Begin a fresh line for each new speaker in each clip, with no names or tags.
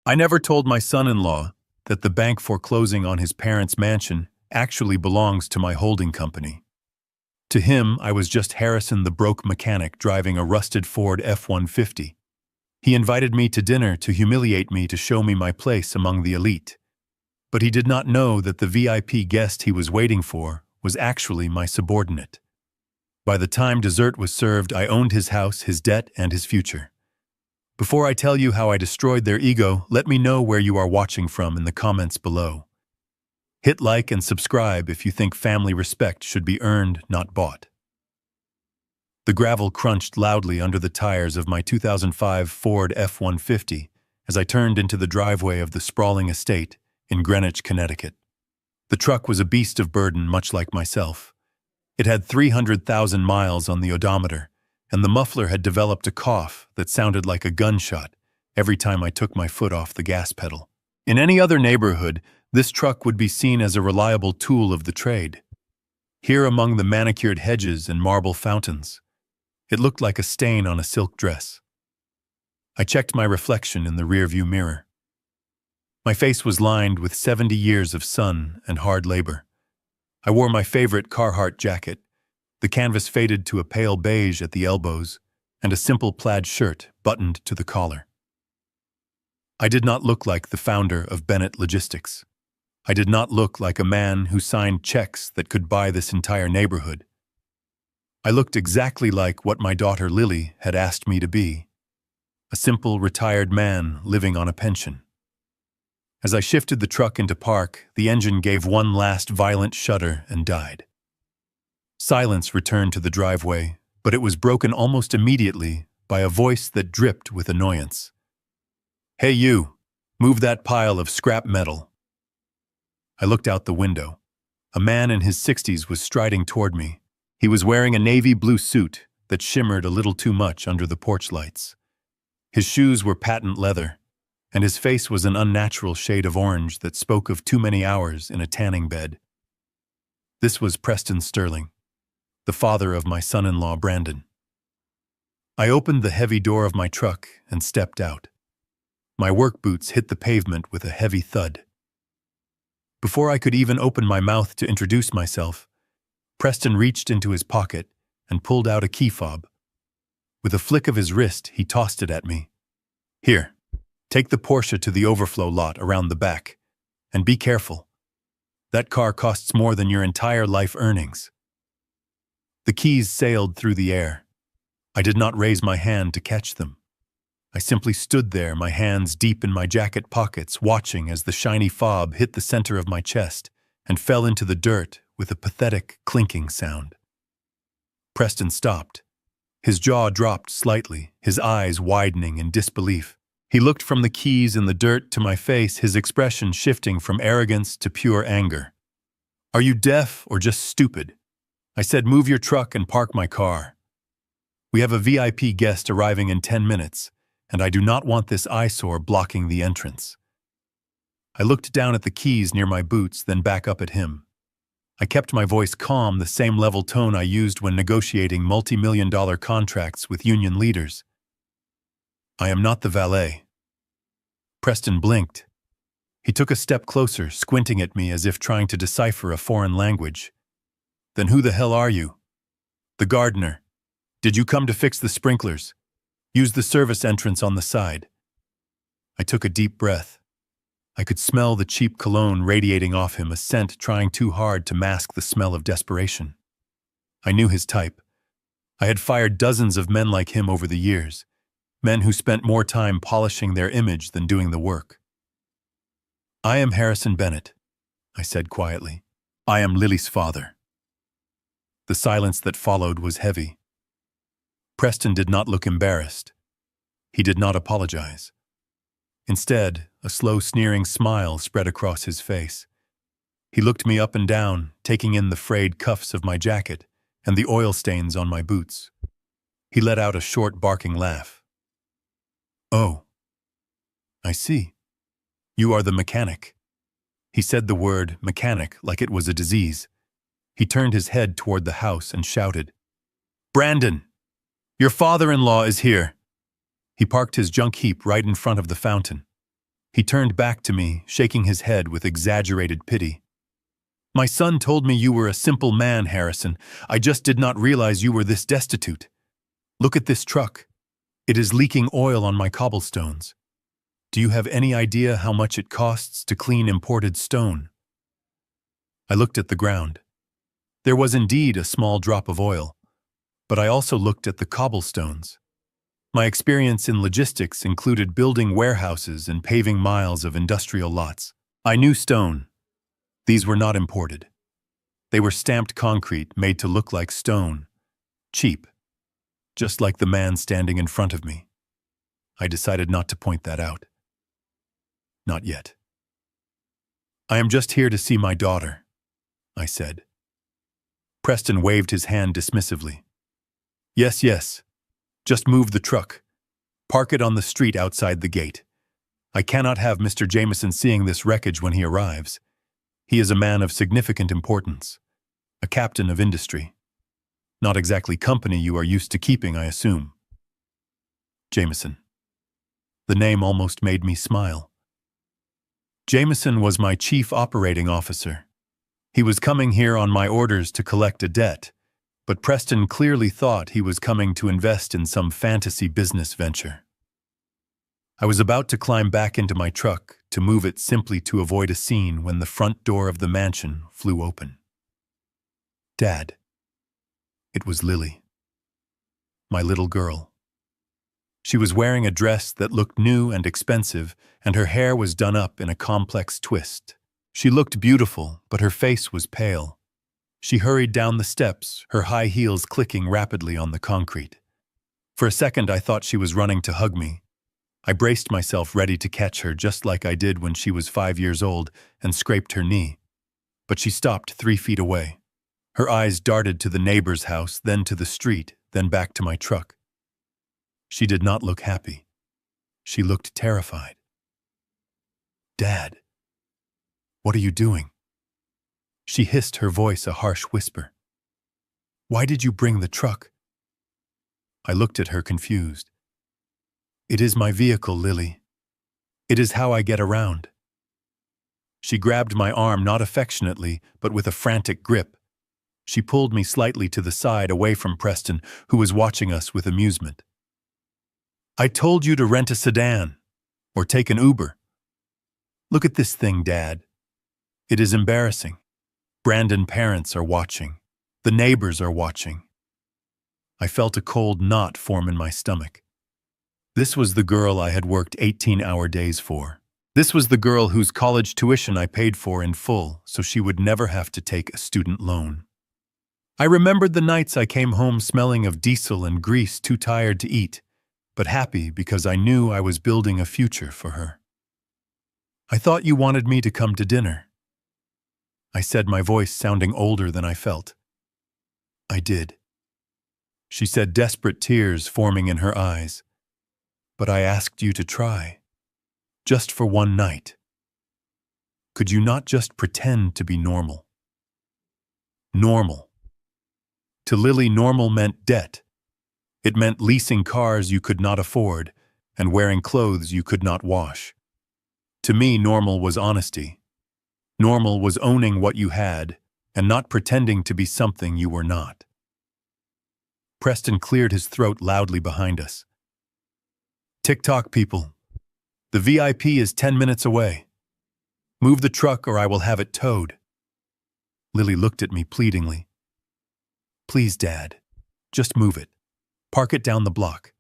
I never told my son-in-law that the bank foreclosing on his parents' mansion actually belongs to my holding company. To him, I was just Harrison the broke mechanic driving a rusted Ford F150. He invited me to dinner to humiliate me to show me my place among the elite. But he did not know that the VIP guest he was waiting for was actually my subordinate. By the time dessert was served, I owned his house, his debt, and his future. Before I tell you how I destroyed their ego, let me know where you are watching from in the comments below. Hit like and subscribe if you think family respect should be earned, not bought. The gravel crunched loudly under the tires of my 2005 Ford F150 as I turned into the driveway of the sprawling estate in Greenwich, Connecticut. The truck was a beast of burden, much like myself. It had 300,000 miles on the odometer, and the muffler had developed a cough that sounded like a gunshot every time I took my foot off the gas pedal. In any other neighborhood, this truck would be seen as a reliable tool of the trade. Here among the manicured hedges and marble fountains, it looked like a stain on a silk dress. I checked my reflection in the rearview mirror. My face was lined with 70 years of sun and hard labor. I wore my favorite Carhartt jacket, the canvas faded to a pale beige at the elbows, and a simple plaid shirt buttoned to the collar. I did not look like the founder of Bennett Logistics. I did not look like a man who signed checks that could buy this entire neighborhood. I looked exactly like what my daughter Lily had asked me to be, a simple retired man living on a pension. As I shifted the truck into park, the engine gave one last violent shudder and died. Silence returned to the driveway, but it was broken almost immediately by a voice that dripped with annoyance. "Hey you, move that pile of scrap metal." I looked out the window. A man in his 60s was striding toward me. He was wearing a navy blue suit that shimmered a little too much under the porch lights. His shoes were patent leather, and his face was an unnatural shade of orange that spoke of too many hours in a tanning bed. This was Preston Sterling, the father of my son-in-law Brandon. I opened the heavy door of my truck and stepped out. My work boots hit the pavement with a heavy thud. Before I could even open my mouth to introduce myself, Preston reached into his pocket and pulled out a key fob. With a flick of his wrist, he tossed it at me. "Here, take the Porsche to the overflow lot around the back, and be careful. That car costs more than your entire life earnings." The keys sailed through the air. I did not raise my hand to catch them. I simply stood there, my hands deep in my jacket pockets, watching as the shiny fob hit the center of my chest and fell into the dirt with a pathetic clinking sound. Preston stopped. His jaw dropped slightly, his eyes widening in disbelief. He looked from the keys in the dirt to my face, his expression shifting from arrogance to pure anger. "Are you deaf or just stupid? I said move your truck and park my car. We have a VIP guest arriving in 10 minutes, and I do not want this eyesore blocking the entrance." I looked down at the keys near my boots, then back up at him. I kept my voice calm, the same level tone I used when negotiating multi-million-dollar contracts with union leaders. "I am not the valet." Preston blinked. He took a step closer, squinting at me as if trying to decipher a foreign language. "Then who the hell are you?" "The gardener. Did you come to fix the sprinklers? Use the service entrance on the side." I took a deep breath. I could smell the cheap cologne radiating off him, a scent trying too hard to mask the smell of desperation. I knew his type. I had fired dozens of men like him over the years, men who spent more time polishing their image than doing the work. "I am Harrison Bennett," I said quietly. "I am Lily's father." The silence that followed was heavy. Preston did not look embarrassed. He did not apologize. Instead, a slow, sneering smile spread across his face. He looked me up and down, taking in the frayed cuffs of my jacket and the oil stains on my boots. He let out a short, barking laugh. "Oh, I see. You are the mechanic." He said the word mechanic like it was a disease. He turned his head toward the house and shouted, "Brandon, your father-in-law is here." He parked his junk heap right in front of the fountain. He turned back to me, shaking his head with exaggerated pity. My son told me you were a simple man, Harrison. I just did not realize you were this destitute. Look at this truck. It is leaking oil on my cobblestones. Do you have any idea how much it costs to clean imported stone? I looked at the ground. There was indeed a small drop of oil, but I also looked at the cobblestones. My experience in logistics included building warehouses and paving miles of industrial lots. I knew stone. These were not imported. They were stamped concrete made to look like stone. Cheap. Just like the man standing in front of me. I decided not to point that out. Not yet. I am just here to see my daughter, I said. Preston waved his hand dismissively. Yes, yes. Just move the truck. Park it on the street outside the gate. I cannot have Mr. Jameson seeing this wreckage when he arrives. He is a man of significant importance. A captain of industry. Not exactly company you are used to keeping, I assume. Jameson. The name almost made me smile. Jameson was my chief operating officer. He was coming here on my orders to collect a debt, but Preston clearly thought he was coming to invest in some fantasy business venture. I was about to climb back into my truck to move it simply to avoid a scene when the front door of the mansion flew open. Dad. It was Lily. My little girl. She was wearing a dress that looked new and expensive, and her hair was done up in a complex twist. She looked beautiful, but her face was pale. She hurried down the steps, her high heels clicking rapidly on the concrete. For a second, I thought she was running to hug me. I braced myself ready to catch her just like I did when she was 5 years old and scraped her knee. But she stopped 3 feet away. Her eyes darted to the neighbor's house, then to the street, then back to my truck. She did not look happy. She looked terrified. Dad, what are you doing? She hissed, her voice a harsh whisper. Why did you bring the truck? I looked at her confused. It is my vehicle, Lily. It is how I get around. She grabbed my arm not affectionately, but with a frantic grip. She pulled me slightly to the side away from Preston, who was watching us with amusement. I told you to rent a sedan, or take an Uber. Look at this thing, Dad. It is embarrassing. Brandon's parents are watching. The neighbors are watching. I felt a cold knot form in my stomach. This was the girl I had worked 18-hour days for. This was the girl whose college tuition I paid for in full, so she would never have to take a student loan. I remembered the nights I came home smelling of diesel and grease, too tired to eat, but happy because I knew I was building a future for her. I thought you wanted me to come to dinner. I said, my voice sounding older than I felt. I did. She said, desperate tears forming in her eyes. But I asked you to try. Just for one night. Could you not just pretend to be normal? Normal. To Lily, normal meant debt. It meant leasing cars you could not afford and wearing clothes you could not wash. To me, normal was honesty. Normal was owning what you had and not pretending to be something you were not. Preston cleared his throat loudly behind us. Tick-tock, people. The VIP is 10 minutes away. Move the truck or I will have it towed. Lily looked at me pleadingly. Please, Dad, just move it. Park it down the block.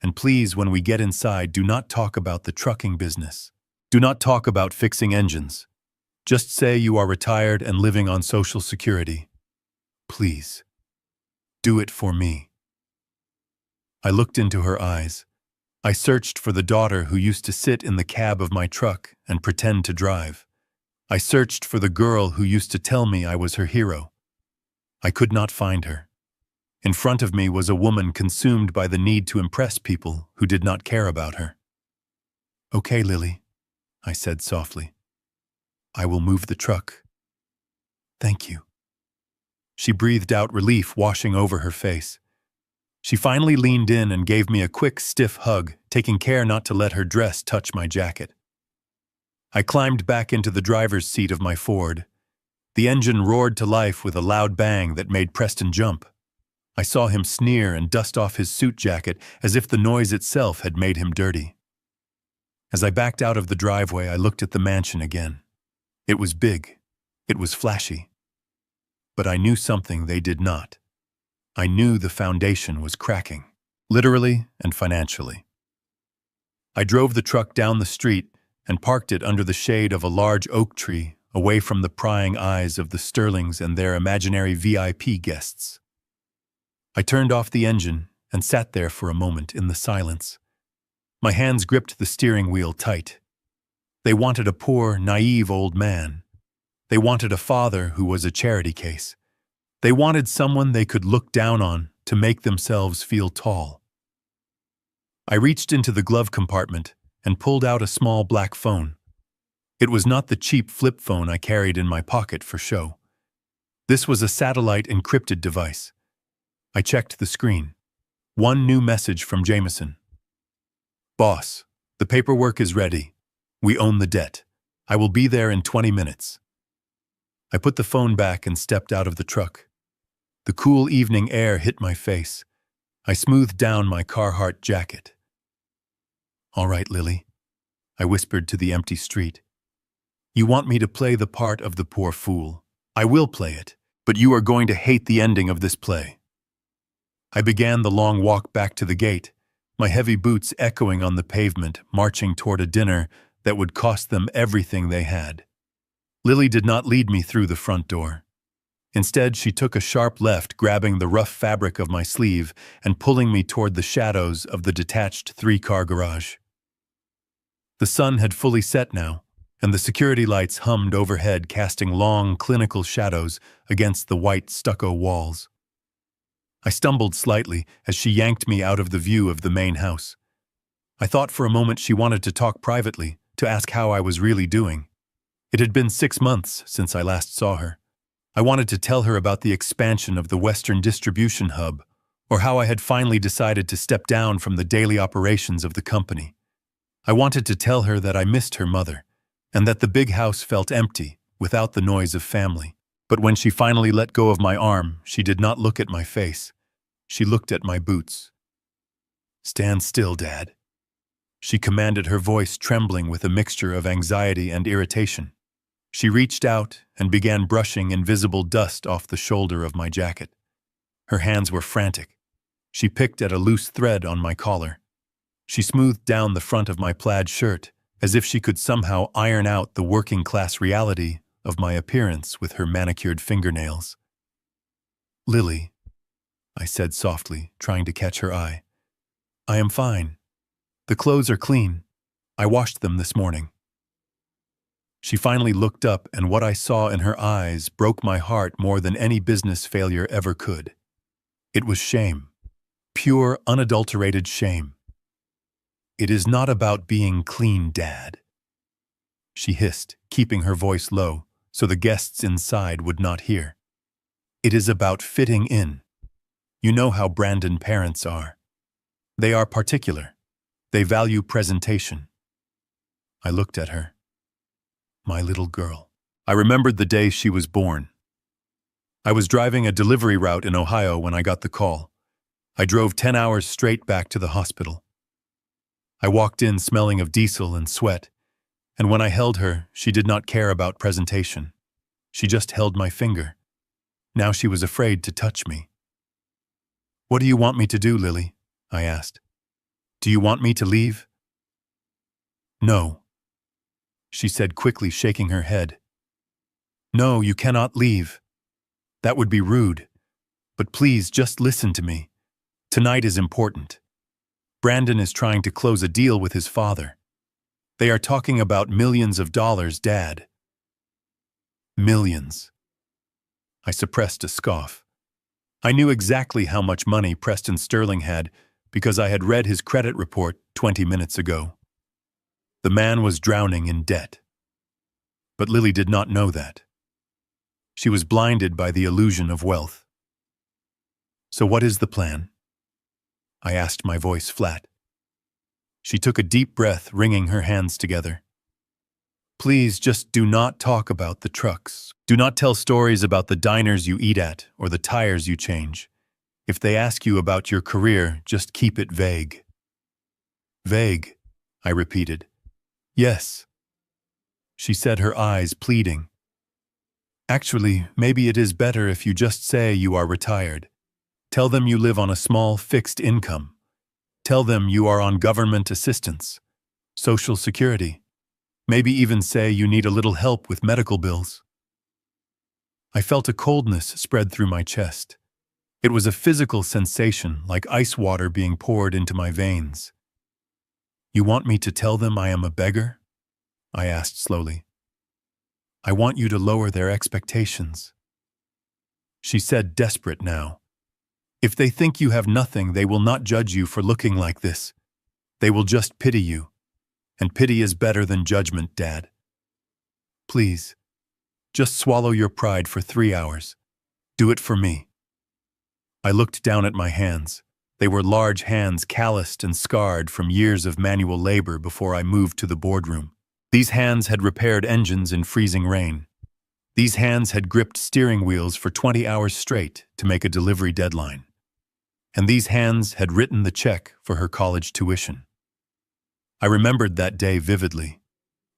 And please, when we get inside, do not talk about the trucking business. Do not talk about fixing engines. Just say you are retired and living on Social Security. Please. Do it for me. I looked into her eyes. I searched for the daughter who used to sit in the cab of my truck and pretend to drive. I searched for the girl who used to tell me I was her hero. I could not find her. In front of me was a woman consumed by the need to impress people who did not care about her. Okay, Lily, I said softly. I will move the truck. Thank you. She breathed out relief washing over her face. She finally leaned in and gave me a quick, stiff hug, taking care not to let her dress touch my jacket. I climbed back into the driver's seat of my Ford. The engine roared to life with a loud bang that made Preston jump. I saw him sneer and dust off his suit jacket as if the noise itself had made him dirty. As I backed out of the driveway, I looked at the mansion again. It was big. It was flashy. But I knew something they did not. I knew the foundation was cracking, literally and financially. I drove the truck down the street and parked it under the shade of a large oak tree, away from the prying eyes of the Sterlings and their imaginary VIP guests. I turned off the engine and sat there for a moment in the silence. My hands gripped the steering wheel tight. They wanted a poor, naive old man. They wanted a father who was a charity case. They wanted someone they could look down on to make themselves feel tall. I reached into the glove compartment and pulled out a small black phone. It was not the cheap flip phone I carried in my pocket for show. This was a satellite encrypted device. I checked the screen. One new message from Jameson. "Boss, the paperwork is ready. We own the debt. I will be there in 20 minutes. I put the phone back and stepped out of the truck. The cool evening air hit my face. I smoothed down my Carhartt jacket. "All right, Lily," I whispered to the empty street. "You want me to play the part of the poor fool. I will play it, but you are going to hate the ending of this play." I began the long walk back to the gate, my heavy boots echoing on the pavement, marching toward a dinner that would cost them everything they had. Lily did not lead me through the front door. Instead, she took a sharp left, grabbing the rough fabric of my sleeve and pulling me toward the shadows of the detached three-car garage. The sun had fully set now, and the security lights hummed overhead, casting long, clinical shadows against the white stucco walls. I stumbled slightly as she yanked me out of the view of the main house. I thought for a moment she wanted to talk privately, to ask how I was really doing. It had been 6 months since I last saw her. I wanted to tell her about the expansion of the Western distribution hub, or how I had finally decided to step down from the daily operations of the company. I wanted to tell her that I missed her mother, and that the big house felt empty, without the noise of family. But when she finally let go of my arm, she did not look at my face. She looked at my boots. "Stand still, Dad," she commanded, her voice trembling with a mixture of anxiety and irritation. She reached out and began brushing invisible dust off the shoulder of my jacket. Her hands were frantic. She picked at a loose thread on my collar. She smoothed down the front of my plaid shirt, as if she could somehow iron out the working-class reality of my appearance with her manicured fingernails. "Lily," I said softly, trying to catch her eye. "I am fine. The clothes are clean. I washed them this morning." She finally looked up, and what I saw in her eyes broke my heart more than any business failure ever could. It was shame. Pure, unadulterated shame. "It is not about being clean, Dad," she hissed, keeping her voice low so the guests inside would not hear. "It is about fitting in. You know how Brandon parents are. They are particular. They value presentation." I looked at her. My little girl. I remembered the day she was born. I was driving a delivery route in Ohio when I got the call. I drove 10 hours straight back to the hospital. I walked in smelling of diesel and sweat, and when I held her, she did not care about presentation. She just held my finger. Now she was afraid to touch me. "What do you want me to do, Lily?" I asked. "Do you want me to leave?" "No," she said quickly, shaking her head. "No, you cannot leave. That would be rude. But please, just listen to me. Tonight is important. Brandon is trying to close a deal with his father. They are talking about millions of dollars, Dad." Millions. I suppressed a scoff. I knew exactly how much money Preston Sterling had because I had read his credit report 20 minutes ago. The man was drowning in debt. But Lily did not know that. She was blinded by the illusion of wealth. "So what is the plan?" I asked, my voice flat. She took a deep breath, wringing her hands together. Please just do not talk about the trucks. Do not tell stories about the diners you eat at or the tires you change. If they ask you about your career, just keep it vague." "Vague," I repeated. "Yes," she said, her eyes pleading. "Actually, maybe it is better if you just say you are retired. Tell them you live on a small, fixed income. Tell them you are on government assistance, Social Security. Maybe even say you need a little help with medical bills." I felt a coldness spread through my chest. It was a physical sensation, like ice water being poured into my veins. "You want me to tell them I am a beggar?" I asked slowly. "I want you to lower their expectations." She said, desperate now. "If they think you have nothing, they will not judge you for looking like this. They will just pity you. And pity is better than judgment, Dad. Please, just swallow your pride for 3 hours. Do it for me." I looked down at my hands. They were large hands, calloused and scarred from years of manual labor before I moved to the boardroom. These hands had repaired engines in freezing rain. These hands had gripped steering wheels for 20 hours straight to make a delivery deadline. And these hands had written the check for her college tuition. I remembered that day vividly.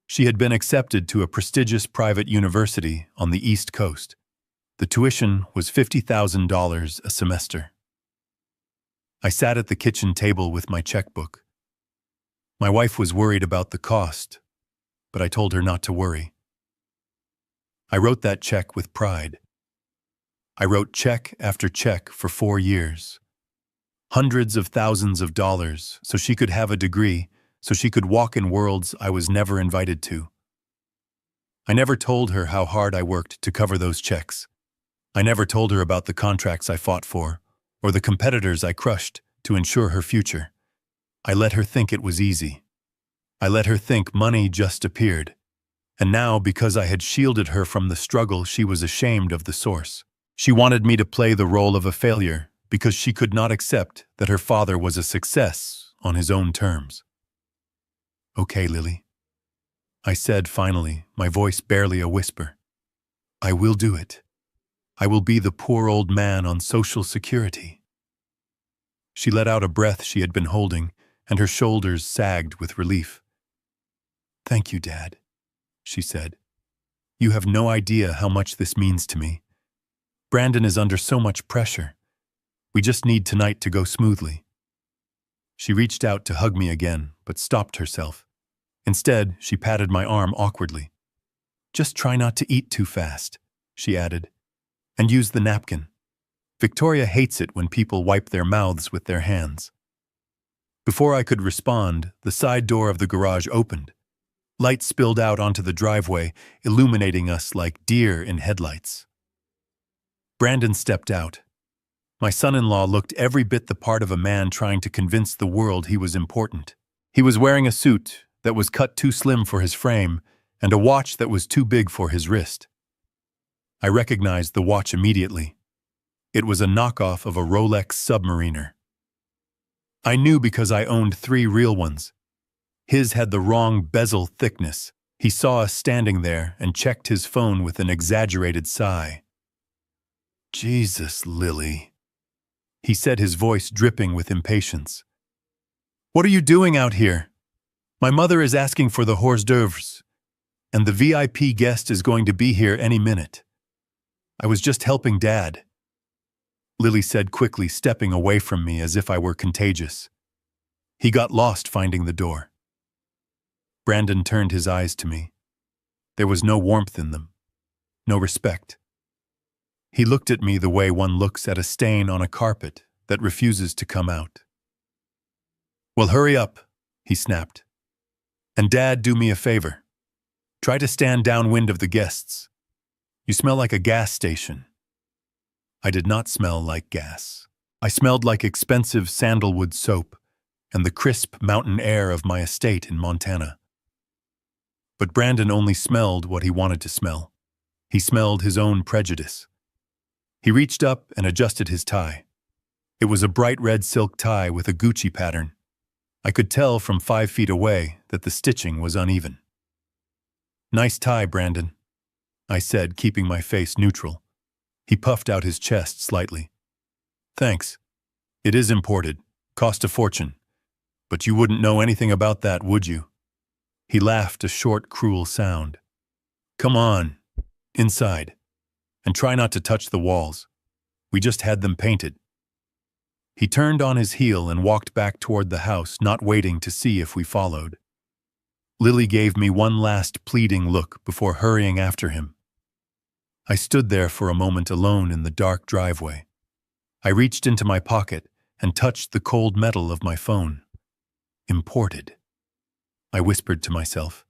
She had been accepted to a prestigious private university on the East Coast. The tuition was $50,000 a semester. I sat at the kitchen table with my checkbook. My wife was worried about the cost, but I told her not to worry. I wrote that check with pride. I wrote check after check for 4 years. Hundreds of thousands of dollars so she could have a degree, so she could walk in worlds I was never invited to. I never told her how hard I worked to cover those checks. I never told her about the contracts I fought for, or the competitors I crushed to ensure her future. I let her think it was easy. I let her think money just appeared. And now, because I had shielded her from the struggle, she was ashamed of the source. She wanted me to play the role of a failure because she could not accept that her father was a success on his own terms. "Okay, Lily," I said finally, my voice barely a whisper. "I will do it. I will be the poor old man on Social Security." She let out a breath she had been holding, and her shoulders sagged with relief. "Thank you, Dad," she said. "You have no idea how much this means to me. Brandon is under so much pressure. We just need tonight to go smoothly." She reached out to hug me again, but stopped herself. Instead, she patted my arm awkwardly. "Just try not to eat too fast," she added, "and use the napkin. Victoria hates it when people wipe their mouths with their hands." Before I could respond, the side door of the garage opened. Light spilled out onto the driveway, illuminating us like deer in headlights. Brandon stepped out. My son-in-law looked every bit the part of a man trying to convince the world he was important. He was wearing a suit that was cut too slim for his frame and a watch that was too big for his wrist. I recognized the watch immediately. It was a knockoff of a Rolex Submariner. I knew because I owned 3 real ones. His had the wrong bezel thickness. He saw us standing there and checked his phone with an exaggerated sigh. "Jesus, Lily," he said, his voice dripping with impatience. "What are you doing out here? My mother is asking for the hors d'oeuvres, and the VIP guest is going to be here any minute. I was just helping Dad," Lily said quickly, stepping away from me as if I were contagious. He got lost finding the door. Brandon turned his eyes to me. There was no warmth in them, no respect. He looked at me the way one looks at a stain on a carpet that refuses to come out. "Well, hurry up," he snapped. "And Dad, do me a favor. Try to stand downwind of the guests. You smell like a gas station." I did not smell like gas. I smelled like expensive sandalwood soap and the crisp mountain air of my estate in Montana. But Brandon only smelled what he wanted to smell. He smelled his own prejudice. He reached up and adjusted his tie. It was a bright red silk tie with a Gucci pattern. I could tell from 5 feet away that the stitching was uneven. Nice tie, Brandon, I said, keeping my face neutral. He puffed out his chest slightly. Thanks. It is imported. Cost a fortune. But you wouldn't know anything about that, would you? He laughed, a short, cruel sound. Come on. Inside. And try not to touch the walls. We just had them painted. He turned on his heel and walked back toward the house, not waiting to see if we followed. Lily gave me one last pleading look before hurrying after him. I stood there for a moment alone in the dark driveway. I reached into my pocket and touched the cold metal of my phone. Imported. I whispered to myself.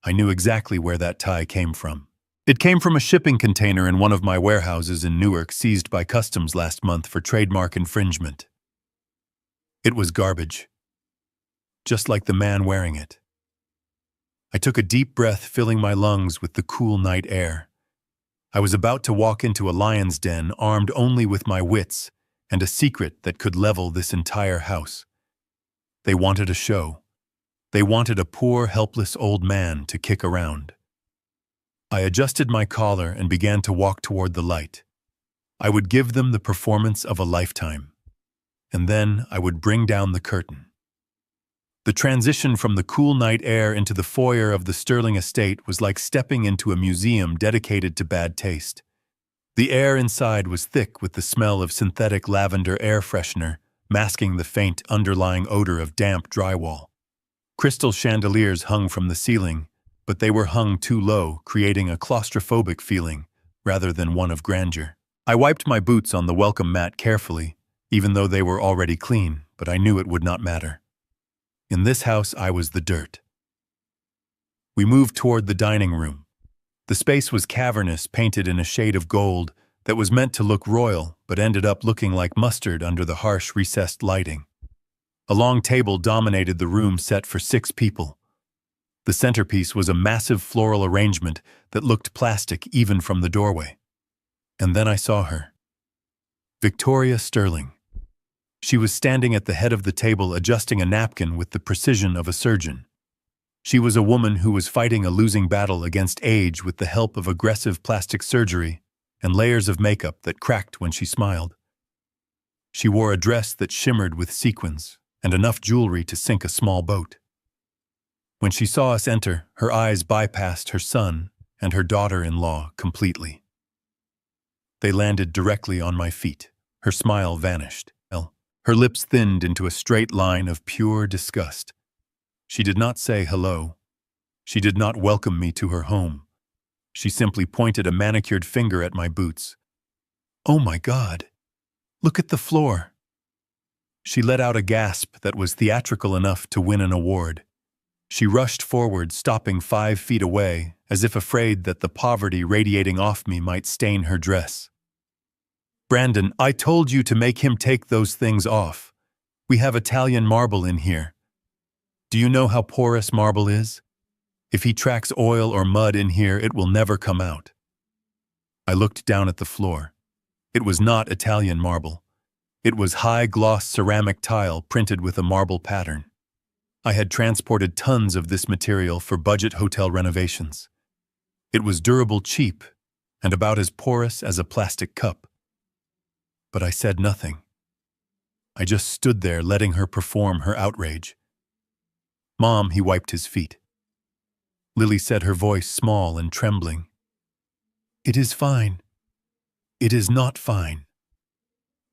I knew exactly where that tie came from. It came from a shipping container in one of my warehouses in Newark, seized by customs last month for trademark infringement. It was garbage. Just like the man wearing it. I took a deep breath, filling my lungs with the cool night air. I was about to walk into a lion's den, armed only with my wits and a secret that could level this entire house. They wanted a show. They wanted a poor, helpless old man to kick around. I adjusted my collar and began to walk toward the light. I would give them the performance of a lifetime. And then I would bring down the curtain. The transition from the cool night air into the foyer of the Sterling estate was like stepping into a museum dedicated to bad taste. The air inside was thick with the smell of synthetic lavender air freshener, masking the faint underlying odor of damp drywall. Crystal chandeliers hung from the ceiling, but they were hung too low, creating a claustrophobic feeling rather than one of grandeur. I wiped my boots on the welcome mat carefully, even though they were already clean, but I knew it would not matter. In this house, I was the dirt. We moved toward the dining room. The space was cavernous, painted in a shade of gold that was meant to look royal, but ended up looking like mustard under the harsh, recessed lighting. A long table dominated the room, set for 6 people. The centerpiece was a massive floral arrangement that looked plastic even from the doorway. And then I saw her. Victoria Sterling. She was standing at the head of the table, adjusting a napkin with the precision of a surgeon. She was a woman who was fighting a losing battle against age with the help of aggressive plastic surgery and layers of makeup that cracked when she smiled. She wore a dress that shimmered with sequins and enough jewelry to sink a small boat. When she saw us enter, her eyes bypassed her son and her daughter-in-law completely. They landed directly on my feet. Her smile vanished. Her lips thinned into a straight line of pure disgust. She did not say hello. She did not welcome me to her home. She simply pointed a manicured finger at my boots. Oh my God! Look at the floor! She let out a gasp that was theatrical enough to win an award. She rushed forward, stopping 5 feet away, as if afraid that the poverty radiating off me might stain her dress. Brandon, I told you to make him take those things off. We have Italian marble in here. Do you know how porous marble is? If he tracks oil or mud in here, it will never come out. I looked down at the floor. It was not Italian marble. It was high-gloss ceramic tile printed with a marble pattern. I had transported tons of this material for budget hotel renovations. It was durable, cheap, and about as porous as a plastic cup. But I said nothing. I just stood there, letting her perform her outrage. Mom, he wiped his feet. Lily said, her voice small and trembling. It is fine. It is not fine.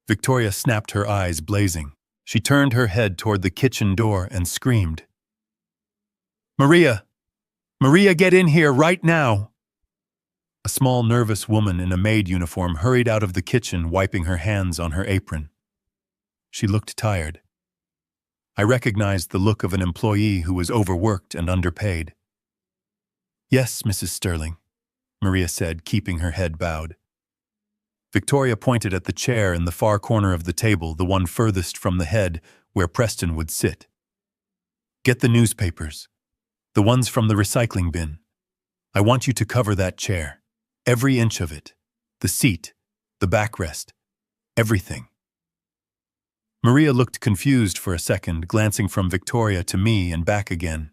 Victoria snapped, her eyes blazing. She turned her head toward the kitchen door and screamed. Maria! Maria, get in here right now! A small, nervous woman in a maid uniform hurried out of the kitchen, wiping her hands on her apron. She looked tired. I recognized the look of an employee who was overworked and underpaid. Yes, Mrs. Sterling, Maria said, keeping her head bowed. Victoria pointed at the chair in the far corner of the table, the one furthest from the head, where Preston would sit. Get the newspapers. The ones from the recycling bin. I want you to cover that chair. Every inch of it. The seat. The backrest. Everything. Maria looked confused for a second, glancing from Victoria to me and back again.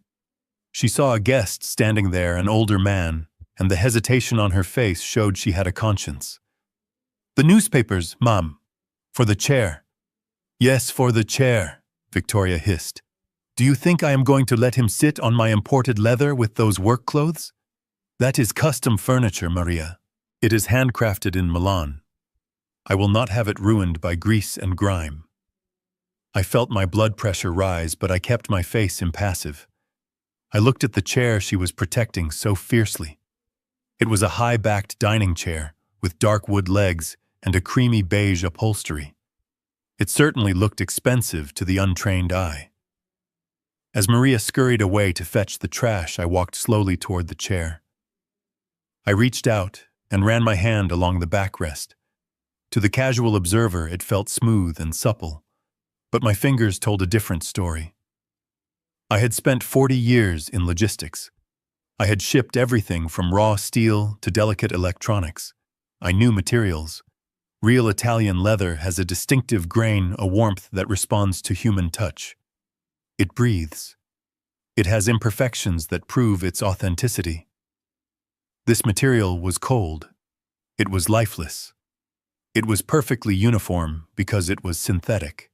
She saw a guest standing there, an older man, and the hesitation on her face showed she had a conscience. "The newspapers, Mom. For the chair." "Yes, for the chair," Victoria hissed. "Do you think I am going to let him sit on my imported leather with those work clothes? That is custom furniture, Maria. It is handcrafted in Milan. I will not have it ruined by grease and grime." I felt my blood pressure rise, but I kept my face impassive. I looked at the chair she was protecting so fiercely. It was a high-backed dining chair with dark wood legs and a creamy beige upholstery. It certainly looked expensive to the untrained eye. As Maria scurried away to fetch the trash, I walked slowly toward the chair. I reached out and ran my hand along the backrest. To the casual observer, it felt smooth and supple, but my fingers told a different story. I had spent 40 years in logistics. I had shipped everything from raw steel to delicate electronics. I knew materials. Real Italian leather has a distinctive grain, a warmth that responds to human touch. It breathes. It has imperfections that prove its authenticity. This material was cold. It was lifeless. It was perfectly uniform because it was synthetic.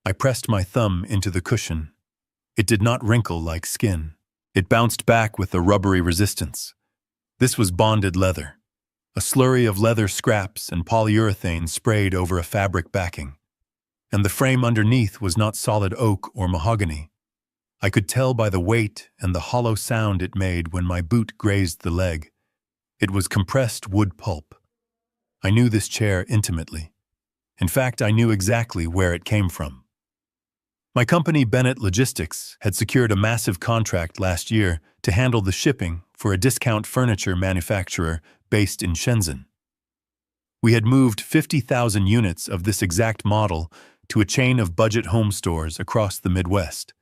I pressed my thumb into the cushion. It did not wrinkle like skin. It bounced back with a rubbery resistance. This was bonded leather. A slurry of leather scraps and polyurethane sprayed over a fabric backing. And the frame underneath was not solid oak or mahogany. I could tell by the weight and the hollow sound it made when my boot grazed the leg. It was compressed wood pulp. I knew this chair intimately. In fact, I knew exactly where it came from. My company, Bennett Logistics, had secured a massive contract last year to handle the shipping for a discount furniture manufacturer based in Shenzhen. We had moved 50,000 units of this exact model to a chain of budget home stores across the Midwest.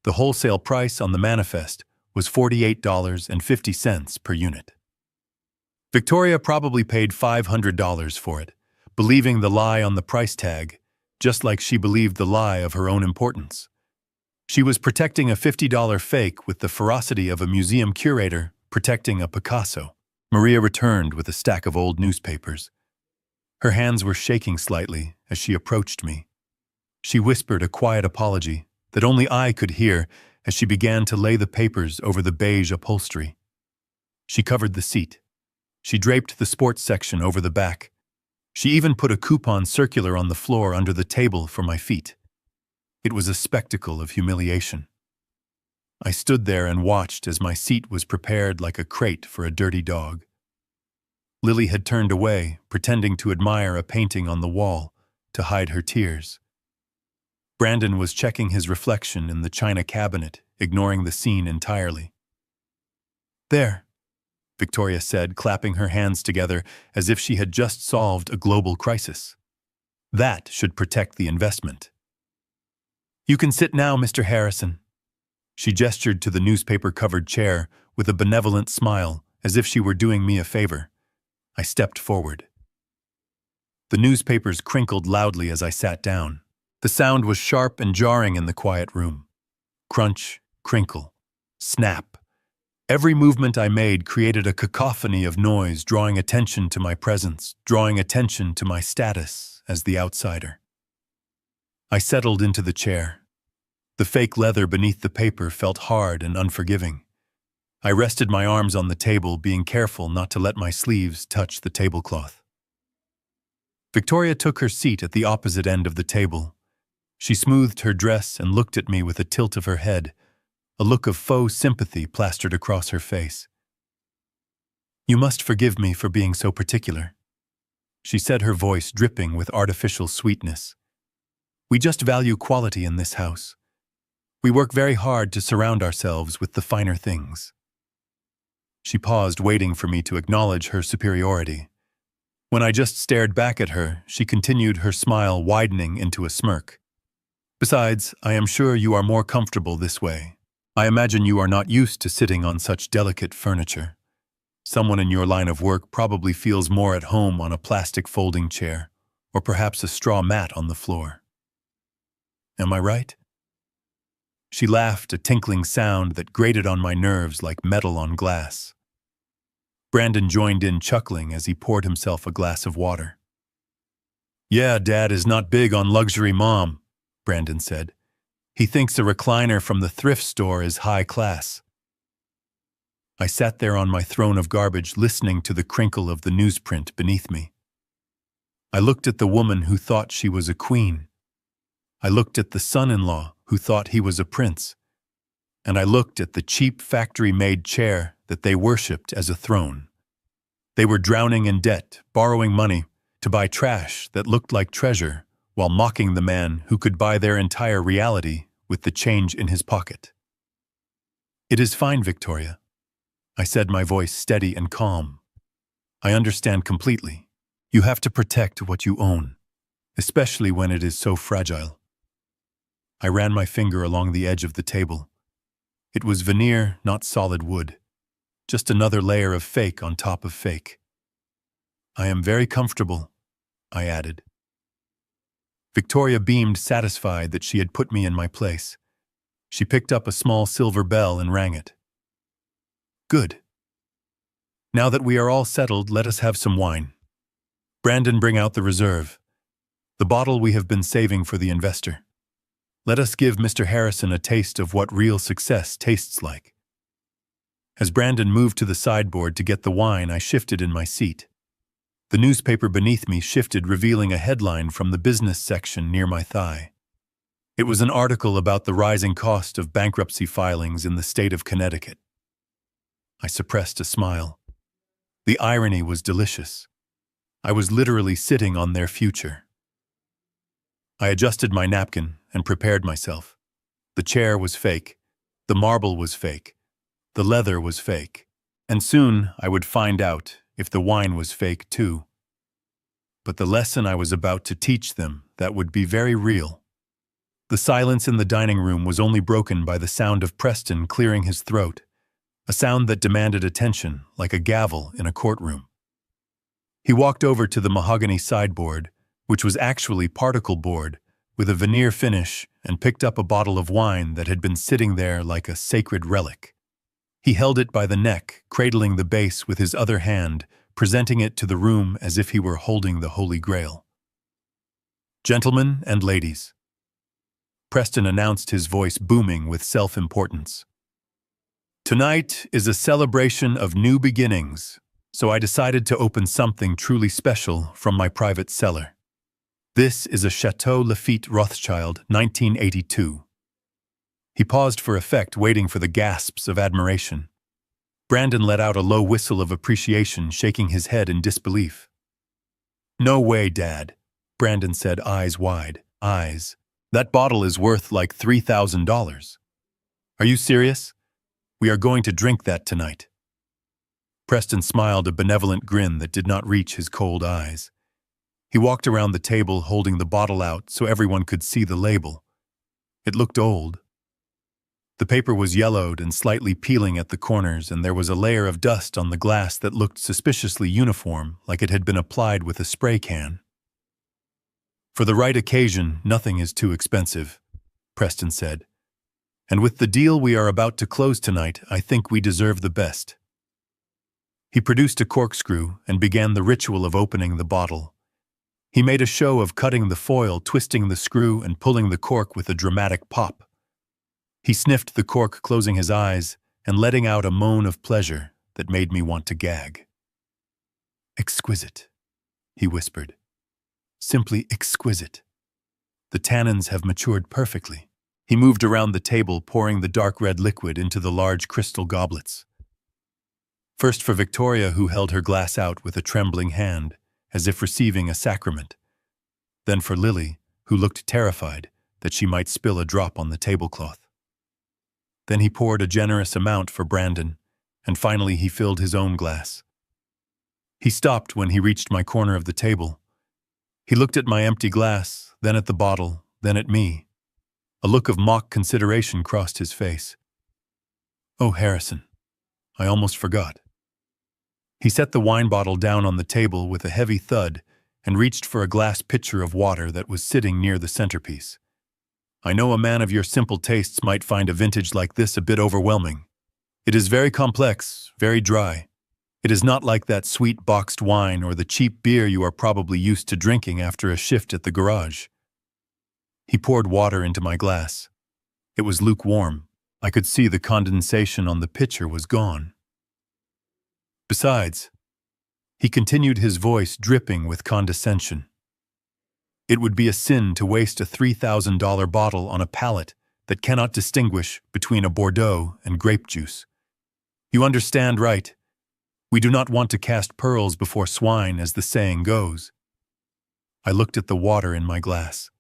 The wholesale price on the manifest was $48.50 per unit. Victoria probably paid $500 for it, believing the lie on the price tag, just like she believed the lie of her own importance. She was protecting a $50 fake with the ferocity of a museum curator protecting a Picasso. Maria returned with a stack of old newspapers. Her hands were shaking slightly as she approached me. She whispered a quiet apology that only I could hear as she began to lay the papers over the beige upholstery. She covered the seat. She draped the sports section over the back. She even put a coupon circular on the floor under the table for my feet. It was a spectacle of humiliation. I stood there and watched as my seat was prepared like a crate for a dirty dog. Lily had turned away, pretending to admire a painting on the wall, to hide her tears. Brandon was checking his reflection in the china cabinet, ignoring the scene entirely. "There," Victoria said, clapping her hands together as if she had just solved a global crisis. "That should protect the investment." "You can sit now, Mr. Harrison." She gestured to the newspaper-covered chair with a benevolent smile, as if she were doing me a favor. I stepped forward. The newspapers crinkled loudly as I sat down. The sound was sharp and jarring in the quiet room. Crunch, crinkle, snap. Every movement I made created a cacophony of noise, drawing attention to my presence, drawing attention to my status as the outsider. I settled into the chair. The fake leather beneath the paper felt hard and unforgiving. I rested my arms on the table, being careful not to let my sleeves touch the tablecloth. Victoria took her seat at the opposite end of the table. She smoothed her dress and looked at me with a tilt of her head, a look of faux sympathy plastered across her face. "You must forgive me for being so particular," she said, her voice dripping with artificial sweetness. "We just value quality in this house. We work very hard to surround ourselves with the finer things." She paused, waiting for me to acknowledge her superiority. When I just stared back at her, she continued, her smile widening into a smirk. "Besides, I am sure you are more comfortable this way. I imagine you are not used to sitting on such delicate furniture. Someone in your line of work probably feels more at home on a plastic folding chair, or perhaps a straw mat on the floor. Am I right?" She laughed, a tinkling sound that grated on my nerves like metal on glass. Brandon joined in, chuckling as he poured himself a glass of water. "Yeah, Dad is not big on luxury, Mom," Brandon said. "He thinks a recliner from the thrift store is high class." I sat there on my throne of garbage, listening to the crinkle of the newsprint beneath me. I looked at the woman who thought she was a queen. I looked at the son-in-law who thought he was a prince. And I looked at the cheap factory-made chair that they worshipped as a throne. They were drowning in debt, borrowing money to buy trash that looked like treasure, while mocking the man who could buy their entire reality with the change in his pocket. "It is fine, Victoria," I said, my voice steady and calm. "I understand completely. You have to protect what you own, especially when it is so fragile." I ran my finger along the edge of the table. It was veneer, not solid wood. Just another layer of fake on top of fake. "I am very comfortable," I added. Victoria beamed, satisfied that she had put me in my place. She picked up a small silver bell and rang it. "Good. Now that we are all settled, let us have some wine. Brandon, bring out the reserve, the bottle we have been saving for the investor. Let us give Mr. Harrison a taste of what real success tastes like." As Brandon moved to the sideboard to get the wine, I shifted in my seat. The newspaper beneath me shifted, revealing a headline from the business section near my thigh. It was an article about the rising cost of bankruptcy filings in the state of Connecticut. I suppressed a smile. The irony was delicious. I was literally sitting on their future. I adjusted my napkin and prepared myself. The chair was fake. The marble was fake. The leather was fake. And soon I would find out if the wine was fake too. But the lesson I was about to teach them, that would be very real. The silence in the dining room was only broken by the sound of Preston clearing his throat, a sound that demanded attention like a gavel in a courtroom. He walked over to the mahogany sideboard, which was actually particle board, with a veneer finish, and picked up a bottle of wine that had been sitting there like a sacred relic. He held it by the neck, cradling the base with his other hand, presenting it to the room as if he were holding the Holy Grail. "Gentlemen and ladies," Preston announced, his voice booming with self-importance. "Tonight is a celebration of new beginnings, so I decided to open something truly special from my private cellar. This is a Chateau Lafite Rothschild, 1982. He paused for effect, waiting for the gasps of admiration. Brandon let out a low whistle of appreciation, shaking his head in disbelief. "No way, Dad," Brandon said, eyes wide. "Eyes. That bottle is worth like $3,000. Are you serious? We are going to drink that tonight." Preston smiled, a benevolent grin that did not reach his cold eyes. He walked around the table, holding the bottle out so everyone could see the label. It looked old. The paper was yellowed and slightly peeling at the corners, and there was a layer of dust on the glass that looked suspiciously uniform, like it had been applied with a spray can. "For the right occasion, nothing is too expensive," Preston said. "And with the deal we are about to close tonight, I think we deserve the best." He produced a corkscrew and began the ritual of opening the bottle. He made a show of cutting the foil, twisting the screw, and pulling the cork with a dramatic pop. He sniffed the cork, closing his eyes and letting out a moan of pleasure that made me want to gag. "Exquisite," he whispered. "Simply exquisite. The tannins have matured perfectly." He moved around the table, pouring the dark red liquid into the large crystal goblets. First for Victoria, who held her glass out with a trembling hand, as if receiving a sacrament. Then for Lily, who looked terrified that she might spill a drop on the tablecloth. Then he poured a generous amount for Brandon, and finally he filled his own glass. He stopped when he reached my corner of the table. He looked at my empty glass, then at the bottle, then at me. A look of mock consideration crossed his face. "Oh, Harrison, I almost forgot." He set the wine bottle down on the table with a heavy thud and reached for a glass pitcher of water that was sitting near the centerpiece. I know a man of your simple tastes might find a vintage like this a bit overwhelming. It is very complex, very dry. It is not like that sweet boxed wine or the cheap beer you are probably used to drinking after a shift at the garage. He poured water into my glass. It was lukewarm. I could see the condensation on the pitcher was gone. Besides, he continued, his voice dripping with condescension, it would be a sin to waste a $3,000 bottle on a palate that cannot distinguish between a Bordeaux and grape juice. You understand, right? We do not want to cast pearls before swine, as the saying goes. I looked at the water in my glass.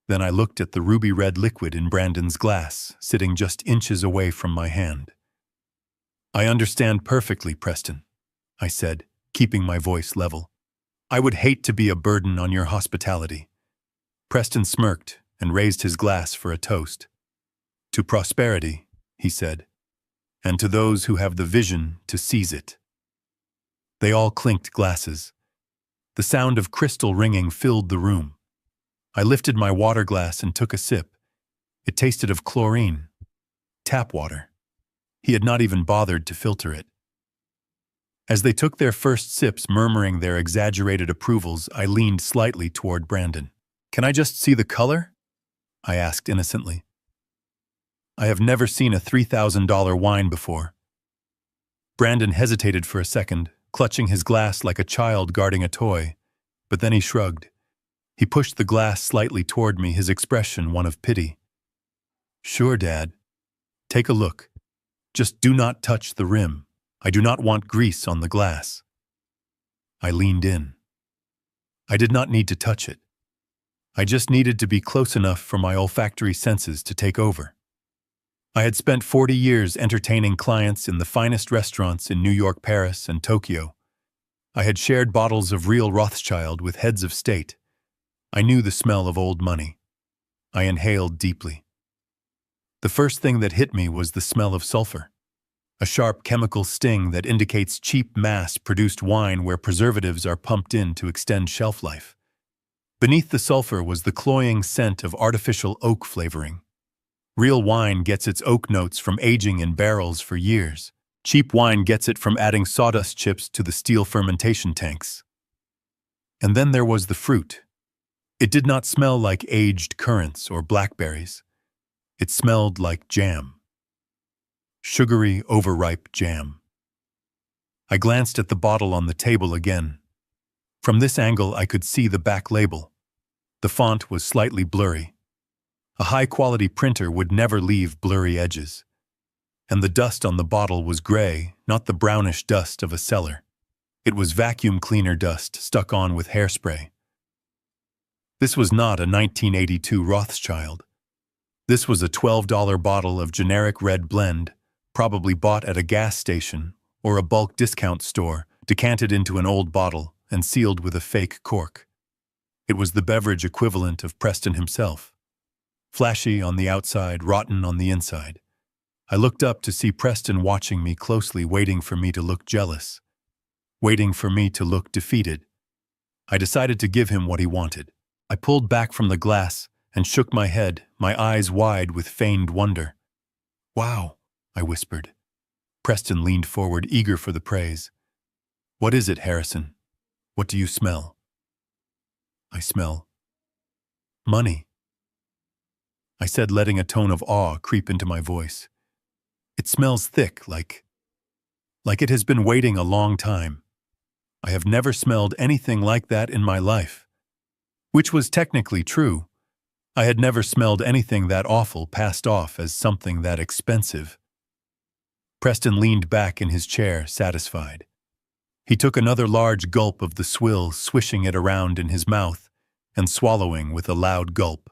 Then I looked at the ruby-red liquid in Brandon's glass, sitting just inches away from my hand. I understand perfectly, Preston, I said, keeping my voice level. I would hate to be a burden on your hospitality. Preston smirked and raised his glass for a toast. To prosperity, he said, and to those who have the vision to seize it. They all clinked glasses. The sound of crystal ringing filled the room. I lifted my water glass and took a sip. It tasted of chlorine. Tap water. He had not even bothered to filter it. As they took their first sips, murmuring their exaggerated approvals, I leaned slightly toward Brandon. Can I just see the color? I asked innocently. I have never seen a $3,000 wine before. Brandon hesitated for a second, clutching his glass like a child guarding a toy, but then he shrugged. He pushed the glass slightly toward me, his expression one of pity. Sure, Dad. Take a look. Just do not touch the rim. I do not want grease on the glass. I leaned in. I did not need to touch it. I just needed to be close enough for my olfactory senses to take over. I had spent 40 years entertaining clients in the finest restaurants in New York, Paris, and Tokyo. I had shared bottles of real Rothschild with heads of state. I knew the smell of old money. I inhaled deeply. The first thing that hit me was the smell of sulfur. A sharp chemical sting that indicates cheap mass-produced wine where preservatives are pumped in to extend shelf life. Beneath the sulfur was the cloying scent of artificial oak flavoring. Real wine gets its oak notes from aging in barrels for years. Cheap wine gets it from adding sawdust chips to the steel fermentation tanks. And then there was the fruit. It did not smell like aged currants or blackberries. It smelled like jam. Sugary, overripe jam. I glanced at the bottle on the table again. From this angle, I could see the back label. The font was slightly blurry. A high-quality printer would never leave blurry edges. And the dust on the bottle was gray, not the brownish dust of a cellar. It was vacuum cleaner dust stuck on with hairspray. This was not a 1982 Rothschild. This was a $12 bottle of generic red blend, probably bought at a gas station or a bulk discount store, decanted into an old bottle and sealed with a fake cork. It was the beverage equivalent of Preston himself. Flashy on the outside, rotten on the inside. I looked up to see Preston watching me closely, waiting for me to look jealous, waiting for me to look defeated. I decided to give him what he wanted. I pulled back from the glass and shook my head, my eyes wide with feigned wonder. Wow, I whispered. Preston leaned forward, eager for the praise. What is it, Harrison? What do you smell? I smell money, I said, letting a tone of awe creep into my voice. It smells thick, like it has been waiting a long time. I have never smelled anything like that in my life. Which was technically true. I had never smelled anything that awful passed off as something that expensive. Preston leaned back in his chair, satisfied. He took another large gulp of the swill, swishing it around in his mouth and swallowing with a loud gulp.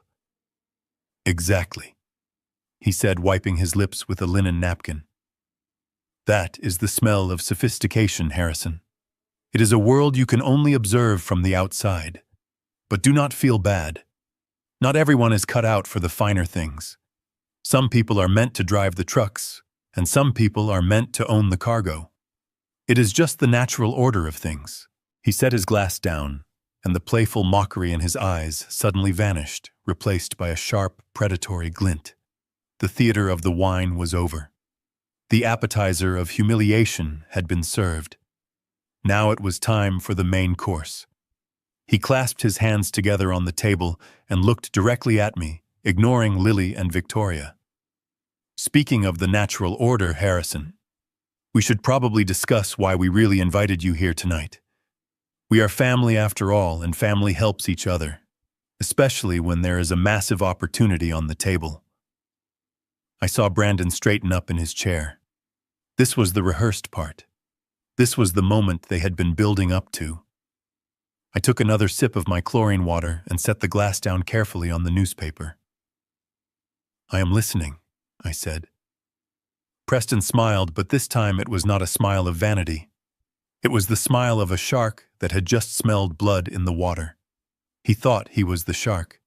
Exactly, he said, wiping his lips with a linen napkin. That is the smell of sophistication, Harrison. It is a world you can only observe from the outside. But do not feel bad. Not everyone is cut out for the finer things. Some people are meant to drive the trucks, and some people are meant to own the cargo. It is just the natural order of things. He set his glass down, and the playful mockery in his eyes suddenly vanished, replaced by a sharp, predatory glint. The theater of the wine was over. The appetizer of humiliation had been served. Now it was time for the main course. He clasped his hands together on the table and looked directly at me, ignoring Lily and Victoria. "Speaking of the natural order, Harrison, we should probably discuss why we really invited you here tonight. We are family after all, and family helps each other, especially when there is a massive opportunity on the table." I saw Brandon straighten up in his chair. This was the rehearsed part. This was the moment they had been building up to. I took another sip of my chlorine water and set the glass down carefully on the newspaper. "I am listening," I said. Preston smiled, but this time it was not a smile of vanity. It was the smile of a shark that had just smelled blood in the water. He thought he was the shark.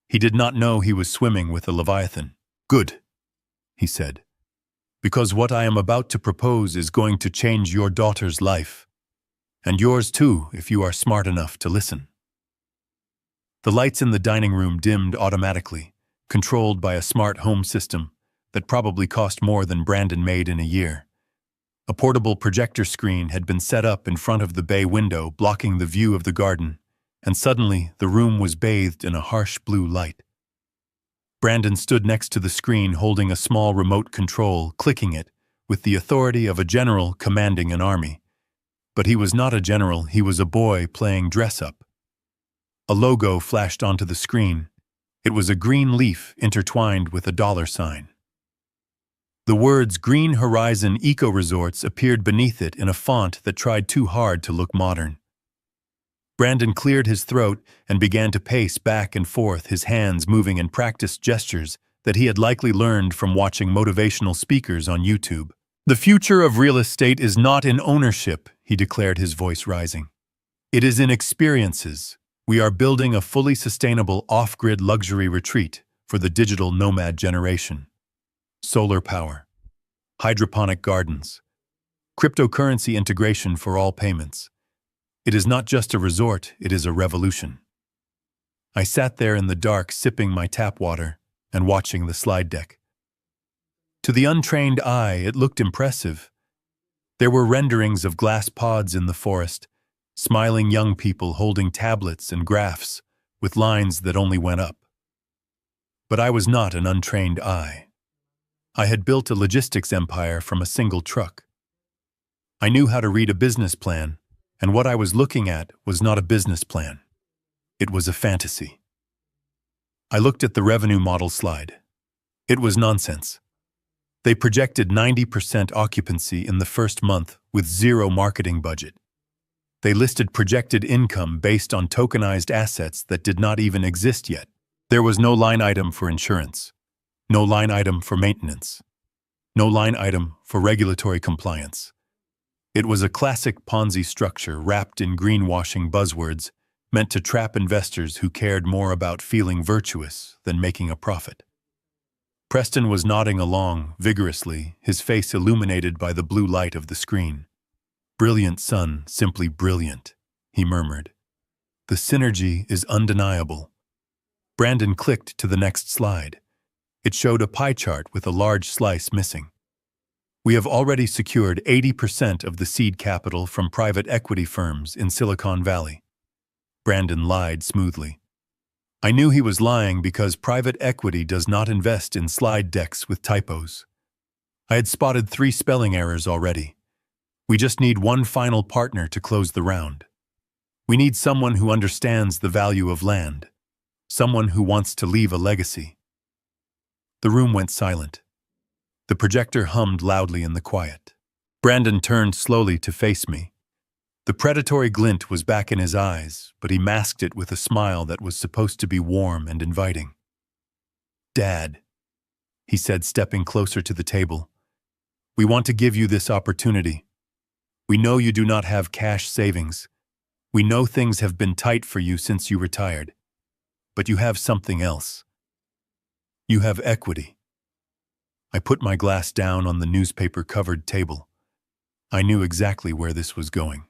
He did not know he was swimming with a leviathan. "Good," he said, "because what I am about to propose is going to change your daughter's life. And yours too, if you are smart enough to listen." The lights in the dining room dimmed automatically, controlled by a smart home system that probably cost more than Brandon made in a year. A portable projector screen had been set up in front of the bay window, blocking the view of the garden, and suddenly the room was bathed in a harsh blue light. Brandon stood next to the screen holding a small remote control, clicking it, with the authority of a general commanding an army. But he was not a general, he was a boy playing dress-up. A logo flashed onto the screen. It was a green leaf intertwined with a dollar sign. The words Green Horizon Eco Resorts appeared beneath it in a font that tried too hard to look modern. Brandon cleared his throat and began to pace back and forth, his hands moving in practiced gestures that he had likely learned from watching motivational speakers on YouTube. "The future of real estate is not in ownership," he declared, his voice rising. "It is in experiences. We are building a fully sustainable off-grid luxury retreat for the digital nomad generation. Solar power, hydroponic gardens, cryptocurrency integration for all payments. It is not just a resort, it is a revolution." I sat there in the dark, sipping my tap water and watching the slide deck. To the untrained eye, it looked impressive. There were renderings of glass pods in the forest, smiling young people holding tablets and graphs with lines that only went up. But I was not an untrained eye. I had built a logistics empire from a single truck. I knew how to read a business plan, and what I was looking at was not a business plan. It was a fantasy. I looked at the revenue model slide. It was nonsense. They projected 90% occupancy in the first month with zero marketing budget. They listed projected income based on tokenized assets that did not even exist yet. There was no line item for insurance, no line item for maintenance, no line item for regulatory compliance. It was a classic Ponzi structure wrapped in greenwashing buzzwords meant to trap investors who cared more about feeling virtuous than making a profit. Preston was nodding along vigorously, his face illuminated by the blue light of the screen. "Brilliant, son, simply brilliant," he murmured. "The synergy is undeniable." Brandon clicked to the next slide. It showed a pie chart with a large slice missing. "We have already secured 80% of the seed capital from private equity firms in Silicon Valley." Brandon lied smoothly. I knew he was lying because private equity does not invest in slide decks with typos. I had spotted 3 spelling errors already. We just need one final partner to close the round. We need someone who understands the value of land, someone who wants to leave a legacy. The room went silent. The projector hummed loudly in the quiet. Brandon turned slowly to face me. The predatory glint was back in his eyes, but he masked it with a smile that was supposed to be warm and inviting. "Dad," he said, stepping closer to the table, "we want to give you this opportunity. We know you do not have cash savings. We know things have been tight for you since you retired. But you have something else. You have equity." I put my glass down on the newspaper-covered table. I knew exactly where this was going.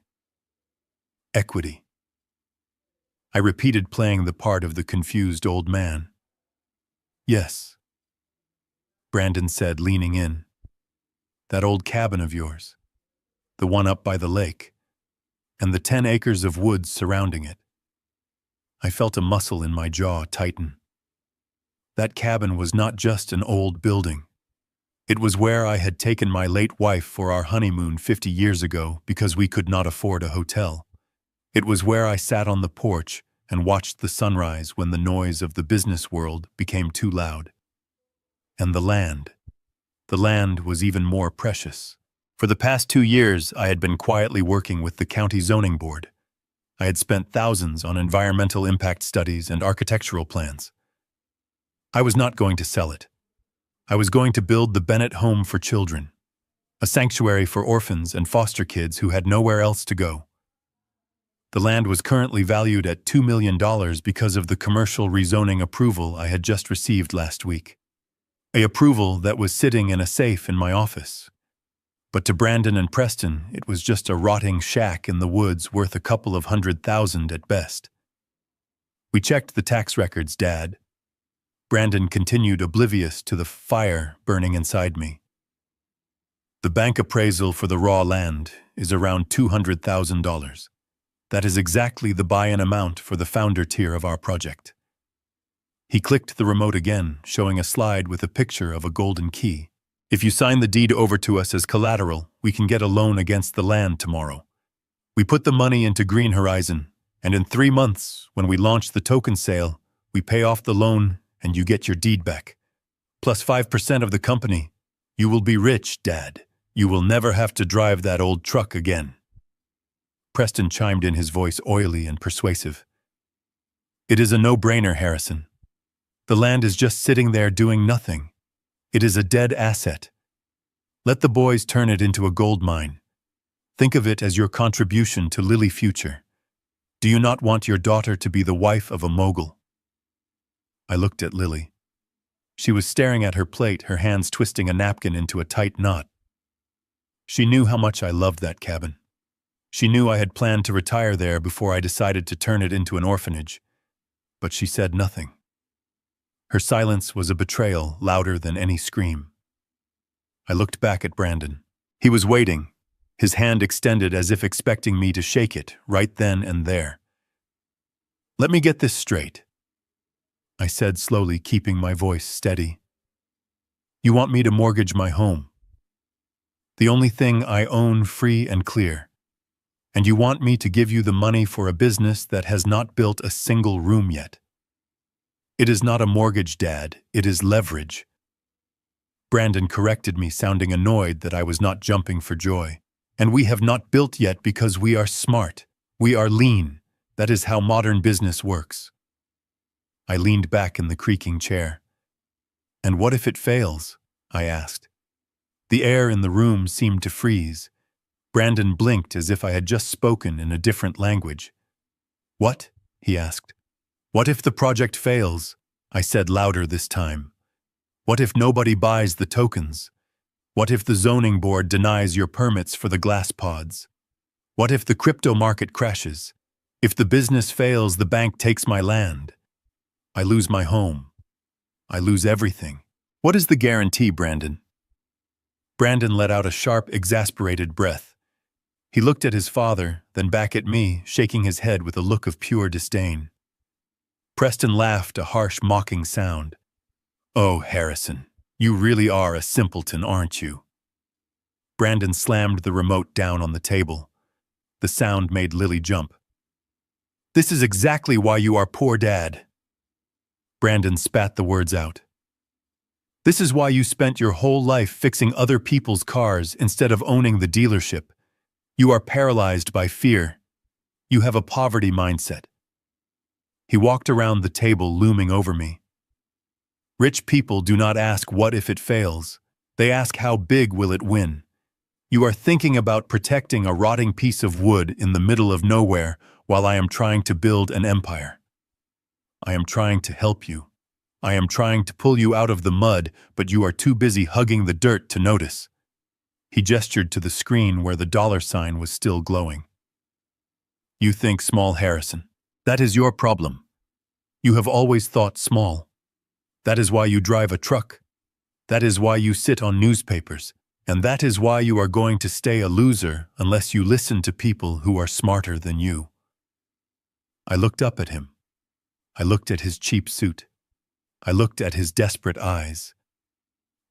Equity. I repeated, playing the part of the confused old man. Yes, Brandon said, leaning in. That old cabin of yours, the one up by the lake, and the 10 acres of woods surrounding it. I felt a muscle in my jaw tighten. That cabin was not just an old building. It was where I had taken my late wife for our honeymoon 50 years ago because we could not afford a hotel. It was where I sat on the porch and watched the sunrise when the noise of the business world became too loud. And the land. The land was even more precious. For the past 2 years, I had been quietly working with the county zoning board. I had spent thousands on environmental impact studies and architectural plans. I was not going to sell it. I was going to build the Bennett Home for Children, a sanctuary for orphans and foster kids who had nowhere else to go. The land was currently valued at $2 million because of the commercial rezoning approval I had just received last week. An approval that was sitting in a safe in my office. But to Brandon and Preston, it was just a rotting shack in the woods worth a couple of $100,000 at best. We checked the tax records, Dad. Brandon continued, oblivious to the fire burning inside me. The bank appraisal for the raw land is around $200,000. That is exactly the buy-in amount for the founder tier of our project. He clicked the remote again, showing a slide with a picture of a golden key. If you sign the deed over to us as collateral, we can get a loan against the land tomorrow. We put the money into Green Horizon, and in 3 months, when we launch the token sale, we pay off the loan and you get your deed back. Plus 5% of the company. You will be rich, Dad. You will never have to drive that old truck again. Preston chimed in, his voice oily and persuasive. It is a no-brainer, Harrison. The land is just sitting there doing nothing. It is a dead asset. Let the boys turn it into a gold mine. Think of it as your contribution to Lily Future. Do you not want your daughter to be the wife of a mogul? I looked at Lily. She was staring at her plate, her hands twisting a napkin into a tight knot. She knew how much I loved that cabin. She knew I had planned to retire there before I decided to turn it into an orphanage. But she said nothing. Her silence was a betrayal louder than any scream. I looked back at Brandon. He was waiting, his hand extended as if expecting me to shake it right then and there. Let me get this straight, I said slowly, keeping my voice steady. You want me to mortgage my home, the only thing I own free and clear, and you want me to give you the money for a business that has not built a single room yet. It is not a mortgage, Dad, it is leverage. Brandon corrected me, sounding annoyed that I was not jumping for joy. And we have not built yet because we are smart. We are lean. That is how modern business works. I leaned back in the creaking chair. And what if it fails? I asked. The air in the room seemed to freeze. Brandon blinked as if I had just spoken in a different language. What? He asked. What if the project fails? I said louder this time. What if nobody buys the tokens? What if the zoning board denies your permits for the glass pods? What if the crypto market crashes? If the business fails, the bank takes my land. I lose my home. I lose everything. What is the guarantee, Brandon? Brandon let out a sharp, exasperated breath. He looked at his father, then back at me, shaking his head with a look of pure disdain. Preston laughed, a harsh, mocking sound. Oh, Harrison, you really are a simpleton, aren't you? Brandon slammed the remote down on the table. The sound made Lily jump. This is exactly why you are poor, Dad. Brandon spat the words out. This is why you spent your whole life fixing other people's cars instead of owning the dealership. You are paralyzed by fear. You have a poverty mindset. He walked around the table, looming over me. Rich people do not ask what if it fails. They ask how big will it win. You are thinking about protecting a rotting piece of wood in the middle of nowhere while I am trying to build an empire. I am trying to help you. I am trying to pull you out of the mud, but you are too busy hugging the dirt to notice. He gestured to the screen where the $sign was still glowing. You think small, Harrison. That is your problem. You have always thought small. That is why you drive a truck. That is why you sit on newspapers. And that is why you are going to stay a loser unless you listen to people who are smarter than you. I looked up at him. I looked at his cheap suit. I looked at his desperate eyes.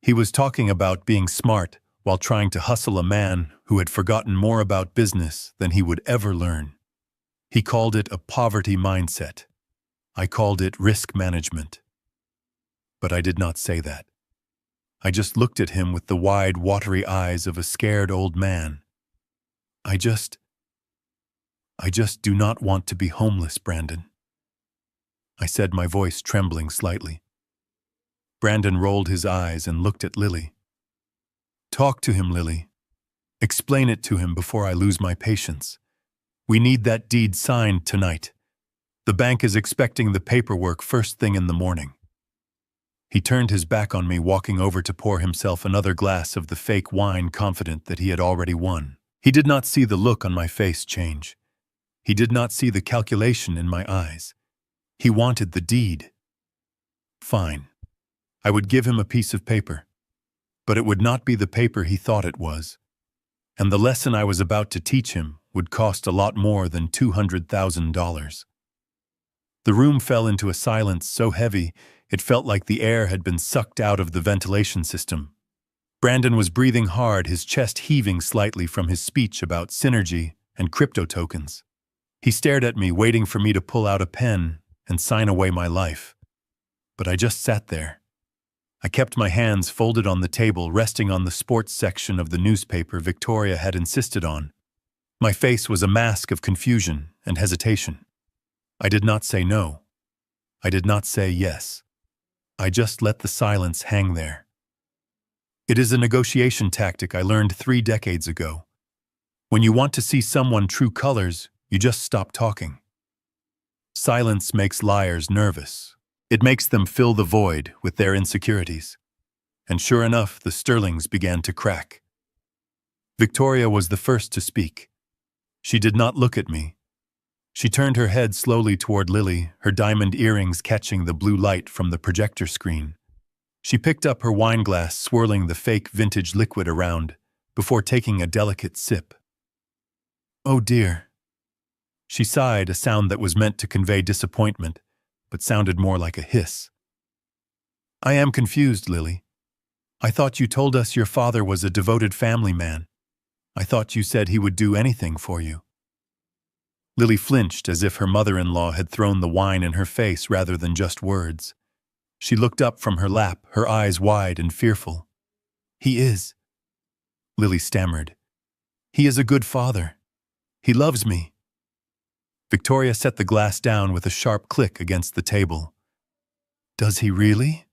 He was talking about being smart while trying to hustle a man who had forgotten more about business than he would ever learn. He called it a poverty mindset. I called it risk management. But I did not say that. I just looked at him with the wide, watery eyes of a scared old man. I just do not want to be homeless, Brandon. I said, my voice trembling slightly. Brandon rolled his eyes and looked at Lily. Talk to him, Lily. Explain it to him before I lose my patience. We need that deed signed tonight. The bank is expecting the paperwork first thing in the morning. He turned his back on me, walking over to pour himself another glass of the fake wine, confident that he had already won. He did not see the look on my face change. He did not see the calculation in my eyes. He wanted the deed. Fine. I would give him a piece of paper. But it would not be the paper he thought it was. And the lesson I was about to teach him would cost a lot more than $200,000. The room fell into a silence so heavy it felt like the air had been sucked out of the ventilation system. Brandon was breathing hard, his chest heaving slightly from his speech about synergy and crypto tokens. He stared at me, waiting for me to pull out a pen and sign away my life. But I just sat there. I kept my hands folded on the table, resting on the sports section of the newspaper Victoria had insisted on. My face was a mask of confusion and hesitation. I did not say no. I did not say yes. I just let the silence hang there. It is a negotiation tactic I learned 3 decades ago. When you want to see someone true colors, you just stop talking. Silence makes liars nervous. It makes them fill the void with their insecurities. And sure enough, the sterlings began to crack. Victoria was the first to speak. She did not look at me. She turned her head slowly toward Lily, her diamond earrings catching the blue light from the projector screen. She picked up her wine glass, swirling the fake vintage liquid around, before taking a delicate sip. Oh dear. She sighed, a sound that was meant to convey disappointment, but sounded more like a hiss. I am confused, Lily. I thought you told us your father was a devoted family man. I thought you said he would do anything for you. Lily flinched as if her mother-in-law had thrown the wine in her face rather than just words. She looked up from her lap, her eyes wide and fearful. He is. Lily stammered. He is a good father. He loves me. Victoria set the glass down with a sharp click against the table. Does he really?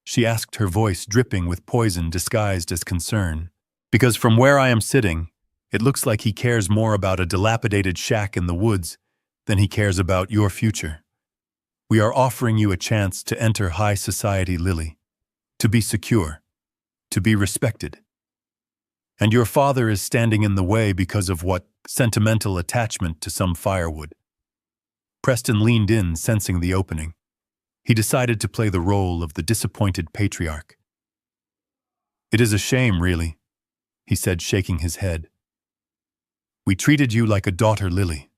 She asked, her voice dripping with poison disguised as concern. Because from where I am sitting, it looks like he cares more about a dilapidated shack in the woods than he cares about your future. We are offering you a chance to enter high society, Lily, to be secure, to be respected. And your father is standing in the way because of what? Sentimental attachment to some firewood. Preston leaned in, sensing the opening. He decided to play the role of the disappointed patriarch. It is a shame, really, he said, shaking his head. We treated you like a daughter, Lily.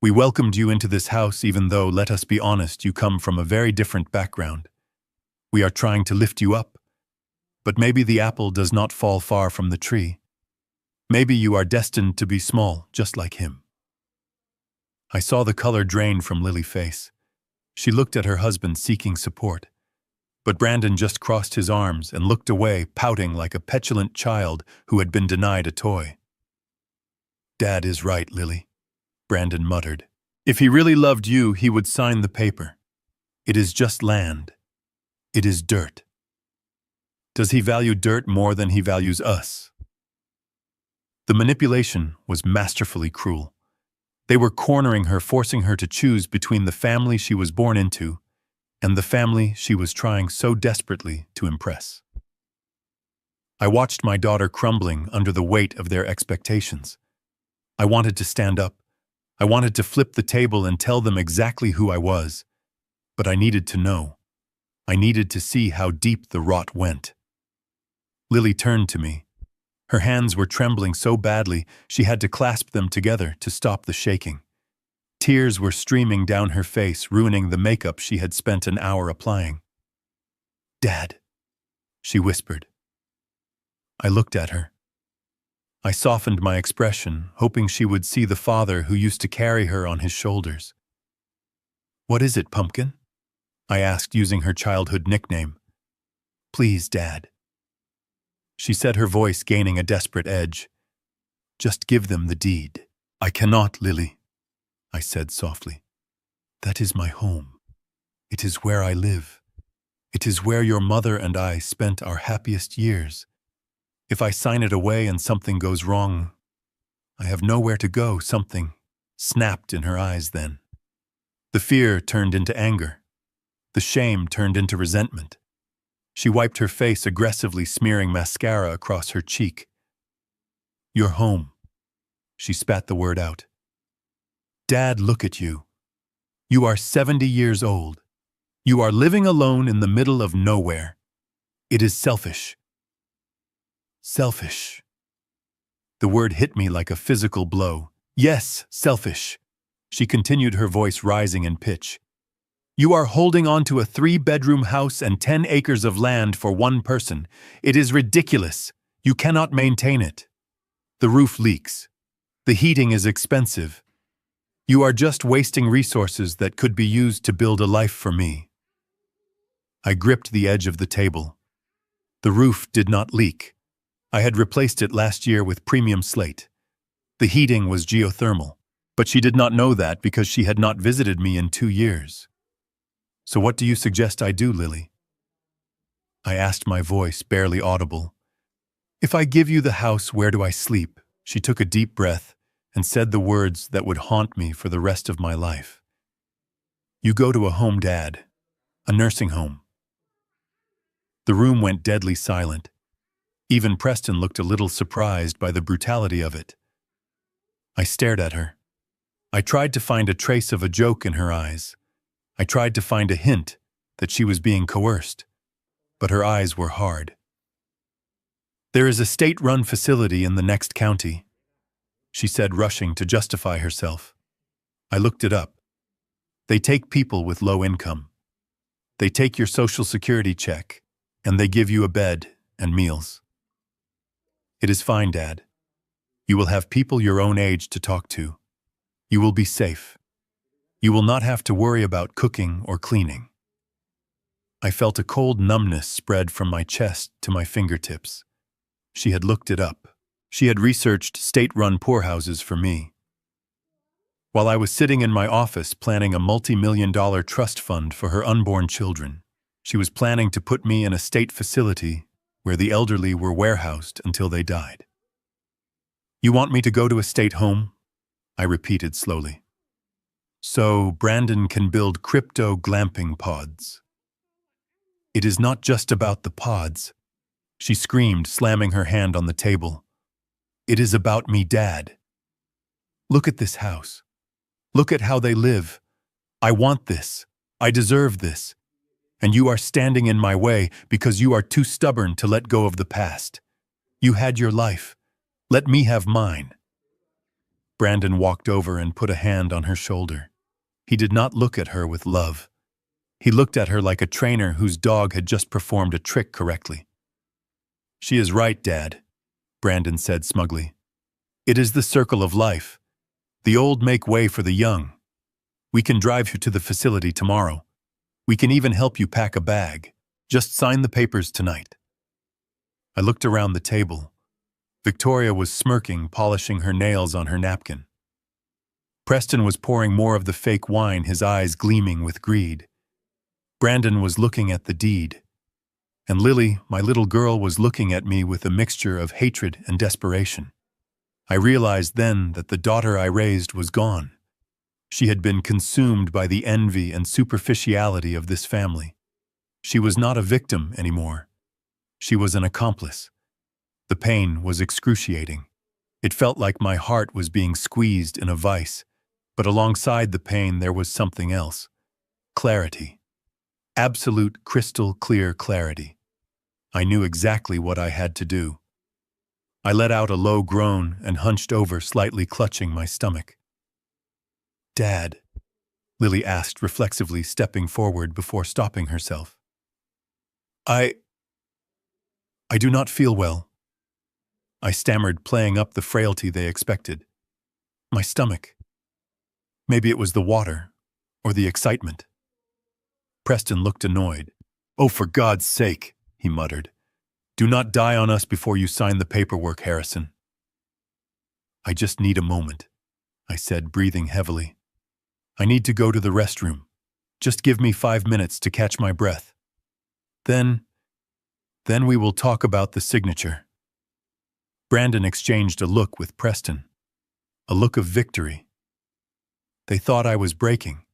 We welcomed you into this house even though, let us be honest, you come from a very different background. We are trying to lift you up. But maybe the apple does not fall far from the tree. Maybe you are destined to be small, just like him. I saw the color drain from Lily's face. She looked at her husband, seeking support. But Brandon just crossed his arms and looked away, pouting like a petulant child who had been denied a toy. Dad is right, Lily, Brandon muttered. If he really loved you, he would sign the paper. It is just land. It is dirt. Does he value dirt more than he values us? The manipulation was masterfully cruel. They were cornering her, forcing her to choose between the family she was born into and the family she was trying so desperately to impress. I watched my daughter crumbling under the weight of their expectations. I wanted to stand up. I wanted to flip the table and tell them exactly who I was. But I needed to know. I needed to see how deep the rot went. Lily turned to me. Her hands were trembling so badly she had to clasp them together to stop the shaking. Tears were streaming down her face, ruining the makeup she had spent an hour applying. "Dad," she whispered. I looked at her. I softened my expression, hoping she would see the father who used to carry her on his shoulders. "What is it, Pumpkin?" I asked, using her childhood nickname. "Please, Dad." She said, her voice gaining a desperate edge. "Just give them the deed." "I cannot, Lily," I said softly. "That is my home. It is where I live. It is where your mother and I spent our happiest years. If I sign it away and something goes wrong, I have nowhere to go." Something snapped in her eyes then. The fear turned into anger. The shame turned into resentment. She wiped her face aggressively, smearing mascara across her cheek. "Your home." She spat the word out. "Dad, look at you. You are 70 years old. You are living alone in the middle of nowhere. It is selfish." Selfish. The word hit me like a physical blow. "Yes, selfish." She continued, her voice rising in pitch. "You are holding on to a 3-bedroom house and 10 acres of land for one person. It is ridiculous. You cannot maintain it. The roof leaks. The heating is expensive. You are just wasting resources that could be used to build a life for me." I gripped the edge of the table. The roof did not leak. I had replaced it last year with premium slate. The heating was geothermal, but she did not know that because she had not visited me in 2 years. "So what do you suggest I do, Lily?" I asked, my voice barely audible. "If I give you the house, where do I sleep?" She took a deep breath and said the words that would haunt me for the rest of my life. "You go to a home, Dad. A nursing home." The room went deadly silent. Even Preston looked a little surprised by the brutality of it. I stared at her. I tried to find a trace of a joke in her eyes. I tried to find a hint that she was being coerced, but her eyes were hard. "There is a state-run facility in the next county," she said, rushing to justify herself. I looked it up. "They take people with low income. They take your social security check, and they give you a bed and meals." "It is fine, Dad. You will have people your own age to talk to. You will be safe. You will not have to worry about cooking or cleaning." I felt a cold numbness spread from my chest to my fingertips. She had looked it up. She had researched state-run poorhouses for me. While I was sitting in my office planning a multi-million-dollar trust fund for her unborn children, she was planning to put me in a state facility where the elderly were warehoused until they died. "You want me to go to a state home?" I repeated slowly. "So Brandon can build crypto glamping pods." "It is not just about the pods," she screamed, slamming her hand on the table. "It is about me, Dad. Look at this house. Look at how they live. I want this. I deserve this. And you are standing in my way because you are too stubborn to let go of the past. You had your life. Let me have mine." Brandon walked over and put a hand on her shoulder. He did not look at her with love. He looked at her like a trainer whose dog had just performed a trick correctly. "She is right, Dad," Brandon said smugly. "It is the circle of life. The old make way for the young. We can drive you to the facility tomorrow. We can even help you pack a bag. Just sign the papers tonight." I looked around the table. Victoria was smirking, polishing her nails on her napkin. Preston was pouring more of the fake wine, his eyes gleaming with greed. Brandon was looking at the deed. And Lily, my little girl, was looking at me with a mixture of hatred and desperation. I realized then that the daughter I raised was gone. She had been consumed by the envy and superficiality of this family. She was not a victim anymore. She was an accomplice. The pain was excruciating. It felt like my heart was being squeezed in a vice, but alongside the pain there was something else. Clarity. Absolute crystal clear clarity. I knew exactly what I had to do. I let out a low groan and hunched over, slightly clutching my stomach. "Dad," Lily asked reflexively, stepping forward before stopping herself. I do not feel well," I stammered, playing up the frailty they expected. "My stomach. Maybe it was the water, or the excitement." Preston looked annoyed. "Oh, for God's sake," he muttered. "Do not die on us before you sign the paperwork, Harrison." "I just need a moment," I said, breathing heavily. "I need to go to the restroom. Just give me 5 minutes to catch my breath. Then we will talk about the signature." Brandon exchanged a look with Preston. A look of victory. They thought I was breaking.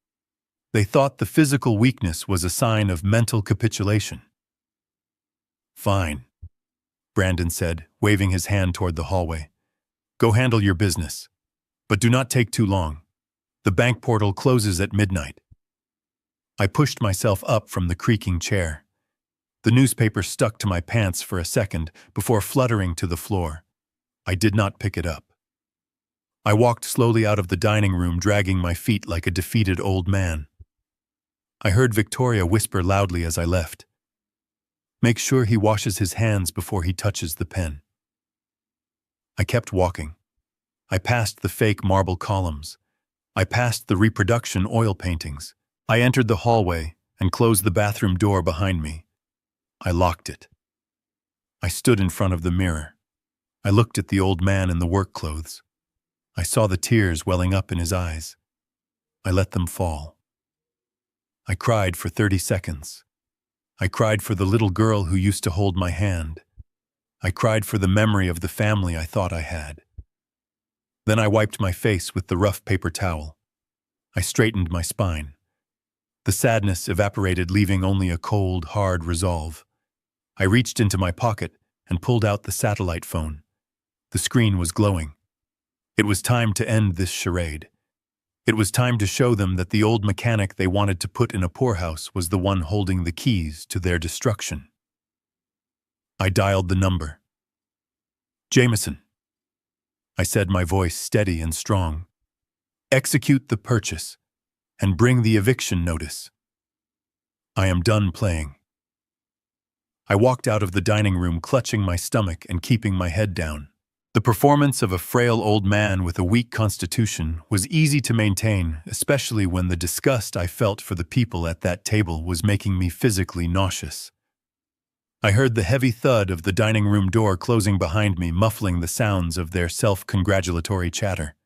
They thought the physical weakness was a sign of mental capitulation. "Fine," Brandon said, waving his hand toward the hallway. "Go handle your business. But do not take too long. The bank portal closes at midnight." I pushed myself up from the creaking chair. The newspaper stuck to my pants for a second before fluttering to the floor. I did not pick it up. I walked slowly out of the dining room, dragging my feet like a defeated old man. I heard Victoria whisper loudly as I left, "Make sure he washes his hands before he touches the pen." I kept walking. I passed the fake marble columns. I passed the reproduction oil paintings. I entered the hallway and closed the bathroom door behind me. I locked it. I stood in front of the mirror. I looked at the old man in the work clothes. I saw the tears welling up in his eyes. I let them fall. I cried for 30 seconds. I cried for the little girl who used to hold my hand. I cried for the memory of the family I thought I had. Then I wiped my face with the rough paper towel. I straightened my spine. The sadness evaporated, leaving only a cold, hard resolve. I reached into my pocket and pulled out the satellite phone. The screen was glowing. It was time to end this charade. It was time to show them that the old mechanic they wanted to put in a poorhouse was the one holding the keys to their destruction. I dialed the number. "Jameson," I said, my voice steady and strong. "Execute the purchase and bring the eviction notice. I am done playing." I walked out of the dining room, clutching my stomach and keeping my head down. The performance of a frail old man with a weak constitution was easy to maintain, especially when the disgust I felt for the people at that table was making me physically nauseous. I heard the heavy thud of the dining room door closing behind me, muffling the sounds of their self-congratulatory chatter.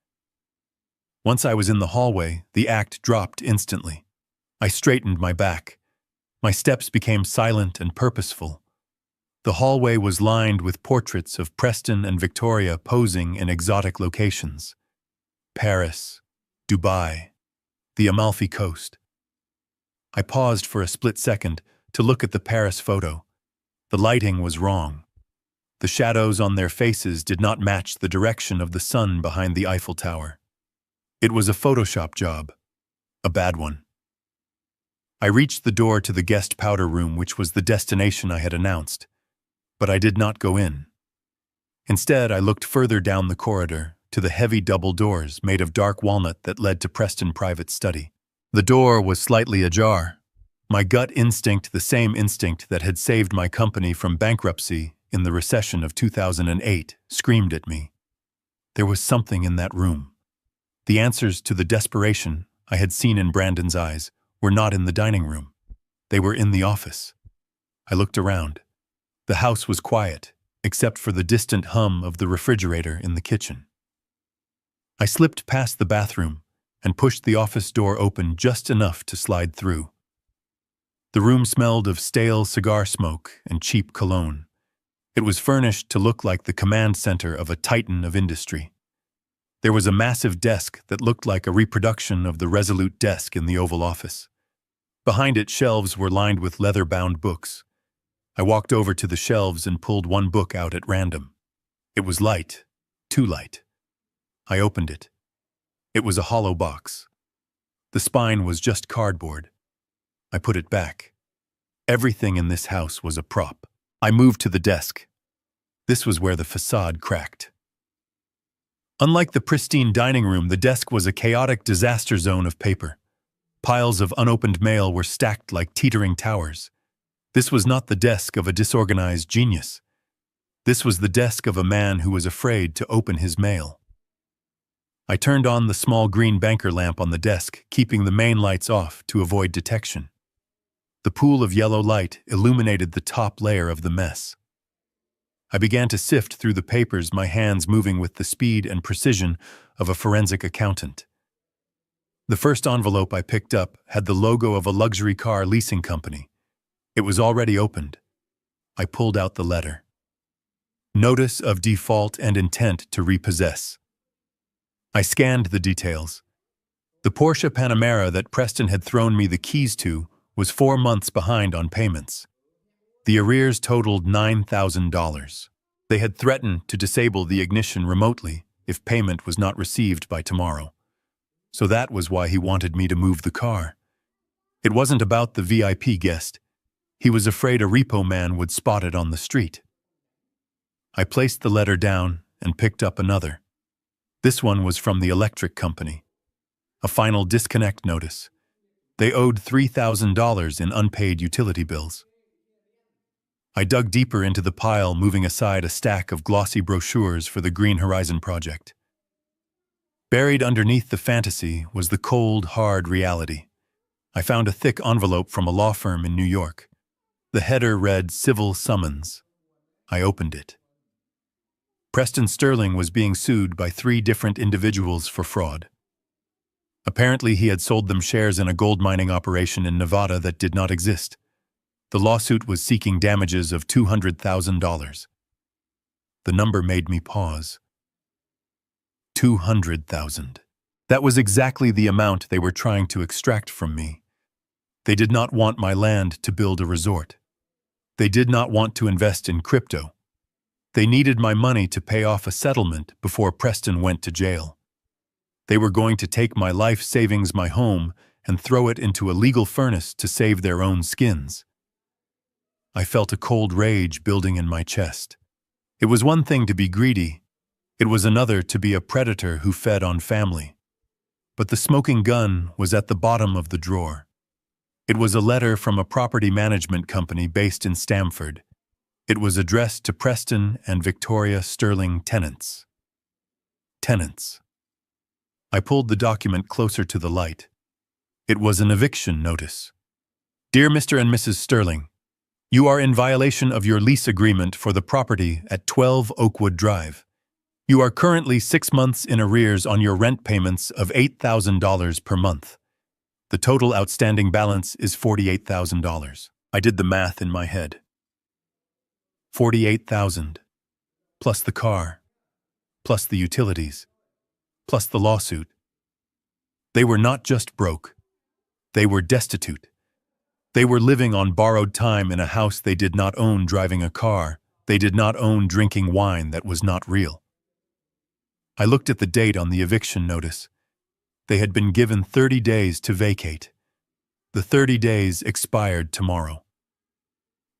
Once I was in the hallway, the act dropped instantly. I straightened my back. My steps became silent and purposeful. The hallway was lined with portraits of Preston and Victoria posing in exotic locations. Paris, Dubai, the Amalfi Coast. I paused for a split second to look at the Paris photo. The lighting was wrong. The shadows on their faces did not match the direction of the sun behind the Eiffel Tower. It was a Photoshop job. A bad one. I reached the door to the guest powder room, which was the destination I had announced. But I did not go in. Instead, I looked further down the corridor to the heavy double doors made of dark walnut that led to Preston's private study. The door was slightly ajar. My gut instinct, the same instinct that had saved my company from bankruptcy in the recession of 2008, screamed at me. There was something in that room. The answers to the desperation I had seen in Brandon's eyes were not in the dining room. They were in the office. I looked around. The house was quiet, except for the distant hum of the refrigerator in the kitchen. I slipped past the bathroom and pushed the office door open just enough to slide through. The room smelled of stale cigar smoke and cheap cologne. It was furnished to look like the command center of a titan of industry. There was a massive desk that looked like a reproduction of the Resolute desk in the Oval Office. Behind it, shelves were lined with leather-bound books. I walked over to the shelves and pulled one book out at random. It was light, too light. I opened it. It was a hollow box. The spine was just cardboard. I put it back. Everything in this house was a prop. I moved to the desk. This was where the facade cracked. Unlike the pristine dining room, the desk was a chaotic disaster zone of paper. Piles of unopened mail were stacked like teetering towers. This was not the desk of a disorganized genius. This was the desk of a man who was afraid to open his mail. I turned on the small green banker lamp on the desk, keeping the main lights off to avoid detection. The pool of yellow light illuminated the top layer of the mess. I began to sift through the papers, my hands moving with the speed and precision of a forensic accountant. The first envelope I picked up had the logo of a luxury car leasing company. It was already opened. I pulled out the letter. Notice of default and intent to repossess. I scanned the details. The Porsche Panamera that Preston had thrown me the keys to was 4 months behind on payments. The arrears totaled $9,000. They had threatened to disable the ignition remotely if payment was not received by tomorrow. So that was why he wanted me to move the car. It wasn't about the VIP guest. He was afraid a repo man would spot it on the street. I placed the letter down and picked up another. This one was from the electric company. A final disconnect notice. They owed $3,000 in unpaid utility bills. I dug deeper into the pile, moving aside a stack of glossy brochures for the Green Horizon project. Buried underneath the fantasy was the cold, hard reality. I found a thick envelope from a law firm in New York. The header read Civil Summons. I opened it. Preston Sterling was being sued by 3 different individuals for fraud. Apparently, he had sold them shares in a gold mining operation in Nevada that did not exist. The lawsuit was seeking damages of $200,000. The number made me pause. $200,000. That was exactly the amount they were trying to extract from me. They did not want my land to build a resort. They did not want to invest in crypto. They needed my money to pay off a settlement before Preston went to jail. They were going to take my life savings, my home, and throw it into a legal furnace to save their own skins. I felt a cold rage building in my chest. It was one thing to be greedy. It was another to be a predator who fed on family. But the smoking gun was at the bottom of the drawer. It was a letter from a property management company based in Stamford. It was addressed to Preston and Victoria Sterling tenants. Tenants. I pulled the document closer to the light. It was an eviction notice. Dear Mr. and Mrs. Sterling, you are in violation of your lease agreement for the property at 12 Oakwood Drive. You are currently 6 months in arrears on your rent payments of $8,000 per month. The total outstanding balance is $48,000. I did the math in my head. $48,000, plus the car, plus the utilities, plus the lawsuit. They were not just broke. They were destitute. They were living on borrowed time in a house they did not own, driving a car they did not own, drinking wine that was not real. I looked at the date on the eviction notice. They had been given 30 days to vacate. The 30 days expired tomorrow.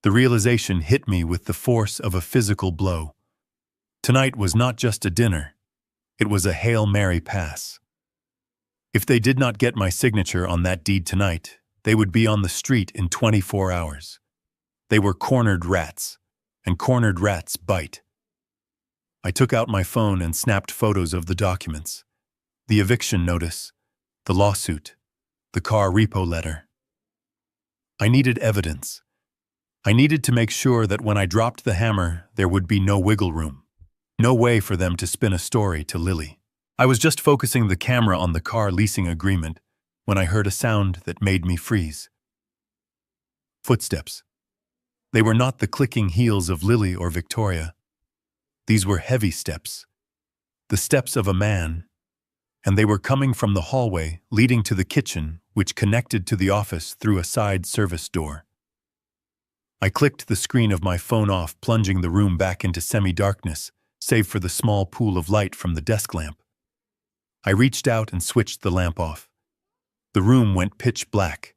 The realization hit me with the force of a physical blow. Tonight was not just a dinner. It was a Hail Mary pass. If they did not get my signature on that deed tonight, they would be on the street in 24 hours. They were cornered rats, and cornered rats bite. I took out my phone and snapped photos of the documents. The eviction notice, the lawsuit, the car repo letter. I needed evidence. I needed to make sure that when I dropped the hammer, there would be no wiggle room. No way for them to spin a story to Lily. I was just focusing the camera on the car leasing agreement when I heard a sound that made me freeze. Footsteps. They were not the clicking heels of Lily or Victoria. These were heavy steps. The steps of a man. And they were coming from the hallway leading to the kitchen, which connected to the office through a side service door. I clicked the screen of my phone off, plunging the room back into semi-darkness, save for the small pool of light from the desk lamp. I reached out and switched the lamp off. The room went pitch black.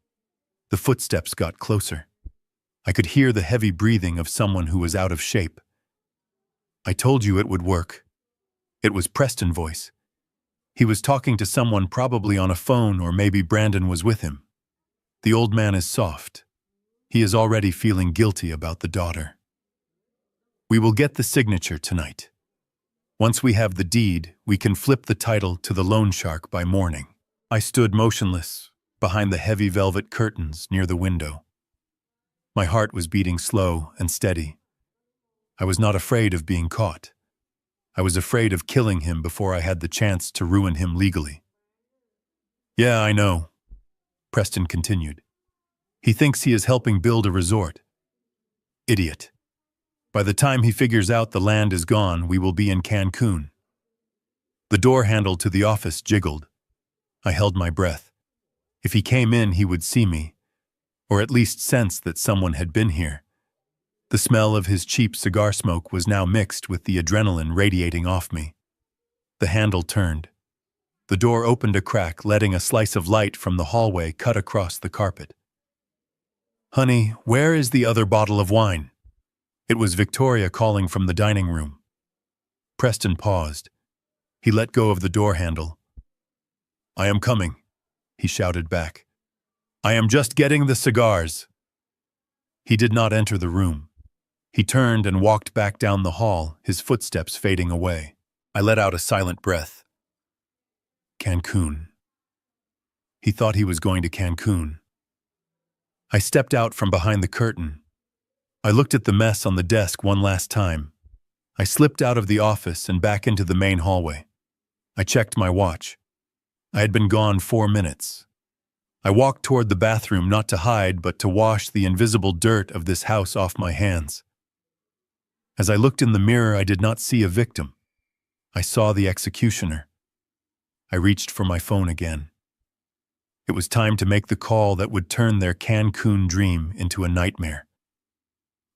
The footsteps got closer. I could hear the heavy breathing of someone who was out of shape. I told you it would work. It was Preston's voice. He was talking to someone probably on a phone, or maybe Brandon was with him. The old man is soft. He is already feeling guilty about the daughter. We will get the signature tonight. Once we have the deed, we can flip the title to the loan shark by morning. I stood motionless, behind the heavy velvet curtains near the window. My heart was beating slow and steady. I was not afraid of being caught. I was afraid of killing him before I had the chance to ruin him legally. Yeah, I know, Preston continued. He thinks he is helping build a resort. Idiot. By the time he figures out the land is gone, we will be in Cancun. The door handle to the office jiggled. I held my breath. If he came in, he would see me, or at least sense that someone had been here. The smell of his cheap cigar smoke was now mixed with the adrenaline radiating off me. The handle turned. The door opened a crack, letting a slice of light from the hallway cut across the carpet. Honey, where is the other bottle of wine? It was Victoria calling from the dining room. Preston paused. He let go of the door handle. I am coming, he shouted back. I am just getting the cigars. He did not enter the room. He turned and walked back down the hall, his footsteps fading away. I let out a silent breath. Cancun. He thought he was going to Cancun. I stepped out from behind the curtain. I looked at the mess on the desk one last time. I slipped out of the office and back into the main hallway. I checked my watch. I had been gone 4 minutes. I walked toward the bathroom, not to hide, but to wash the invisible dirt of this house off my hands. As I looked in the mirror, I did not see a victim. I saw the executioner. I reached for my phone again. It was time to make the call that would turn their Cancun dream into a nightmare.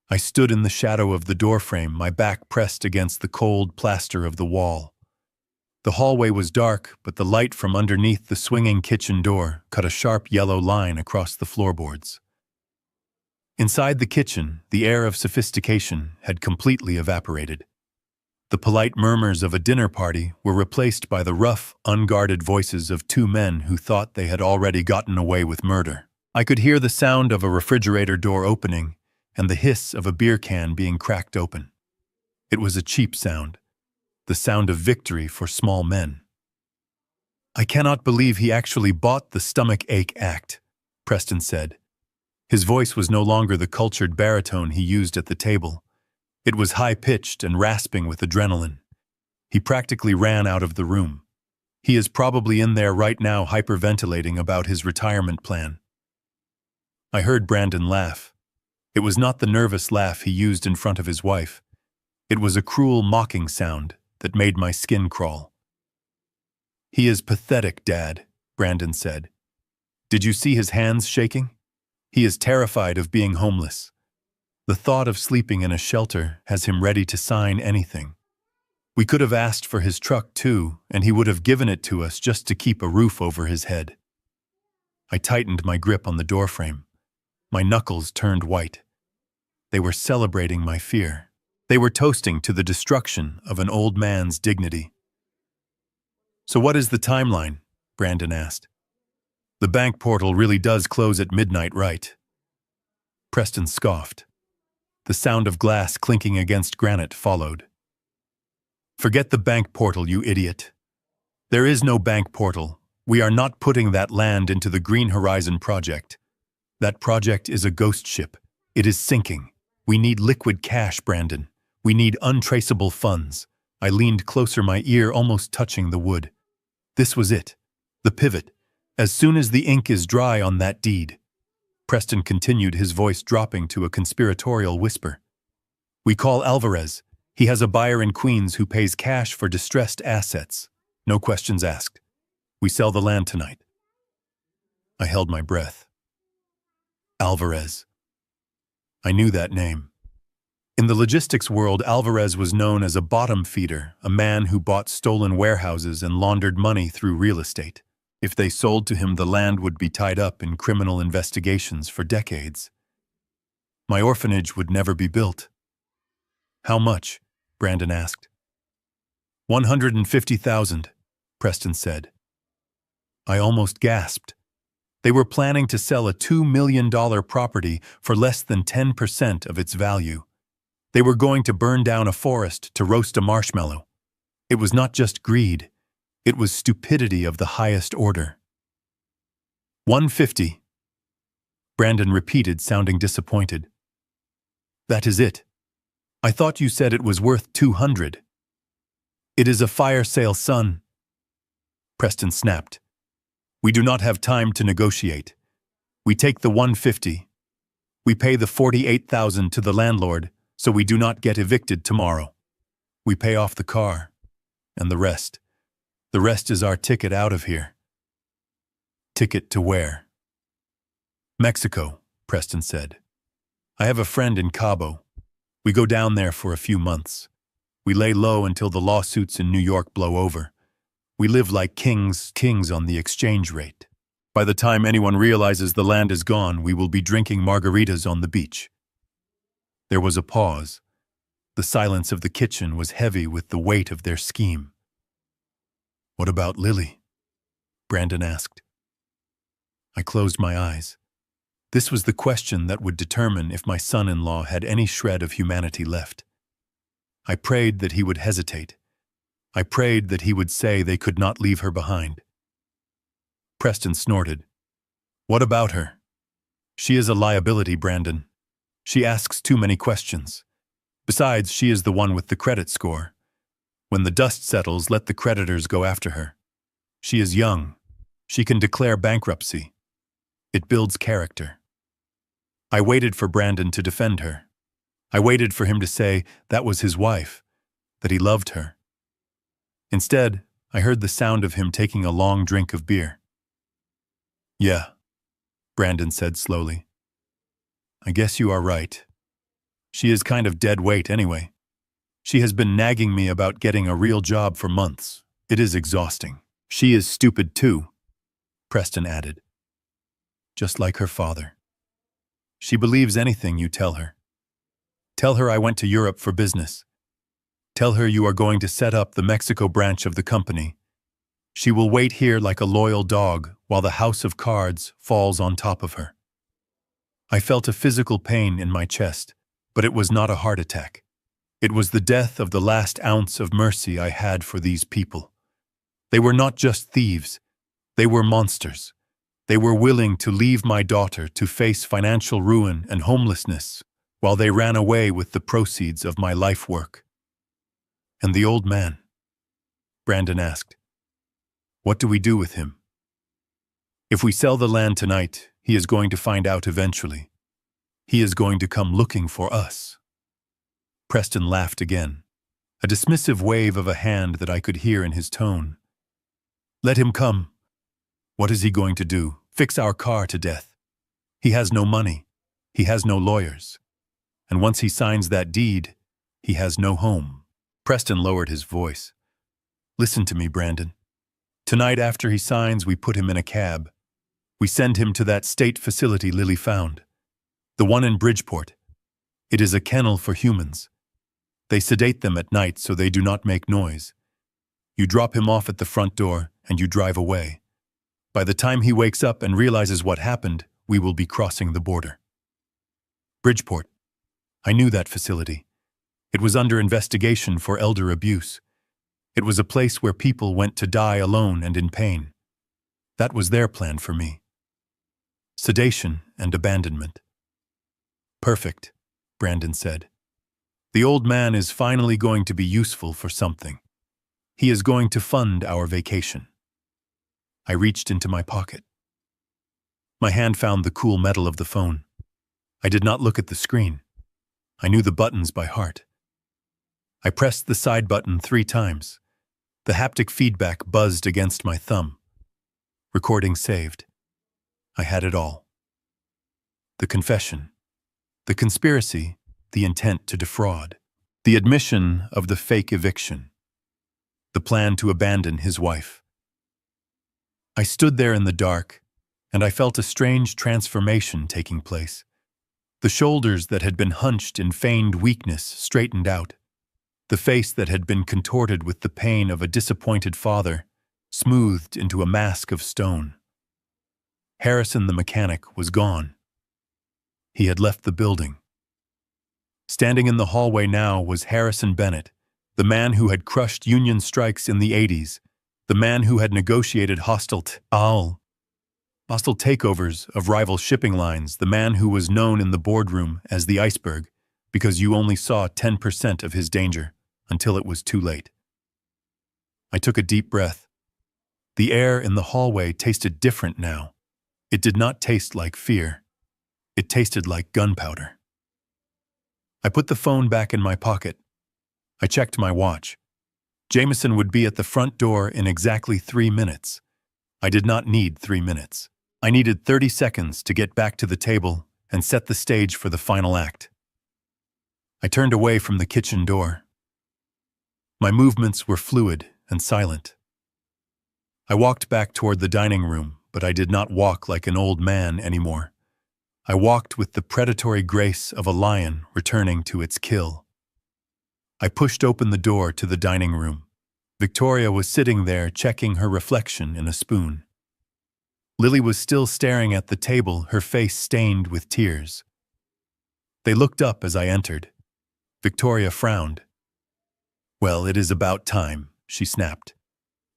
I stood in the shadow of the doorframe, my back pressed against the cold plaster of the wall. The hallway was dark, but the light from underneath the swinging kitchen door cut a sharp yellow line across the floorboards. Inside the kitchen, the air of sophistication had completely evaporated. The polite murmurs of a dinner party were replaced by the rough, unguarded voices of 2 men who thought they had already gotten away with murder. I could hear the sound of a refrigerator door opening and the hiss of a beer can being cracked open. It was a cheap sound, the sound of victory for small men. I cannot believe he actually bought the stomach ache act, Preston said. His voice was no longer the cultured baritone he used at the table. It was high-pitched and rasping with adrenaline. He practically ran out of the room. He is probably in there right now hyperventilating about his retirement plan. I heard Brandon laugh. It was not the nervous laugh he used in front of his wife. It was a cruel, mocking sound that made my skin crawl. He is pathetic, Dad, Brandon said. Did you see his hands shaking? He is terrified of being homeless. The thought of sleeping in a shelter has him ready to sign anything. We could have asked for his truck too, and he would have given it to us just to keep a roof over his head. I tightened my grip on the doorframe. My knuckles turned white. They were celebrating my fear. They were toasting to the destruction of an old man's dignity. So what is the timeline? Brandon asked. The bank portal really does close at midnight, right? Preston scoffed. The sound of glass clinking against granite followed. Forget the bank portal, you idiot. There is no bank portal. We are not putting that land into the Green Horizon project. That project is a ghost ship. It is sinking. We need liquid cash, Brandon. We need untraceable funds. I leaned closer, my ear almost touching the wood. This was it. The pivot. As soon as the ink is dry on that deed. Preston continued, his voice dropping to a conspiratorial whisper. We call Alvarez. He has a buyer in Queens who pays cash for distressed assets. No questions asked. We sell the land tonight. I held my breath. Alvarez. I knew that name. In the logistics world, Alvarez was known as a bottom feeder, a man who bought stolen warehouses and laundered money through real estate. If they sold to him, the land would be tied up in criminal investigations for decades. My orphanage would never be built. How much? Brandon asked. 150,000, Preston said. I almost gasped. They were planning to sell a $2 million property for less than 10% of its value. They were going to burn down a forest to roast a marshmallow. It was not just greed. It was stupidity of the highest order. 150. Brandon repeated, sounding disappointed. That is it. I thought you said it was worth 200. It is a fire sale, son. Preston snapped. We do not have time to negotiate. We take the 150. We pay the 48,000 to the landlord so we do not get evicted tomorrow. We pay off the car. And the rest. The rest is our ticket out of here. Ticket to where? Mexico, Preston said. I have a friend in Cabo. We go down there for a few months. We lay low until the lawsuits in New York blow over. We live like kings on the exchange rate. By the time anyone realizes the land is gone, we will be drinking margaritas on the beach. There was a pause. The silence of the kitchen was heavy with the weight of their scheme. What about Lily? Brandon asked. I closed my eyes. This was the question that would determine if my son-in-law had any shred of humanity left. I prayed that he would hesitate. I prayed that he would say they could not leave her behind. Preston snorted. What about her? She is a liability, Brandon. She asks too many questions. Besides, she is the one with the credit score. When the dust settles, let the creditors go after her. She is young. She can declare bankruptcy. It builds character. I waited for Brandon to defend her. I waited for him to say that was his wife, that he loved her. Instead, I heard the sound of him taking a long drink of beer. Yeah, Brandon said slowly. I guess you are right. She is kind of dead weight anyway. She has been nagging me about getting a real job for months. It is exhausting. She is stupid too, Preston added. Just like her father. She believes anything you tell her. Tell her I went to Europe for business. Tell her you are going to set up the Mexico branch of the company. She will wait here like a loyal dog while the house of cards falls on top of her. I felt a physical pain in my chest, but it was not a heart attack. It was the death of the last ounce of mercy I had for these people. They were not just thieves. They were monsters. They were willing to leave my daughter to face financial ruin and homelessness while they ran away with the proceeds of my life work. And the old man? Brandon asked. What do we do with him? If we sell the land tonight, he is going to find out eventually. He is going to come looking for us. Preston laughed again, a dismissive wave of a hand that I could hear in his tone. Let him come. What is he going to do? Fix our car to death? He has no money. He has no lawyers. And once he signs that deed, he has no home. Preston lowered his voice. Listen to me, Brandon. Tonight after he signs, we put him in a cab. We send him to that state facility Lily found. The one in Bridgeport. It is a kennel for humans. They sedate them at night so they do not make noise. You drop him off at the front door and you drive away. By the time he wakes up and realizes what happened, we will be crossing the border. Bridgeport. I knew that facility. It was under investigation for elder abuse. It was a place where people went to die alone and in pain. That was their plan for me. Sedation and abandonment. Perfect, Brandon said. The old man is finally going to be useful for something. He is going to fund our vacation. I reached into my pocket. My hand found the cool metal of the phone. I did not look at the screen. I knew the buttons by heart. I pressed the side button 3 times. The haptic feedback buzzed against my thumb. Recording saved. I had it all. The confession. The conspiracy, the intent to defraud. The admission of the fake eviction. The plan to abandon his wife. I stood there in the dark, and I felt a strange transformation taking place. The shoulders that had been hunched in feigned weakness straightened out. The face that had been contorted with the pain of a disappointed father smoothed into a mask of stone. Harrison the mechanic was gone. He had left the building. Standing in the hallway now was Harrison Bennett, the man who had crushed union strikes in the 80s, the man who had negotiated hostile takeovers of rival shipping lines, the man who was known in the boardroom as the iceberg because you only saw 10% of his danger until it was too late. I took a deep breath. The air in the hallway tasted different now. It did not taste like fear. It tasted like gunpowder. I put the phone back in my pocket. I checked my watch. Jameson would be at the front door in exactly 3 minutes. I did not need 3 minutes. I needed 30 seconds to get back to the table and set the stage for the final act. I turned away from the kitchen door. My movements were fluid and silent. I walked back toward the dining room, but I did not walk like an old man anymore. I walked with the predatory grace of a lion returning to its kill. I pushed open the door to the dining room. Victoria was sitting there checking her reflection in a spoon. Lily was still staring at the table, her face stained with tears. They looked up as I entered. Victoria frowned. "Well, it is about time," she snapped.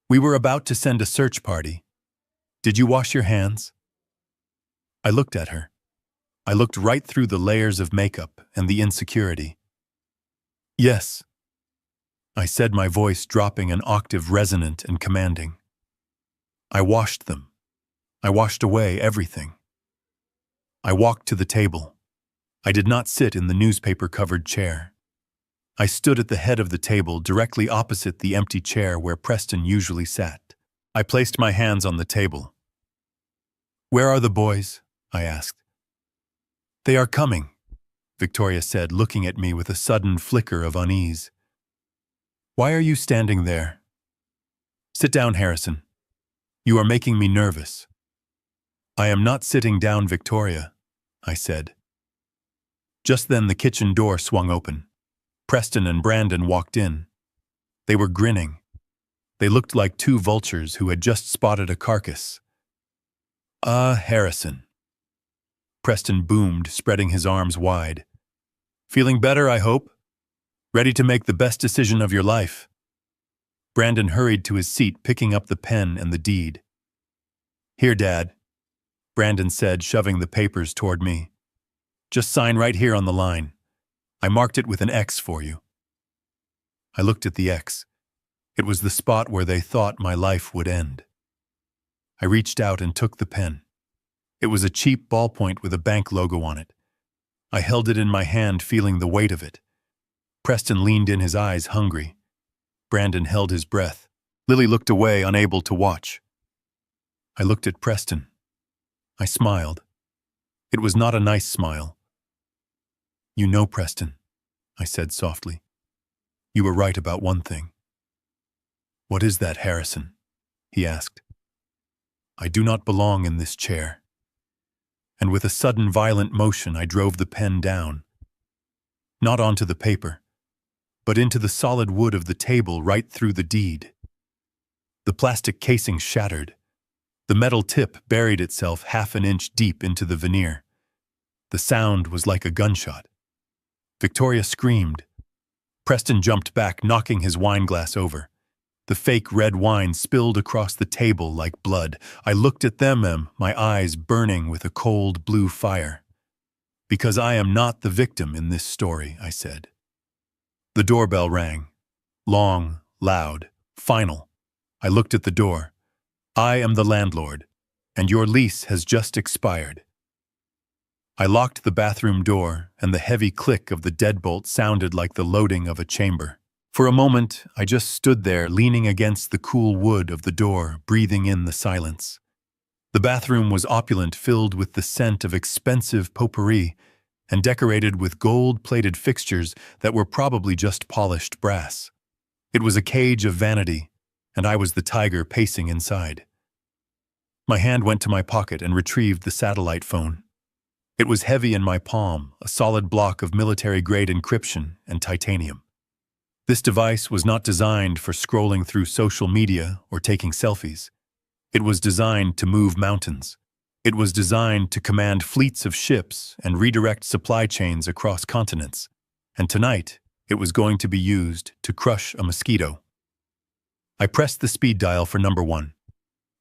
"We were about to send a search party. Did you wash your hands?" I looked at her. I looked right through the layers of makeup and the insecurity. "Yes," I said, my voice dropping an octave, resonant and commanding. "I washed them. I washed away everything." I walked to the table. I did not sit in the newspaper-covered chair. I stood at the head of the table, directly opposite the empty chair where Preston usually sat. I placed my hands on the table. "Where are the boys?" I asked. "They are coming," Victoria said, looking at me with a sudden flicker of unease. "Why are you standing there?" "Sit down, Harrison. You are making me nervous." "I am not sitting down, Victoria," I said. Just then the kitchen door swung open. Preston and Brandon walked in. They were grinning. They looked like two vultures who had just spotted a carcass. Harrison," Preston boomed, spreading his arms wide. "Feeling better, I hope? Ready to make the best decision of your life?" Brandon hurried to his seat, picking up the pen and the deed. "Here, Dad," Brandon said, shoving the papers toward me. "Just sign right here on the line. I marked it with an X for you." I looked at the X. It was the spot where they thought my life would end. I reached out and took the pen. It was a cheap ballpoint with a bank logo on it. I held it in my hand, feeling the weight of it. Preston leaned in, his eyes hungry. Brandon held his breath. Lily looked away, unable to watch. I looked at Preston. I smiled. It was not a nice smile. "You know, Preston," I said softly, "you were right about one thing." "What is that, Harrison?" he asked. "I do not belong in this chair." And with a sudden violent motion I drove the pen down. Not onto the paper, but into the solid wood of the table, right through the deed. The plastic casing shattered. The metal tip buried itself half an inch deep into the veneer. The sound was like a gunshot. Victoria screamed. Preston jumped back, knocking his wineglass over. The fake red wine spilled across the table like blood. I looked at them, my eyes burning with a cold blue fire. "Because I am not the victim in this story," I said. The doorbell rang. Long, loud, final. I looked at the door. "I am the landlord, and your lease has just expired." I locked the bathroom door, and the heavy click of the deadbolt sounded like the loading of a chamber. For a moment, I just stood there, leaning against the cool wood of the door, breathing in the silence. The bathroom was opulent, filled with the scent of expensive potpourri, and decorated with gold-plated fixtures that were probably just polished brass. It was a cage of vanity, and I was the tiger pacing inside. My hand went to my pocket and retrieved the satellite phone. It was heavy in my palm, a solid block of military-grade encryption and titanium. This device was not designed for scrolling through social media or taking selfies. It was designed to move mountains. It was designed to command fleets of ships and redirect supply chains across continents. And tonight, it was going to be used to crush a mosquito. I pressed the speed dial for number 1.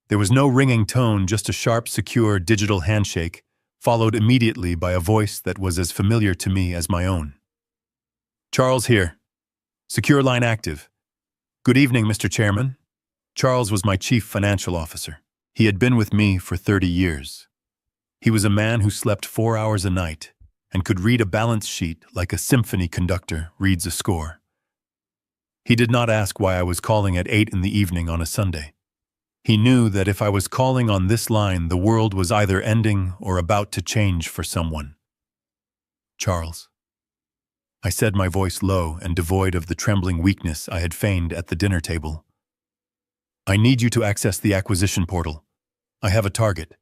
There was no ringing tone, just a sharp, secure digital handshake, followed immediately by a voice that was as familiar to me as my own. Charles here. Secure line active. Good evening, Mr. Chairman. Charles was my chief financial officer. He had been with me for 30 years. He was a man who slept 4 hours a night and could read a balance sheet like a symphony conductor reads a score. He did not ask why I was calling at 8 in the evening on a Sunday. He knew that if I was calling on this line, the world was either ending or about to change for someone. Charles. I said, my voice low and devoid of the trembling weakness I had feigned at the dinner table. I need you to access the acquisition portal. I have a target.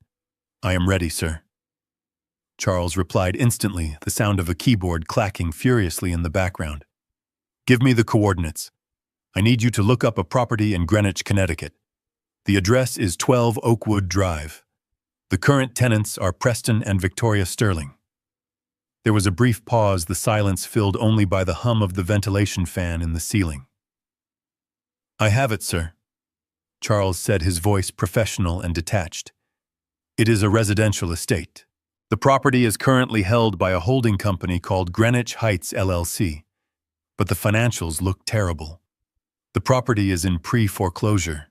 I am ready, sir. Charles replied instantly, the sound of a keyboard clacking furiously in the background. Give me the coordinates. I need you to look up a property in Greenwich, Connecticut. The address is 12 Oakwood Drive. The current tenants are Preston and Victoria Sterling. There was a brief pause, the silence filled only by the hum of the ventilation fan in the ceiling. I have it, sir. Charles said, his voice professional and detached. It is a residential estate. The property is currently held by a holding company called Greenwich Heights LLC, but the financials look terrible. The property is in pre-foreclosure.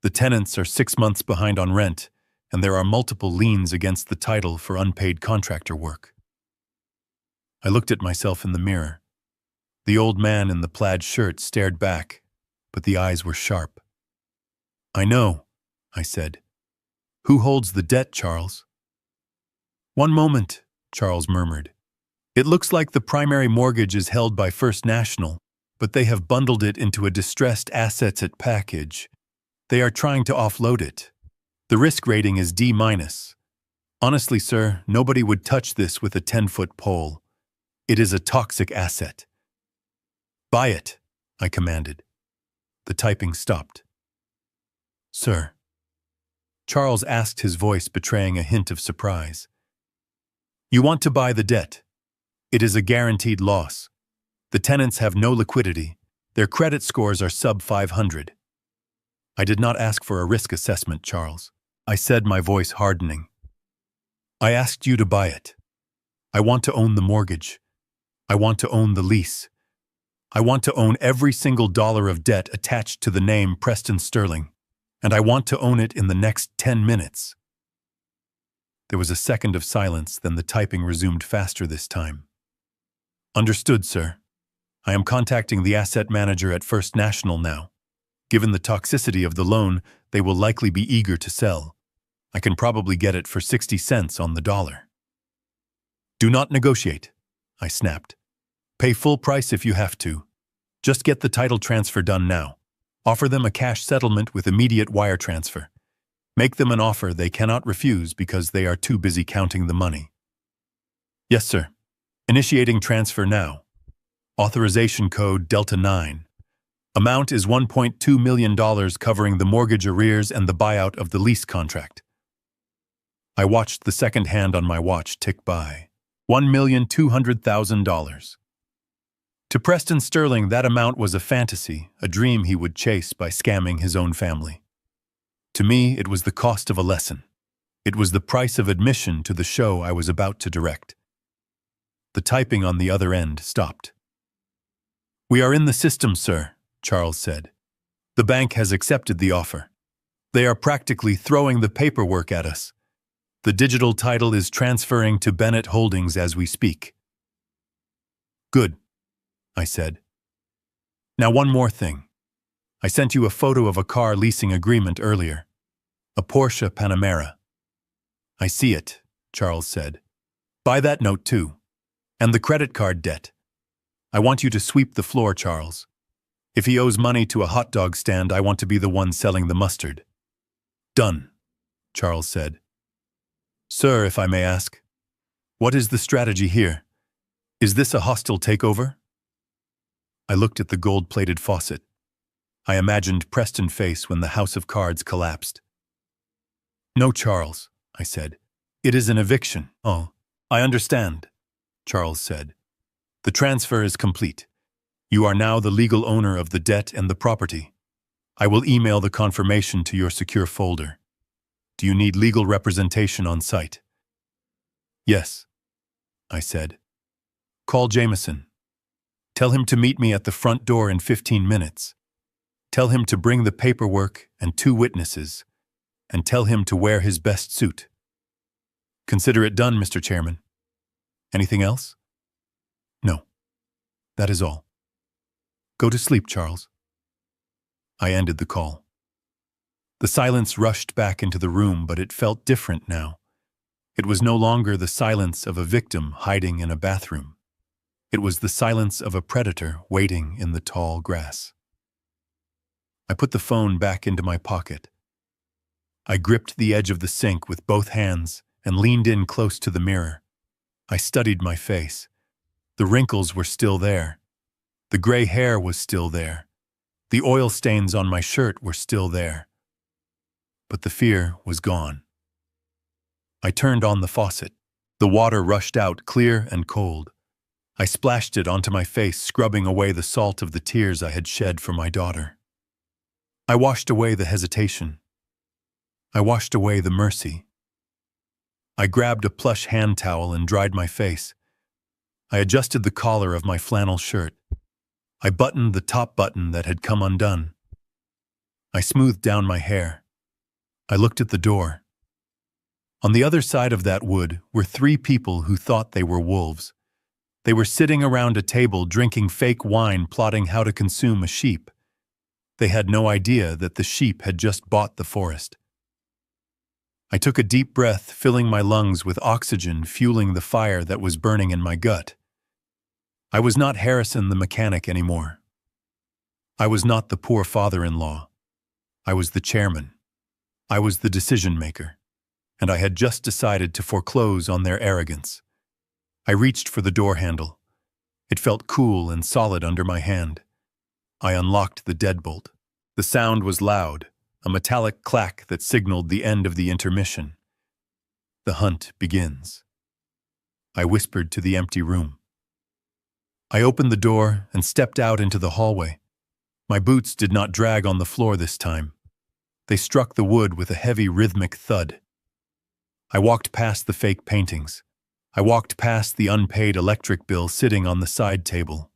The tenants are 6 months behind on rent, and there are multiple liens against the title for unpaid contractor work. I looked at myself in the mirror. The old man in the plaid shirt stared back, but the eyes were sharp. I know, I said. Who holds the debt, Charles? One moment, Charles murmured. It looks like the primary mortgage is held by First National, but they have bundled it into a distressed assets at package. They are trying to offload it. The risk rating is D-. Honestly, sir, nobody would touch this with a 10-foot pole. It is a toxic asset. Buy it, I commanded. The typing stopped. Sir. Charles asked, his voice betraying a hint of surprise. You want to buy the debt. It is a guaranteed loss. The tenants have no liquidity. Their credit scores are sub 500. I did not ask for a risk assessment, Charles. I said, my voice hardening. I asked you to buy it. I want to own the mortgage. I want to own the lease. I want to own every single dollar of debt attached to the name Preston Sterling, and I want to own it in the next 10 minutes. There was a second of silence, then the typing resumed faster this time. Understood, sir. I am contacting the asset manager at First National now. Given the toxicity of the loan, they will likely be eager to sell. I can probably get it for 60 cents on the dollar. Do not negotiate, I snapped. Pay full price if you have to. Just get the title transfer done now. Offer them a cash settlement with immediate wire transfer. Make them an offer they cannot refuse because they are too busy counting the money. Yes, sir. Initiating transfer now. Authorization code Delta 9. Amount is $1.2 million covering the mortgage arrears and the buyout of the lease contract. I watched the second hand on my watch tick by. $1,200,000. To Preston Sterling, that amount was a fantasy, a dream he would chase by scamming his own family. To me, it was the cost of a lesson. It was the price of admission to the show I was about to direct. The typing on the other end stopped. We are in the system, sir, Charles said. The bank has accepted the offer. They are practically throwing the paperwork at us. The digital title is transferring to Bennett Holdings as we speak. Good, I said. Now one more thing. I sent you a photo of a car leasing agreement earlier. A Porsche Panamera. I see it, Charles said. Buy that note too. And the credit card debt. I want you to sweep the floor, Charles. If he owes money to a hot dog stand, I want to be the one selling the mustard. Done, Charles said. Sir, if I may ask. What is the strategy here? Is this a hostile takeover? I looked at the gold-plated faucet. I imagined Preston's face when the house of cards collapsed. No, Charles, I said. It is an eviction. Oh, I understand, Charles said. The transfer is complete. You are now the legal owner of the debt and the property. I will email the confirmation to your secure folder. Do you need legal representation on site? Yes, I said. Call Jameson. Tell him to meet me at the front door in 15 minutes. Tell him to bring the paperwork and 2 witnesses, and tell him to wear his best suit. Consider it done, Mr. Chairman. Anything else? No. That is all. Go to sleep, Charles. I ended the call. The silence rushed back into the room, but it felt different now. It was no longer the silence of a victim hiding in a bathroom. It was the silence of a predator waiting in the tall grass. I put the phone back into my pocket. I gripped the edge of the sink with both hands and leaned in close to the mirror. I studied my face. The wrinkles were still there. The gray hair was still there. The oil stains on my shirt were still there. But the fear was gone. I turned on the faucet. The water rushed out clear and cold. I splashed it onto my face, scrubbing away the salt of the tears I had shed for my daughter. I washed away the hesitation. I washed away the mercy. I grabbed a plush hand towel and dried my face. I adjusted the collar of my flannel shirt. I buttoned the top button that had come undone. I smoothed down my hair. I looked at the door. On the other side of that wood were 3 people who thought they were wolves. They were sitting around a table drinking fake wine, plotting how to consume a sheep. They had no idea that the sheep had just bought the forest. I took a deep breath, filling my lungs with oxygen, fueling the fire that was burning in my gut. I was not Harrison the mechanic anymore. I was not the poor father-in-law. I was the chairman. I was the decision-maker. And I had just decided to foreclose on their arrogance. I reached for the door handle. It felt cool and solid under my hand. I unlocked the deadbolt. The sound was loud, a metallic clack that signaled the end of the intermission. The hunt begins. I whispered to the empty room. I opened the door and stepped out into the hallway. My boots did not drag on the floor this time. They struck the wood with a heavy rhythmic thud. I walked past the fake paintings. I walked past the unpaid electric bill sitting on the side table.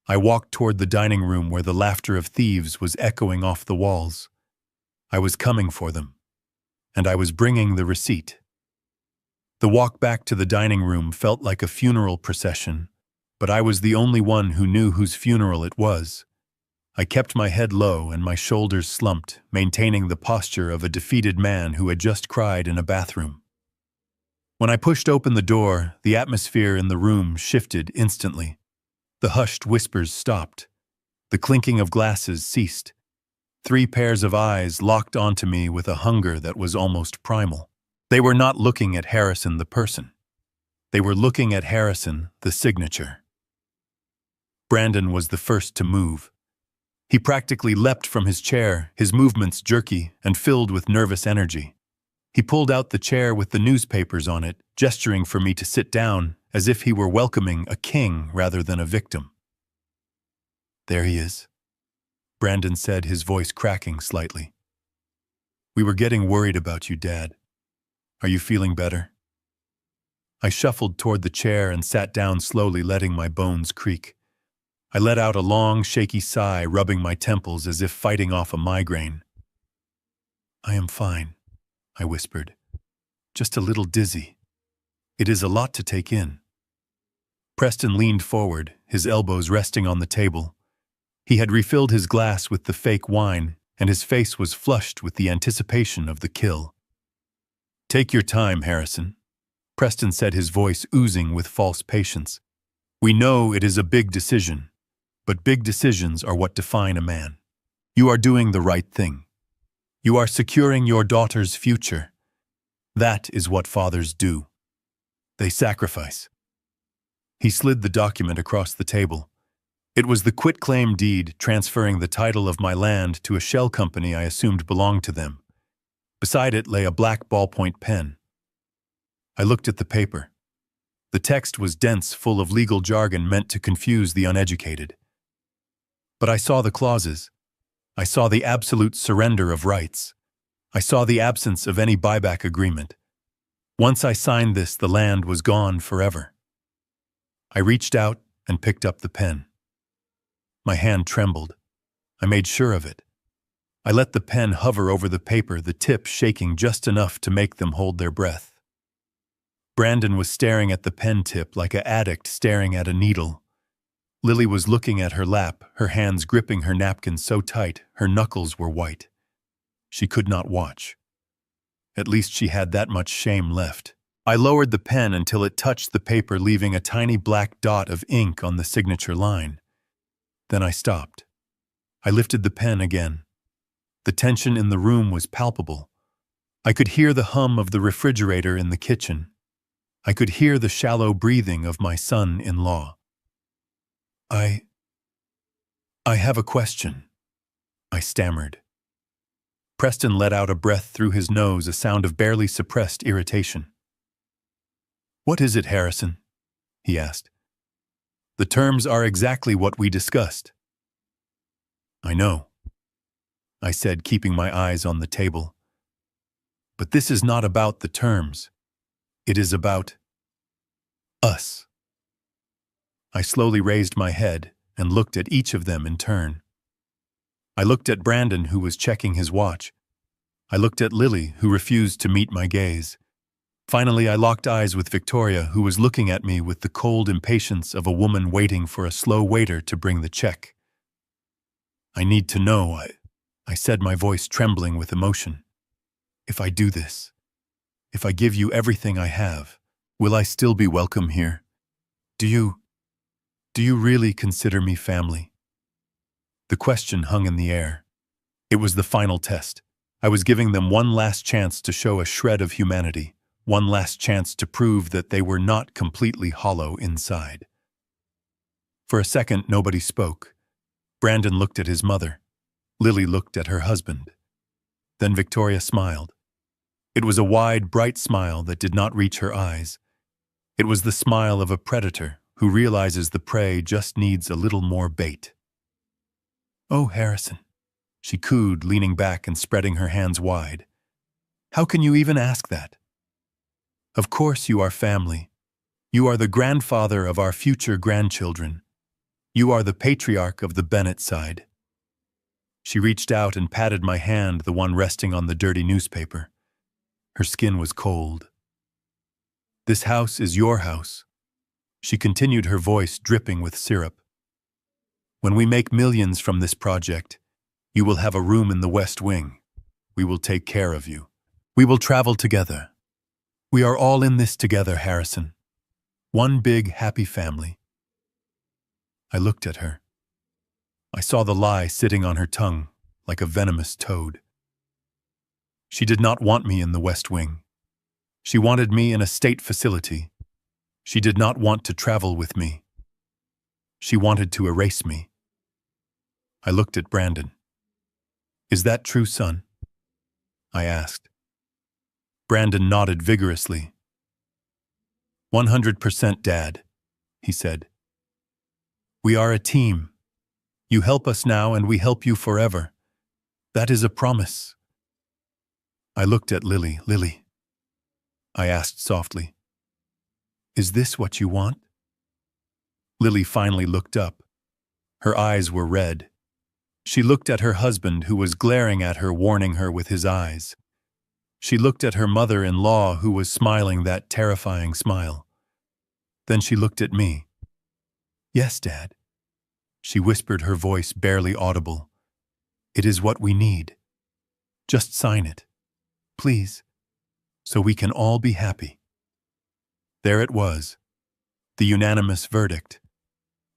I walked toward the dining room where the laughter of thieves was echoing off the walls. I was coming for them, and I was bringing the receipt. The walk back to the dining room felt like a funeral procession, but I was the only one who knew whose funeral it was. I kept my head low and my shoulders slumped, maintaining the posture of a defeated man who had just cried in a bathroom. When I pushed open the door, the atmosphere in the room shifted instantly. The hushed whispers stopped. The clinking of glasses ceased. 3 pairs of eyes locked onto me with a hunger that was almost primal. They were not looking at Harrison the person. They were looking at Harrison the signature. Brandon was the first to move. He practically leapt from his chair, his movements jerky and filled with nervous energy. He pulled out the chair with the newspapers on it, gesturing for me to sit down, as if he were welcoming a king rather than a victim. There he is, Brandon said, his voice cracking slightly. We were getting worried about you, Dad. Are you feeling better? I shuffled toward the chair and sat down slowly, letting my bones creak. I let out a long, shaky sigh, rubbing my temples as if fighting off a migraine. I am fine, I whispered. Just a little dizzy. It is a lot to take in. Preston leaned forward, his elbows resting on the table. He had refilled his glass with the fake wine, and his face was flushed with the anticipation of the kill. Take your time, Harrison, Preston said, his voice oozing with false patience. We know it is a big decision, but big decisions are what define a man. You are doing the right thing. You are securing your daughter's future. That is what fathers do. They sacrifice. He slid the document across the table. It was the quitclaim deed transferring the title of my land to a shell company I assumed belonged to them. Beside it lay a black ballpoint pen. I looked at the paper. The text was dense, full of legal jargon meant to confuse the uneducated. But I saw the clauses. I saw the absolute surrender of rights. I saw the absence of any buyback agreement. Once I signed this, the land was gone forever. I reached out and picked up the pen. My hand trembled. I made sure of it. I let the pen hover over the paper, the tip shaking just enough to make them hold their breath. Brandon was staring at the pen tip like an addict staring at a needle. Lily was looking at her lap, her hands gripping her napkin so tight her knuckles were white. She could not watch. At least she had that much shame left. I lowered the pen until it touched the paper, leaving a tiny black dot of ink on the signature line. Then I stopped. I lifted the pen again. The tension in the room was palpable. I could hear the hum of the refrigerator in the kitchen. I could hear the shallow breathing of my son-in-law. I have a question, I stammered. Preston let out a breath through his nose, a sound of barely suppressed irritation. What is it, Harrison? He asked. The terms are exactly what we discussed. I know, I said, keeping my eyes on the table. But this is not about the terms. It is about us. I slowly raised my head and looked at each of them in turn. I looked at Brandon, who was checking his watch. I looked at Lily, who refused to meet my gaze. Finally, I locked eyes with Victoria, who was looking at me with the cold impatience of a woman waiting for a slow waiter to bring the check. I need to know, I said, my voice trembling with emotion. If I do this, if I give you everything I have, will I still be welcome here? Do you really consider me family? The question hung in the air. It was the final test. I was giving them one last chance to show a shred of humanity, one last chance to prove that they were not completely hollow inside. For a second, nobody spoke. Brandon looked at his mother. Lily looked at her husband. Then Victoria smiled. It was a wide, bright smile that did not reach her eyes. It was the smile of a predator who realizes the prey just needs a little more bait. Oh, Harrison, she cooed, leaning back and spreading her hands wide. How can you even ask that? Of course you are family. You are the grandfather of our future grandchildren. You are the patriarch of the Bennett side. She reached out and patted my hand, the one resting on the dirty newspaper. Her skin was cold. This house is your house. She continued, her voice dripping with syrup. When we make millions from this project, you will have a room in the West Wing. We will take care of you. We will travel together. We are all in this together, Harrison. One big, happy family. I looked at her. I saw the lie sitting on her tongue like a venomous toad. She did not want me in the West Wing. She wanted me in a state facility. She did not want to travel with me. She wanted to erase me. I looked at Brandon. Is that true, son? I asked. Brandon nodded vigorously. 100%, Dad, he said. We are a team. You help us now and we help you forever. That is a promise. I looked at Lily. Lily, I asked softly, is this what you want? Lily finally looked up. Her eyes were red. She looked at her husband, who was glaring at her, warning her with his eyes. She looked at her mother-in-law, who was smiling that terrifying smile. Then she looked at me. Yes, Dad, she whispered, her voice barely audible. It is what we need. Just sign it, please, so we can all be happy. There it was, the unanimous verdict.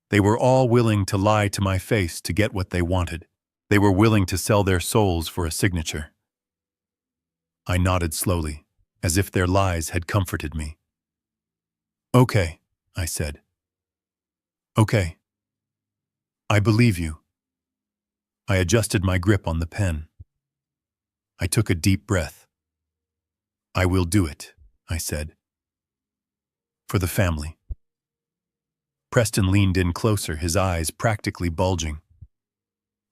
They were all willing to lie to my face to get what they wanted. They were willing to sell their souls for a signature. I nodded slowly, as if their lies had comforted me. Okay, I said. Okay. I believe you. I adjusted my grip on the pen. I took a deep breath. I will do it, I said. For the family. Preston leaned in closer, his eyes practically bulging.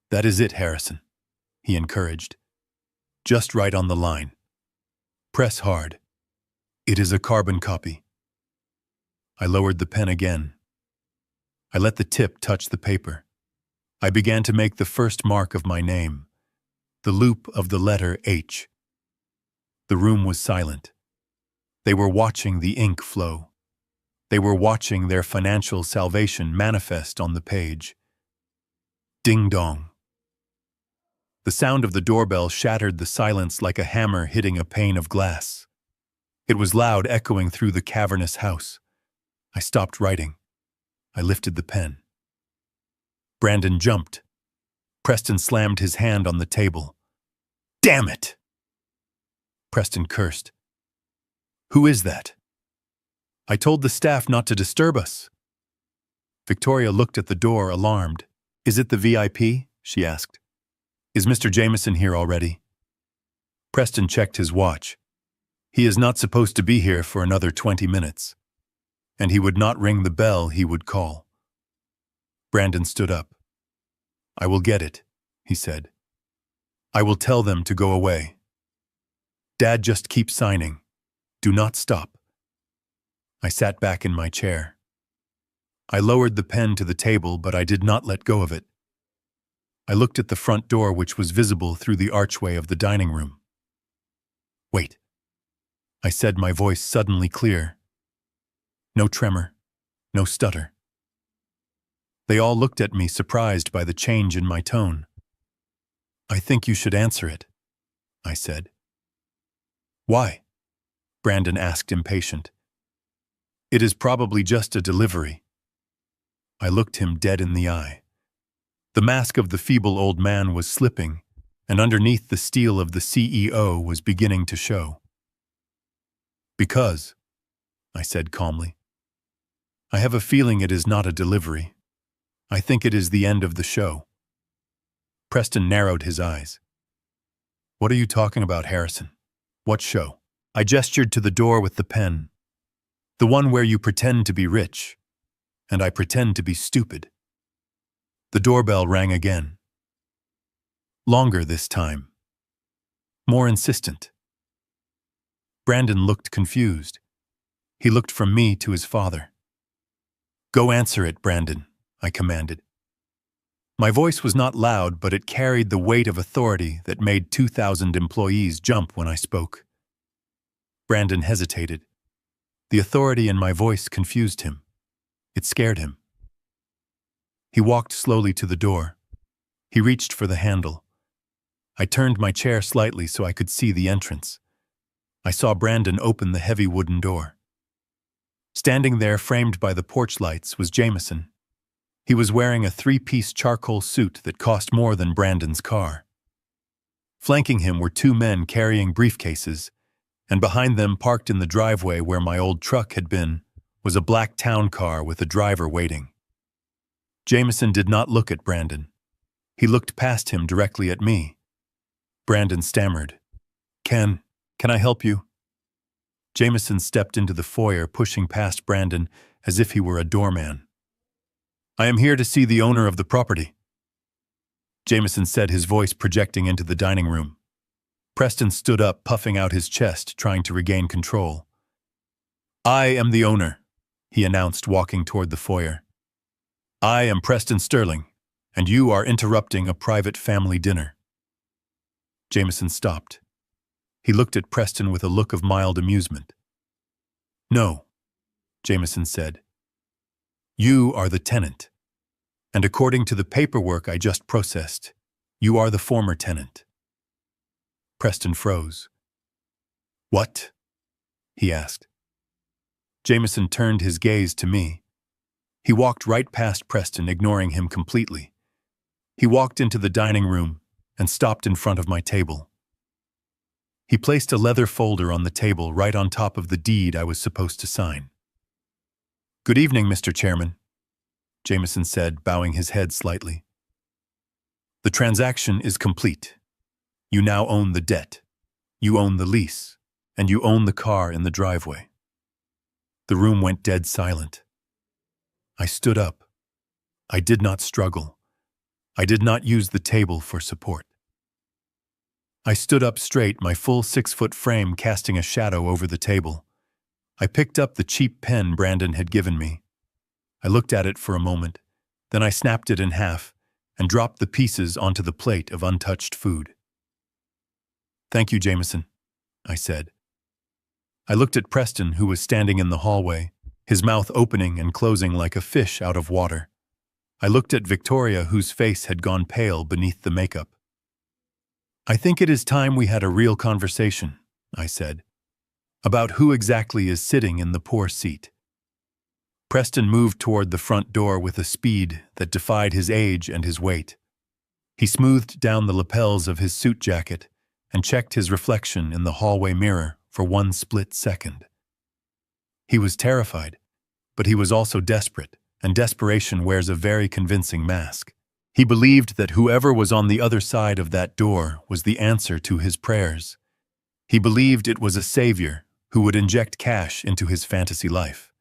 That is it, Harrison, he encouraged. Just right on the line. Press hard. It is a carbon copy. I lowered the pen again. I let the tip touch the paper. I began to make the first mark of my name, the loop of the letter H. The room was silent. They were watching the ink flow. They were watching their financial salvation manifest on the page. Ding dong. The sound of the doorbell shattered the silence like a hammer hitting a pane of glass. It was loud, echoing through the cavernous house. I stopped writing. I lifted the pen. Brandon jumped. Preston slammed his hand on the table. Damn it! Preston cursed. Who is that? I told the staff not to disturb us. Victoria looked at the door, alarmed. Is it the VIP? She asked. Is Mr. Jameson here already? Preston checked his watch. He is not supposed to be here for another 20 minutes. And he would not ring the bell, he would call. Brandon stood up. I will get it, he said. I will tell them to go away. Dad, just keep signing. Do not stop. I sat back in my chair. I lowered the pen to the table, but I did not let go of it. I looked at the front door, which was visible through the archway of the dining room. Wait, I said, my voice suddenly clear. No tremor, no stutter. They all looked at me, surprised by the change in my tone. I think you should answer it, I said. Why? Brandon asked, impatient. It is probably just a delivery. I looked him dead in the eye. The mask of the feeble old man was slipping, and underneath the steel of the CEO was beginning to show. Because, I said calmly, I have a feeling it is not a delivery. I think it is the end of the show. Preston narrowed his eyes. What are you talking about, Harrison? What show? I gestured to the door with the pen. The one where you pretend to be rich, and I pretend to be stupid. The doorbell rang again. Longer this time. More insistent. Brandon looked confused. He looked from me to his father. Go answer it, Brandon, I commanded. My voice was not loud, but it carried the weight of authority that made 2,000 employees jump when I spoke. Brandon hesitated. The authority in my voice confused him. It scared him. He walked slowly to the door. He reached for the handle. I turned my chair slightly so I could see the entrance. I saw Brandon open the heavy wooden door. Standing there, framed by the porch lights, was Jameson. He was wearing a 3-piece charcoal suit that cost more than Brandon's car. Flanking him were 2 men carrying briefcases, and behind them, parked in the driveway where my old truck had been, was a black town car with a driver waiting. Jameson did not look at Brandon. He looked past him directly at me. Brandon stammered. Can I help you? Jameson stepped into the foyer, pushing past Brandon as if he were a doorman. I am here to see the owner of the property, Jameson said, his voice projecting into the dining room. Preston stood up, puffing out his chest, trying to regain control. I am the owner, he announced, walking toward the foyer. I am Preston Sterling, and you are interrupting a private family dinner. Jameson stopped. He looked at Preston with a look of mild amusement. No, Jameson said. You are the tenant, and according to the paperwork I just processed, you are the former tenant. Preston froze. What? He asked. Jameson turned his gaze to me. He walked right past Preston, ignoring him completely. He walked into the dining room and stopped in front of my table. He placed a leather folder on the table right on top of the deed I was supposed to sign. Good evening, Mr. Chairman, Jameson said, bowing his head slightly. The transaction is complete. You now own the debt. You own the lease, and you own the car in the driveway. The room went dead silent. I stood up. I did not struggle. I did not use the table for support. I stood up straight, my full 6-foot frame casting a shadow over the table. I picked up the cheap pen Brandon had given me. I looked at it for a moment, then I snapped it in half and dropped the pieces onto the plate of untouched food. Thank you, Jameson, I said. I looked at Preston, who was standing in the hallway, his mouth opening and closing like a fish out of water. I looked at Victoria, whose face had gone pale beneath the makeup. I think it is time we had a real conversation, I said, about who exactly is sitting in the poor seat. Preston moved toward the front door with a speed that defied his age and his weight. He smoothed down the lapels of his suit jacket and checked his reflection in the hallway mirror for one split second. He was terrified, but he was also desperate, and desperation wears a very convincing mask. He believed that whoever was on the other side of that door was the answer to his prayers. He believed it was a savior who would inject cash into his fantasy life.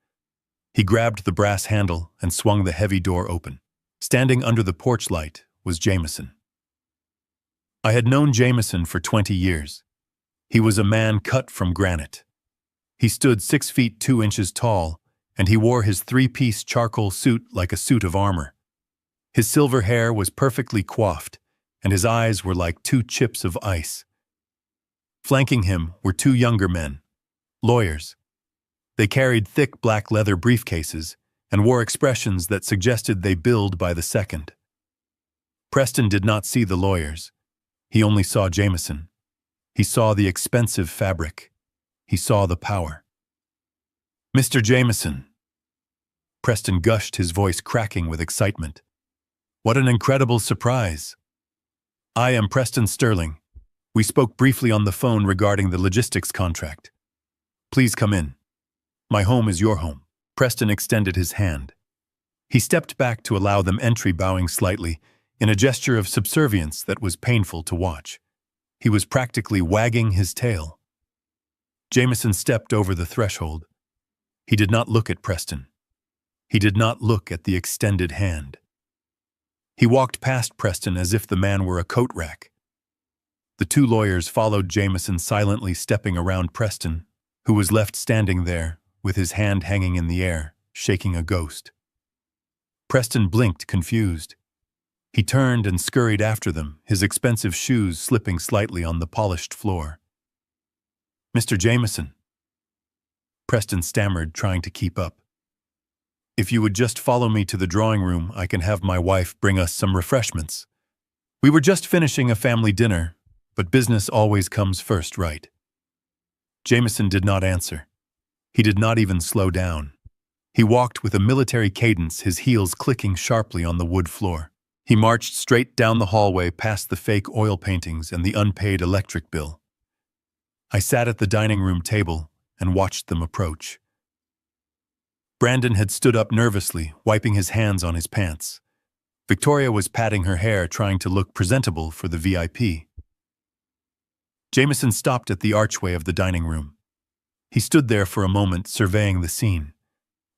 He grabbed the brass handle and swung the heavy door open. Standing under the porch light was Jameson. I had known Jameson for 20 years. He was a man cut from granite. He stood 6 feet 2 inches tall, and he wore his 3-piece charcoal suit like a suit of armor. His silver hair was perfectly coiffed, and his eyes were like 2 chips of ice. Flanking him were 2 younger men, lawyers. They carried thick black leather briefcases and wore expressions that suggested they billed by the second. Preston did not see the lawyers. He only saw Jameson. He saw the expensive fabric. He saw the power. Mr. Jameson. Preston gushed, his voice cracking with excitement. What an incredible surprise. I am Preston Sterling. We spoke briefly on the phone regarding the logistics contract. Please come in. My home is your home. Preston extended his hand. He stepped back to allow them entry, bowing slightly, in a gesture of subservience that was painful to watch. He was practically wagging his tail. Jameson stepped over the threshold. He did not look at Preston. He did not look at the extended hand. He walked past Preston as if the man were a coat rack. The 2 lawyers followed Jameson, silently stepping around Preston, who was left standing there, with his hand hanging in the air, shaking a ghost. Preston blinked, confused. He turned and scurried after them, his expensive shoes slipping slightly on the polished floor. Mr. Jameson. Preston stammered, trying to keep up. If you would just follow me to the drawing room, I can have my wife bring us some refreshments. We were just finishing a family dinner, but business always comes first, right? Jameson did not answer. He did not even slow down. He walked with a military cadence, his heels clicking sharply on the wood floor. He marched straight down the hallway past the fake oil paintings and the unpaid electric bill. I sat at the dining room table and watched them approach. Brandon had stood up nervously, wiping his hands on his pants. Victoria was patting her hair, trying to look presentable for the VIP. Jameson stopped at the archway of the dining room. He stood there for a moment, surveying the scene.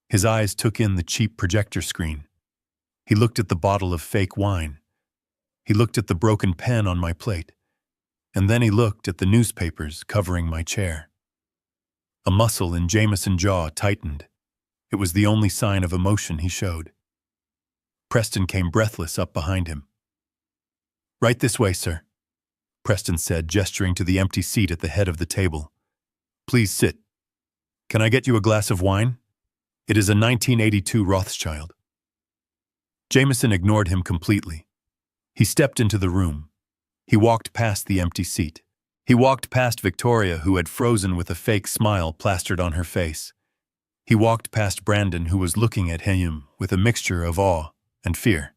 His eyes took in the cheap projector screen. He looked at the bottle of fake wine. He looked at the broken pen on my plate. And then he looked at the newspapers covering my chair. A muscle in Jameson's jaw tightened. It was the only sign of emotion he showed. Preston came breathless up behind him. Right this way, sir, Preston said, gesturing to the empty seat at the head of the table. Please sit. Can I get you a glass of wine? It is a 1982 Rothschild. Jameson ignored him completely. He stepped into the room. He walked past the empty seat. He walked past Victoria, who had frozen with a fake smile plastered on her face. He walked past Brandon, who was looking at him with a mixture of awe and fear.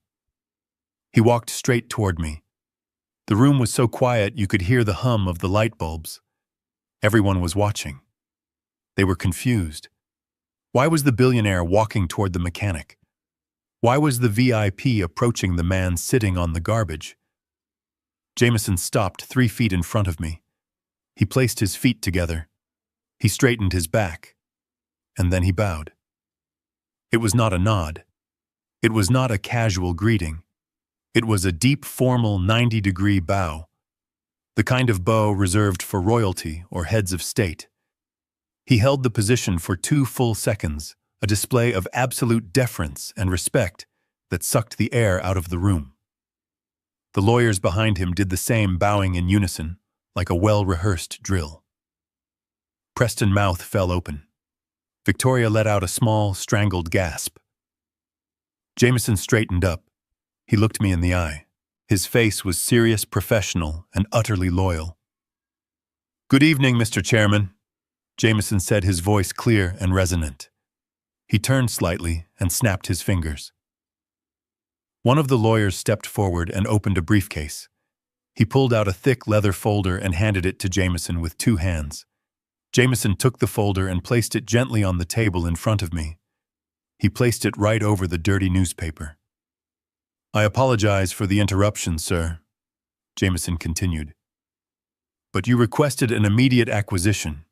He walked straight toward me. The room was so quiet you could hear the hum of the light bulbs. Everyone was watching. They were confused. Why was the billionaire walking toward the mechanic? Why was the VIP approaching the man sitting on the garbage? Jameson stopped 3 feet in front of me. He placed his feet together. He straightened his back. And then he bowed. It was not a nod. It was not a casual greeting. It was a deep, formal 90-degree bow. The kind of bow reserved for royalty or heads of state. He held the position for 2 full seconds, a display of absolute deference and respect that sucked the air out of the room. The lawyers behind him did the same, bowing in unison, like a well-rehearsed drill. Preston's mouth fell open. Victoria let out a small, strangled gasp. Jameson straightened up. He looked me in the eye. His face was serious, professional, and utterly loyal. "Good evening, Mr. Chairman," Jameson said, his voice clear and resonant. He turned slightly and snapped his fingers. One of the lawyers stepped forward and opened a briefcase. He pulled out a thick leather folder and handed it to Jameson with 2 hands. Jameson took the folder and placed it gently on the table in front of me. He placed it right over the dirty newspaper. "I apologize for the interruption, sir," Jameson continued. "But you requested an immediate acquisition.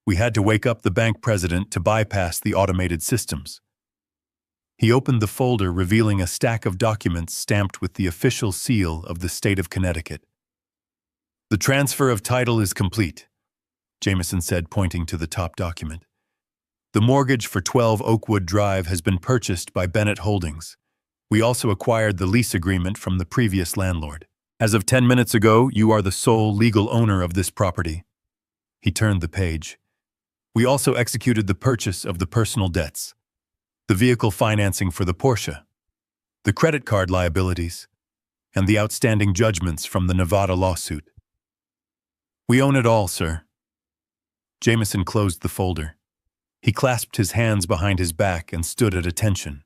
We had to wake up the bank president to bypass the automated systems." He opened the folder, revealing a stack of documents stamped with the official seal of the state of Connecticut. "The transfer of title is complete," Jameson said, pointing to the top document. "The mortgage for 12 Oakwood Drive has been purchased by Bennett Holdings. We also acquired the lease agreement from the previous landlord. As of 10 minutes ago, you are the sole legal owner of this property." He turned the page. "We also executed the purchase of the personal debts, the vehicle financing for the Porsche, the credit card liabilities, and the outstanding judgments from the Nevada lawsuit. We own it all, sir." Jameson closed the folder. He clasped his hands behind his back and stood at attention.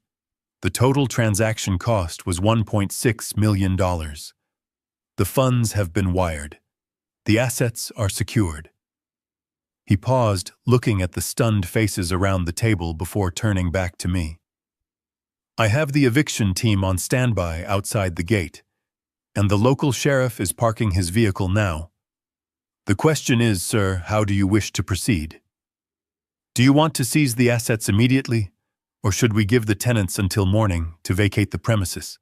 The total transaction cost was $1.6 million. The funds have been wired. The assets are secured. He paused, looking at the stunned faces around the table before turning back to me. "I have the eviction team on standby outside the gate, and the local sheriff is parking his vehicle now. The question is, sir, how do you wish to proceed? Do you want to seize the assets immediately, or should we give the tenants until morning to vacate the premises?"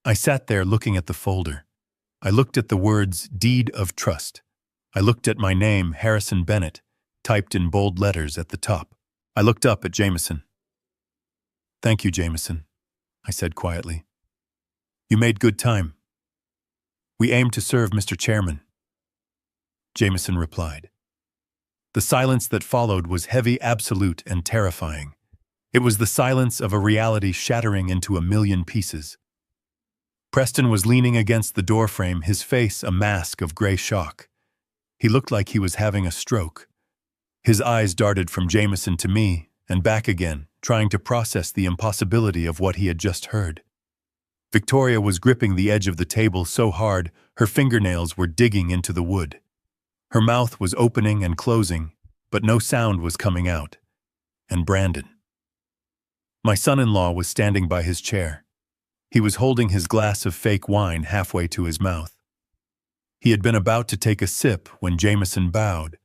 I sat there looking at the folder. I looked at the words, "Deed of Trust." I looked at my name, Harrison Bennett, typed in bold letters at the top. I looked up at Jameson. "Thank you, Jameson," I said quietly. "You made good time." "We aim to serve Mr. Chairman," Jameson replied. The silence that followed was heavy, absolute, and terrifying. It was the silence of a reality shattering into a million pieces. Preston was leaning against the doorframe, his face a mask of gray shock. He looked like he was having a stroke. His eyes darted from Jameson to me and back again, trying to process the impossibility of what he had just heard. Victoria was gripping the edge of the table so hard her fingernails were digging into the wood. Her mouth was opening and closing, but no sound was coming out. And Brandon. My son-in-law was standing by his chair. He was holding his glass of fake wine halfway to his mouth. He had been about to take a sip when Jameson bowed.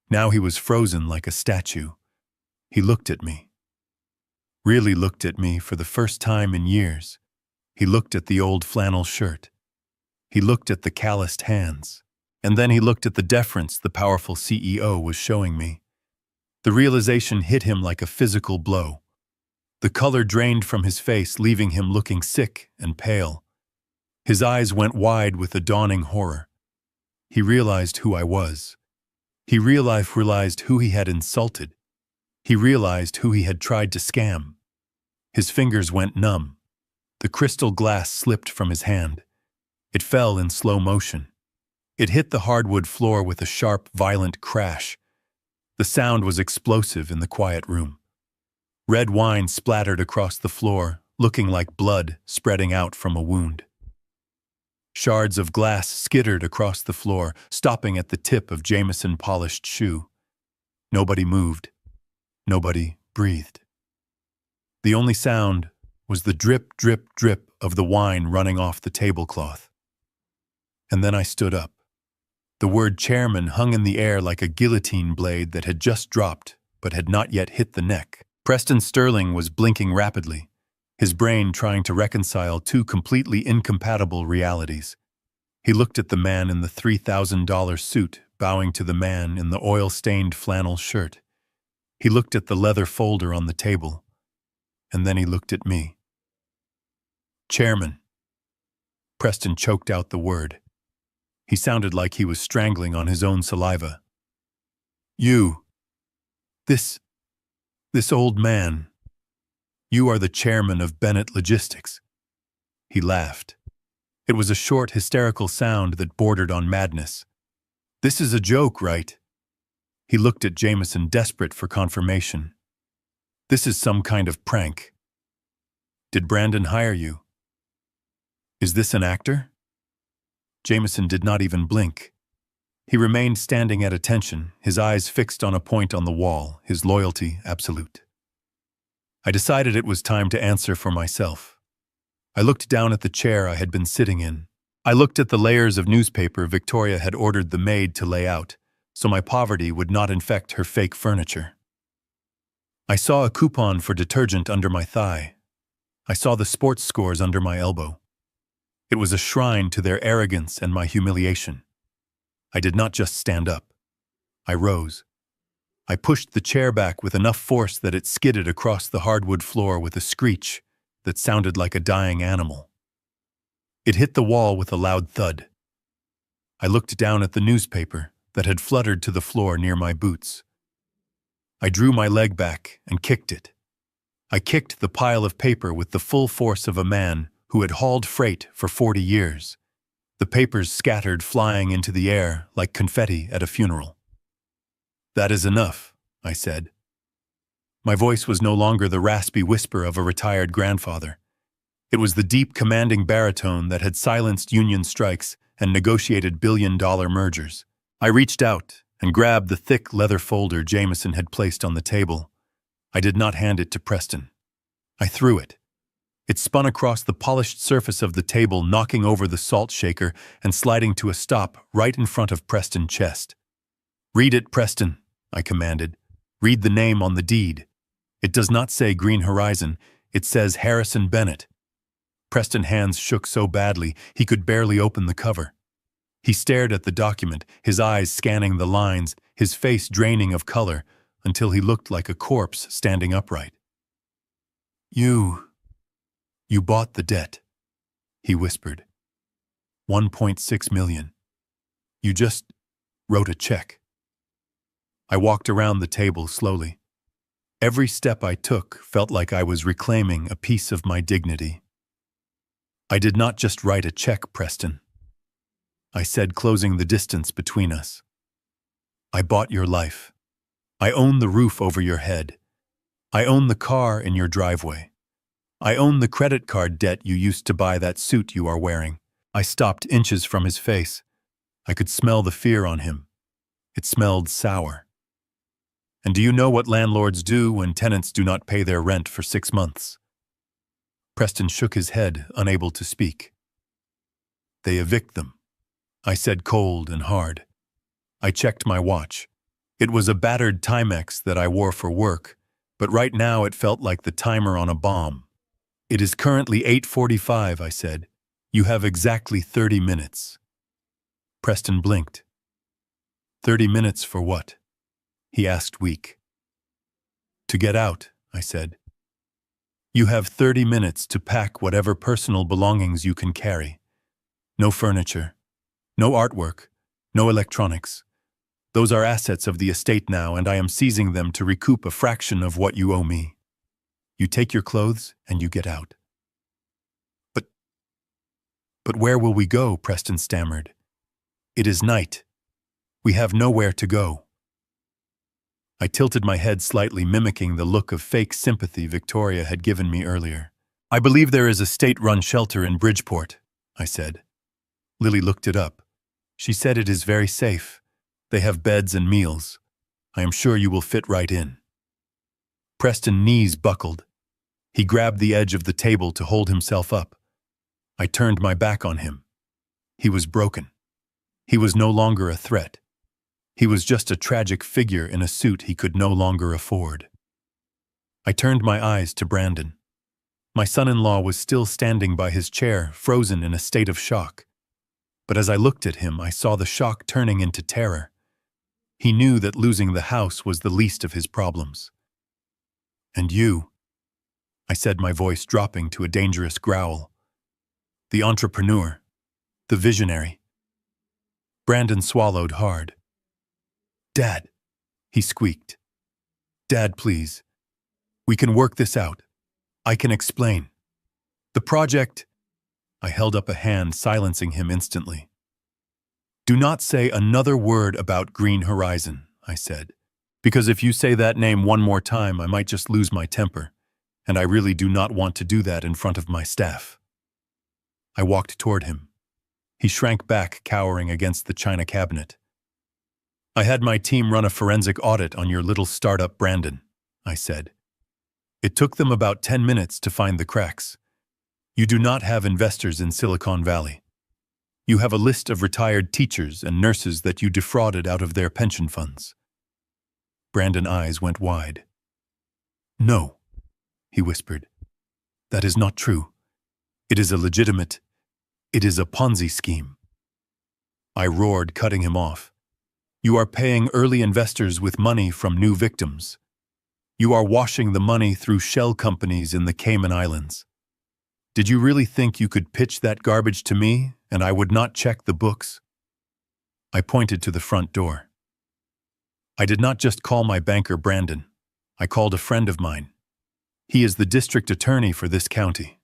Now he was frozen like a statue. He looked at me. Really looked at me for the first time in years. He looked at the old flannel shirt. He looked at the calloused hands. And then he looked at the deference the powerful CEO was showing me. The realization hit him like a physical blow. The color drained from his face, leaving him looking sick and pale. His eyes went wide with a dawning horror. He realized who I was. He realized who he had insulted. He realized who he had tried to scam. His fingers went numb. The crystal glass slipped from his hand. It fell in slow motion. It hit the hardwood floor with a sharp, violent crash. The sound was explosive in the quiet room. Red wine splattered across the floor, looking like blood spreading out from a wound. Shards of glass skittered across the floor, stopping at the tip of Jameson's polished shoe. Nobody moved. Nobody breathed. The only sound was the drip, drip, drip of the wine running off the tablecloth. And then I stood up. The word chairman hung in the air like a guillotine blade that had just dropped, but had not yet hit the neck. Preston Sterling was blinking rapidly, his brain trying to reconcile two completely incompatible realities. He looked at the man in the $3,000 suit, bowing to the man in the oil-stained flannel shirt. He looked at the leather folder on the table, and then he looked at me. Chairman. Preston choked out the word. He sounded like he was strangling on his own saliva. You. This old man. You are the chairman of Bennett Logistics. He laughed. It was a short, hysterical sound that bordered on madness. This is a joke, right? He looked at Jameson, desperate for confirmation. This is some kind of prank. Did Brandon hire you? Is this an actor? Jameson did not even blink. He remained standing at attention, his eyes fixed on a point on the wall, his loyalty absolute. I decided it was time to answer for myself. I looked down at the chair I had been sitting in. I looked at the layers of newspaper Victoria had ordered the maid to lay out, so my poverty would not infect her fake furniture. I saw a coupon for detergent under my thigh. I saw the sports scores under my elbow. It was a shrine to their arrogance and my humiliation. I did not just stand up. I rose. I pushed the chair back with enough force that it skidded across the hardwood floor with a screech that sounded like a dying animal. It hit the wall with a loud thud. I looked down at the newspaper that had fluttered to the floor near my boots. I drew my leg back and kicked it. I kicked the pile of paper with the full force of a man who had hauled freight for 40 years. The papers scattered, flying into the air like confetti at a funeral. That is enough, I said. My voice was no longer the raspy whisper of a retired grandfather. It was the deep, commanding baritone that had silenced union strikes and negotiated billion-dollar mergers. I reached out and grabbed the thick leather folder Jameson had placed on the table. I did not hand it to Preston. I threw it. It spun across the polished surface of the table, knocking over the salt shaker and sliding to a stop right in front of Preston's chest. "Read it, Preston," I commanded. "Read the name on the deed. It does not say Green Horizon, it says Harrison Bennett." Preston's hands shook so badly he could barely open the cover. He stared at the document, his eyes scanning the lines, his face draining of color, until he looked like a corpse standing upright. You bought the debt," he whispered. $1.6 million. You just wrote a check." I walked around the table slowly. Every step I took felt like I was reclaiming a piece of my dignity. "I did not just write a check, Preston," I said, closing the distance between us. "I bought your life. I own the roof over your head. I own the car in your driveway. I own the credit card debt you used to buy that suit you are wearing." I stopped inches from his face. I could smell the fear on him. It smelled sour. "And do you know what landlords do when tenants do not pay their rent for 6 months?" Preston shook his head, unable to speak. "They evict them," I said, cold and hard. I checked my watch. It was a battered Timex that I wore for work, but right now it felt like the timer on a bomb. "It is currently 8:45, I said. "You have exactly 30 minutes. Preston blinked. 30 minutes for what?" he asked, weak. "To get out," I said. "You have 30 minutes to pack whatever personal belongings you can carry. No furniture, no artwork, no electronics. Those are assets of the estate now, and I am seizing them to recoup a fraction of what you owe me. You take your clothes and you get out." But where will we go?" Preston stammered. "It is night. We have nowhere to go." I tilted my head slightly, mimicking the look of fake sympathy Victoria had given me earlier. "I believe there is a state-run shelter in Bridgeport," I said. Lily looked it up. She said it is very safe. They have beds and meals. I am sure you will fit right in. Preston's knees buckled. He grabbed the edge of the table to hold himself up. I turned my back on him. He was broken. He was no longer a threat. He was just a tragic figure in a suit he could no longer afford. I turned my eyes to Brandon. My son-in-law was still standing by his chair, frozen in a state of shock. But as I looked at him, I saw the shock turning into terror. He knew that losing the house was the least of his problems. "And you," I said, my voice dropping to a dangerous growl. "The entrepreneur, the visionary." Brandon swallowed hard. "Dad," he squeaked. "Dad, please. We can work this out. I can explain. The project—" I held up a hand, silencing him instantly. "Do not say another word about Green Horizon," I said, "because if you say that name one more time, I might just lose my temper, and I really do not want to do that in front of my staff." I walked toward him. He shrank back, cowering against the china cabinet. "I had my team run a forensic audit on your little startup, Brandon," I said. "It took them about 10 minutes to find the cracks. You do not have investors in Silicon Valley. You have a list of retired teachers and nurses that you defrauded out of their pension funds." Brandon's eyes went wide. "No," he whispered. "That is not true. It is a Ponzi scheme." I roared, cutting him off. "You are paying early investors with money from new victims. You are washing the money through shell companies in the Cayman Islands. Did you really think you could pitch that garbage to me and I would not check the books?" I pointed to the front door. "I did not just call my banker Brandon. I called a friend of mine. He is the district attorney for this county."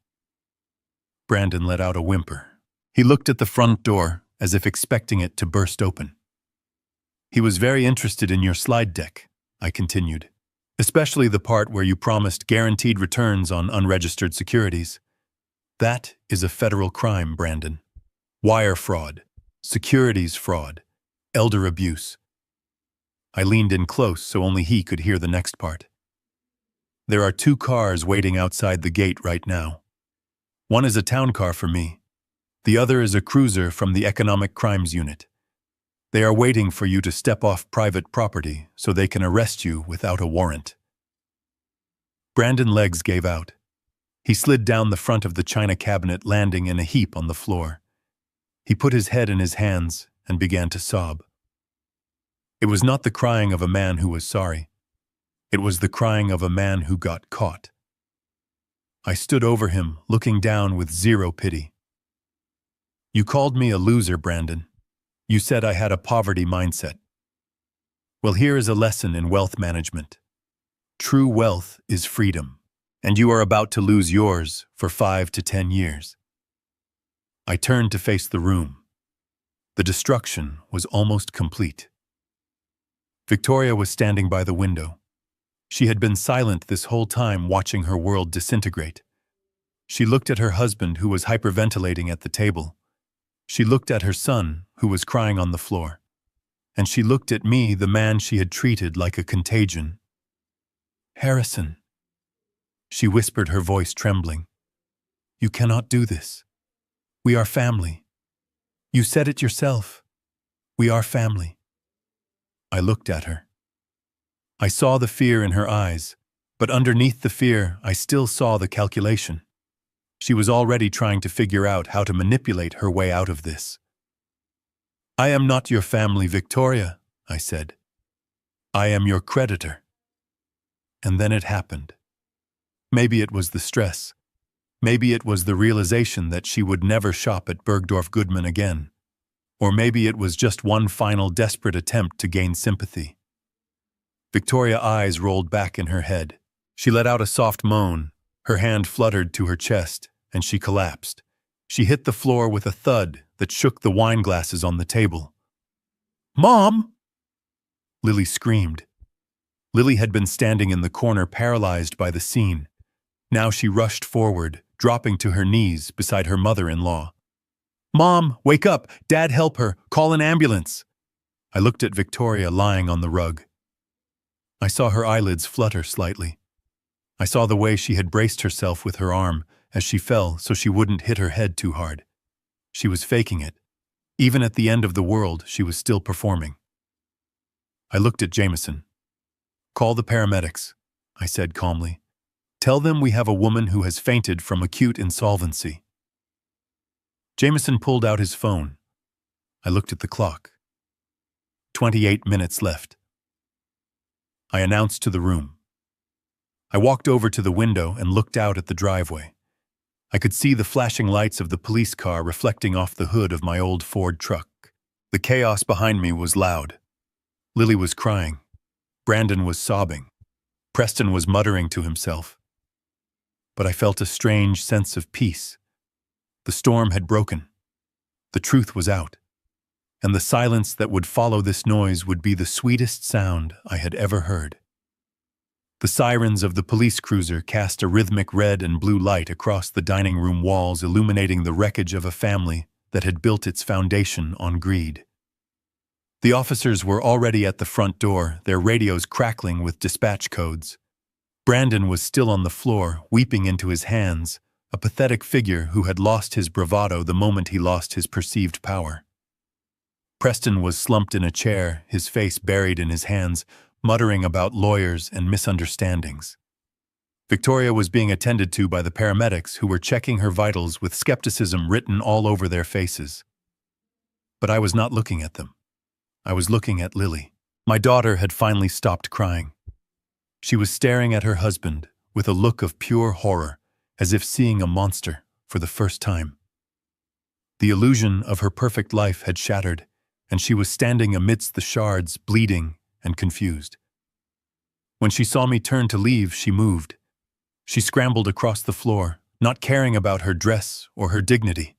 Brandon let out a whimper. He looked at the front door as if expecting it to burst open. "He was very interested in your slide deck," I continued, "especially the part where you promised guaranteed returns on unregistered securities. That is a federal crime, Brandon. Wire fraud, securities fraud, elder abuse." I leaned in close so only he could hear the next part. "There are 2 cars waiting outside the gate right now. One is a town car for me. The other is a cruiser from the Economic Crimes Unit. They are waiting for you to step off private property so they can arrest you without a warrant." Brandon's legs gave out. He slid down the front of the china cabinet, landing in a heap on the floor. He put his head in his hands and began to sob. It was not the crying of a man who was sorry. It was the crying of a man who got caught. I stood over him, looking down with zero pity. "You called me a loser, Brandon. You said I had a poverty mindset. Well, here is a lesson in wealth management. True wealth is freedom, and you are about to lose yours for 5 to 10 years." I turned to face the room. The destruction was almost complete. Victoria was standing by the window. She had been silent this whole time, watching her world disintegrate. She looked at her husband, who was hyperventilating at the table. She looked at her son, who was crying on the floor. And she looked at me, the man she had treated like a contagion. "Harrison," she whispered, her voice trembling. "You cannot do this. We are family. You said it yourself. We are family." I looked at her. I saw the fear in her eyes, but underneath the fear, I still saw the calculation. She was already trying to figure out how to manipulate her way out of this. "I am not your family, Victoria," I said. "I am your creditor." And then it happened. Maybe it was the stress. Maybe it was the realization that she would never shop at Bergdorf Goodman again. Or maybe it was just one final desperate attempt to gain sympathy. Victoria's eyes rolled back in her head. She let out a soft moan. Her hand fluttered to her chest, and she collapsed. She hit the floor with a thud that shook the wine glasses on the table. "Mom!" Lily screamed. Lily had been standing in the corner, paralyzed by the scene. Now she rushed forward, dropping to her knees beside her mother-in-law. "Mom, wake up! Dad, help her! Call an ambulance!" I looked at Victoria lying on the rug. I saw her eyelids flutter slightly. I saw the way she had braced herself with her arm as she fell so she wouldn't hit her head too hard. She was faking it. Even at the end of the world, she was still performing. I looked at Jameson. "Call the paramedics," I said calmly. "Tell them we have a woman who has fainted from acute insolvency." Jameson pulled out his phone. I looked at the clock. 28 minutes left. I announced to the room. I walked over to the window and looked out at the driveway. I could see the flashing lights of the police car reflecting off the hood of my old Ford truck. The chaos behind me was loud. Lily was crying. Brandon was sobbing. Preston was muttering to himself. But I felt a strange sense of peace. The storm had broken. The truth was out. And the silence that would follow this noise would be the sweetest sound I had ever heard. The sirens of the police cruiser cast a rhythmic red and blue light across the dining room walls, illuminating the wreckage of a family that had built its foundation on greed. The officers were already at the front door, their radios crackling with dispatch codes. Brandon was still on the floor, weeping into his hands, a pathetic figure who had lost his bravado the moment he lost his perceived power. Preston was slumped in a chair, his face buried in his hands, muttering about lawyers and misunderstandings. Victoria was being attended to by the paramedics who were checking her vitals with skepticism written all over their faces. But I was not looking at them. I was looking at Lily. My daughter had finally stopped crying. She was staring at her husband with a look of pure horror, as if seeing a monster for the first time. The illusion of her perfect life had shattered, and she was standing amidst the shards, bleeding and confused. When she saw me turn to leave, she moved. She scrambled across the floor, not caring about her dress or her dignity.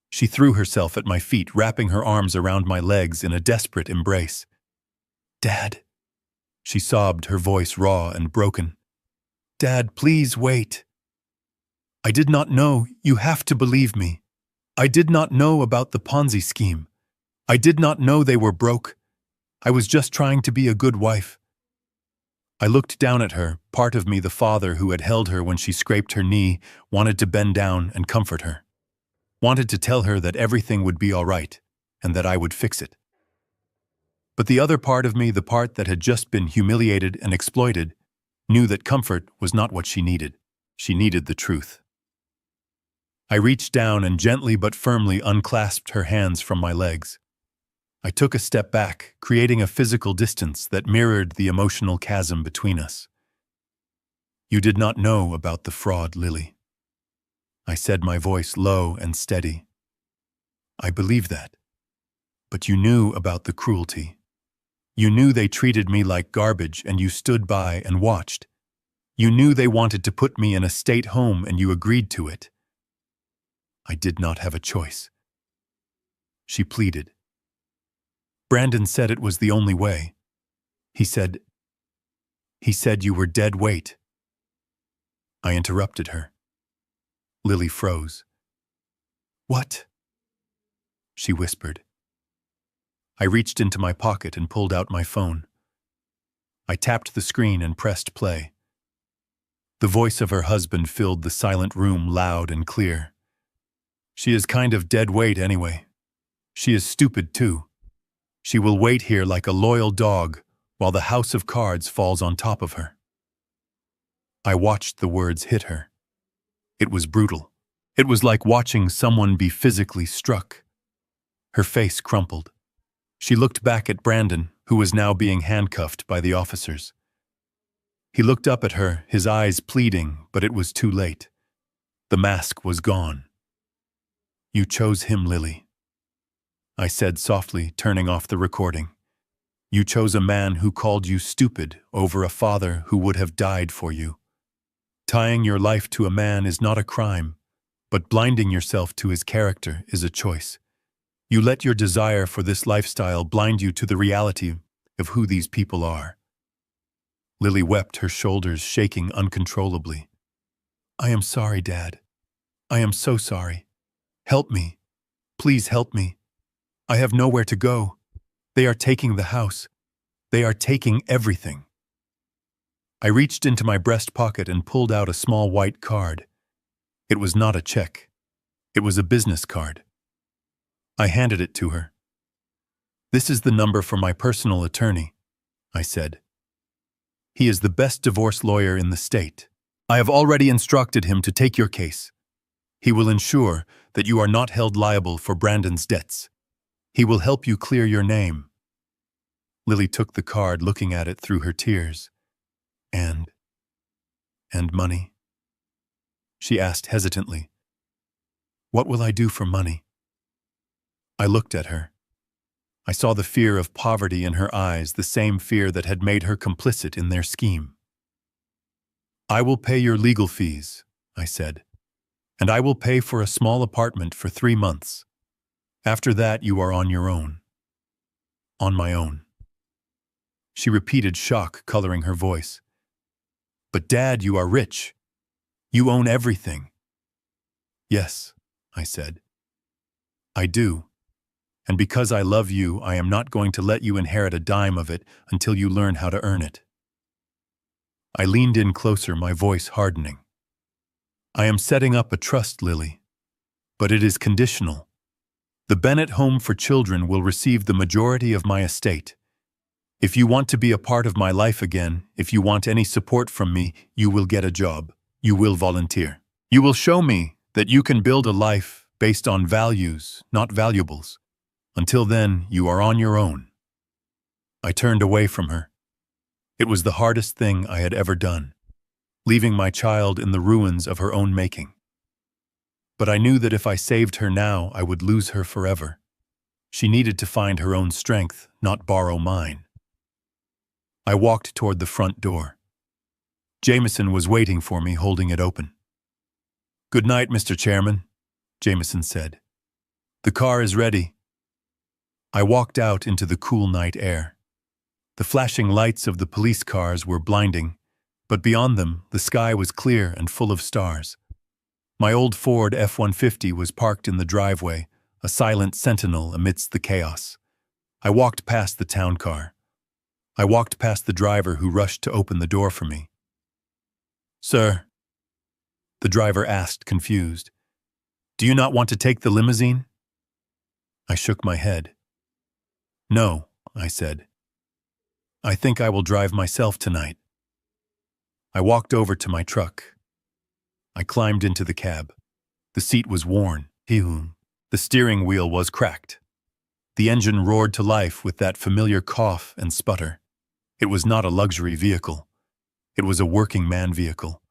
She threw herself at my feet, wrapping her arms around my legs in a desperate embrace. "Dad," she sobbed, her voice raw and broken. "Dad, please wait. I did not know. You have to believe me. I did not know about the Ponzi scheme. I did not know they were broke. I was just trying to be a good wife." I looked down at her. Part of me, the father who had held her when she scraped her knee, wanted to bend down and comfort her. Wanted to tell her that everything would be all right, and that I would fix it. But the other part of me, the part that had just been humiliated and exploited, knew that comfort was not what she needed. She needed the truth. I reached down and gently but firmly unclasped her hands from my legs. I took a step back, creating a physical distance that mirrored the emotional chasm between us. "You did not know about the fraud, Lily," I said, my voice low and steady. "I believe that. But you knew about the cruelty. You knew they treated me like garbage and you stood by and watched. You knew they wanted to put me in a state home and you agreed to it." "I did not have a choice," she pleaded. "Brandon said it was the only way. He said you were dead weight." I interrupted her. Lily froze. "What?" she whispered. I reached into my pocket and pulled out my phone. I tapped the screen and pressed play. The voice of her husband filled the silent room loud and clear. "She is kind of dead weight anyway. She is stupid too. She will wait here like a loyal dog while the house of cards falls on top of her." I watched the words hit her. It was brutal. It was like watching someone be physically struck. Her face crumpled. She looked back at Brandon, who was now being handcuffed by the officers. He looked up at her, his eyes pleading, but it was too late. The mask was gone. "You chose him, Lily," I said softly, turning off the recording. "You chose a man who called you stupid over a father who would have died for you. Tying your life to a man is not a crime, but blinding yourself to his character is a choice. You let your desire for this lifestyle blind you to the reality of who these people are." Lily wept, her shoulders shaking uncontrollably. "I am sorry, Dad. I am so sorry. Help me. Please help me. I have nowhere to go. They are taking the house. They are taking everything." I reached into my breast pocket and pulled out a small white card. It was not a check. It was a business card. I handed it to her. "This is the number for my personal attorney," I said. "He is the best divorce lawyer in the state. I have already instructed him to take your case. He will ensure that you are not held liable for Brandon's debts. He will help you clear your name." Lily took the card, looking at it through her tears. And money?" she asked hesitantly. "What will I do for money?" I looked at her. I saw the fear of poverty in her eyes, the same fear that had made her complicit in their scheme. "I will pay your legal fees," I said, "and I will pay for a small apartment for 3 months. After that, you are on your own." "On my own," she repeated, shock coloring her voice. "But Dad, you are rich. You own everything." "Yes," I said. "I do. And because I love you, I am not going to let you inherit a dime of it until you learn how to earn it." I leaned in closer, my voice hardening. "I am setting up a trust, Lily. But it is conditional. The Bennett Home for Children will receive the majority of my estate. If you want to be a part of my life again, if you want any support from me, you will get a job. You will volunteer. You will show me that you can build a life based on values, not valuables. Until then, you are on your own." I turned away from her. It was the hardest thing I had ever done, leaving my child in the ruins of her own making. But I knew that if I saved her now, I would lose her forever. She needed to find her own strength, not borrow mine. I walked toward the front door. Jameson was waiting for me, holding it open. "Good night, Mr. Chairman," Jameson said. "The car is ready." I walked out into the cool night air. The flashing lights of the police cars were blinding, but beyond them, the sky was clear and full of stars. My old Ford F150 was parked in the driveway, a silent sentinel amidst the chaos. I walked past the town car. I walked past the driver who rushed to open the door for me. "Sir," the driver asked, confused, "do you not want to take the limousine?" I shook my head. "No," I said. "I think I will drive myself tonight." I walked over to my truck. I climbed into the cab. The seat was worn. The steering wheel was cracked. The engine roared to life with that familiar cough and sputter. It was not a luxury vehicle. It was a working man vehicle.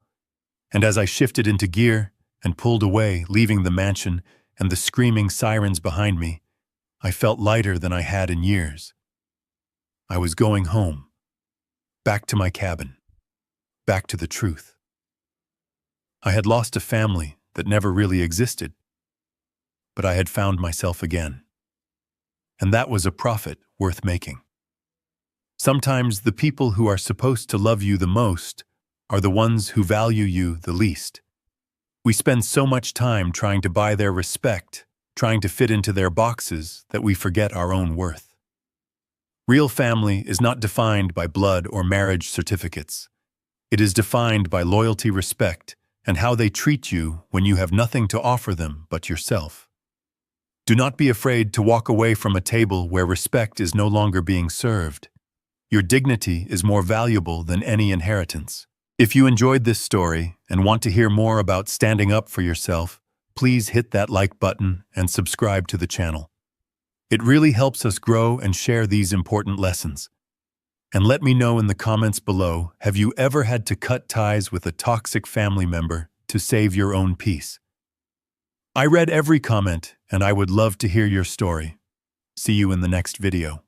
And as I shifted into gear and pulled away, leaving the mansion and the screaming sirens behind me, I felt lighter than I had in years. I was going home, back to my cabin, back to the truth. I had lost a family that never really existed, but I had found myself again. And that was a profit worth making. Sometimes the people who are supposed to love you the most are the ones who value you the least. We spend so much time trying to buy their respect, trying to fit into their boxes, that we forget our own worth. Real family is not defined by blood or marriage certificates. It is defined by loyalty, respect, and how they treat you when you have nothing to offer them but yourself. Do not be afraid to walk away from a table where respect is no longer being served. Your dignity is more valuable than any inheritance. If you enjoyed this story and want to hear more about standing up for yourself, please hit that like button and subscribe to the channel. It really helps us grow and share these important lessons. And let me know in the comments below, have you ever had to cut ties with a toxic family member to save your own peace? I read every comment, and I would love to hear your story. See you in the next video.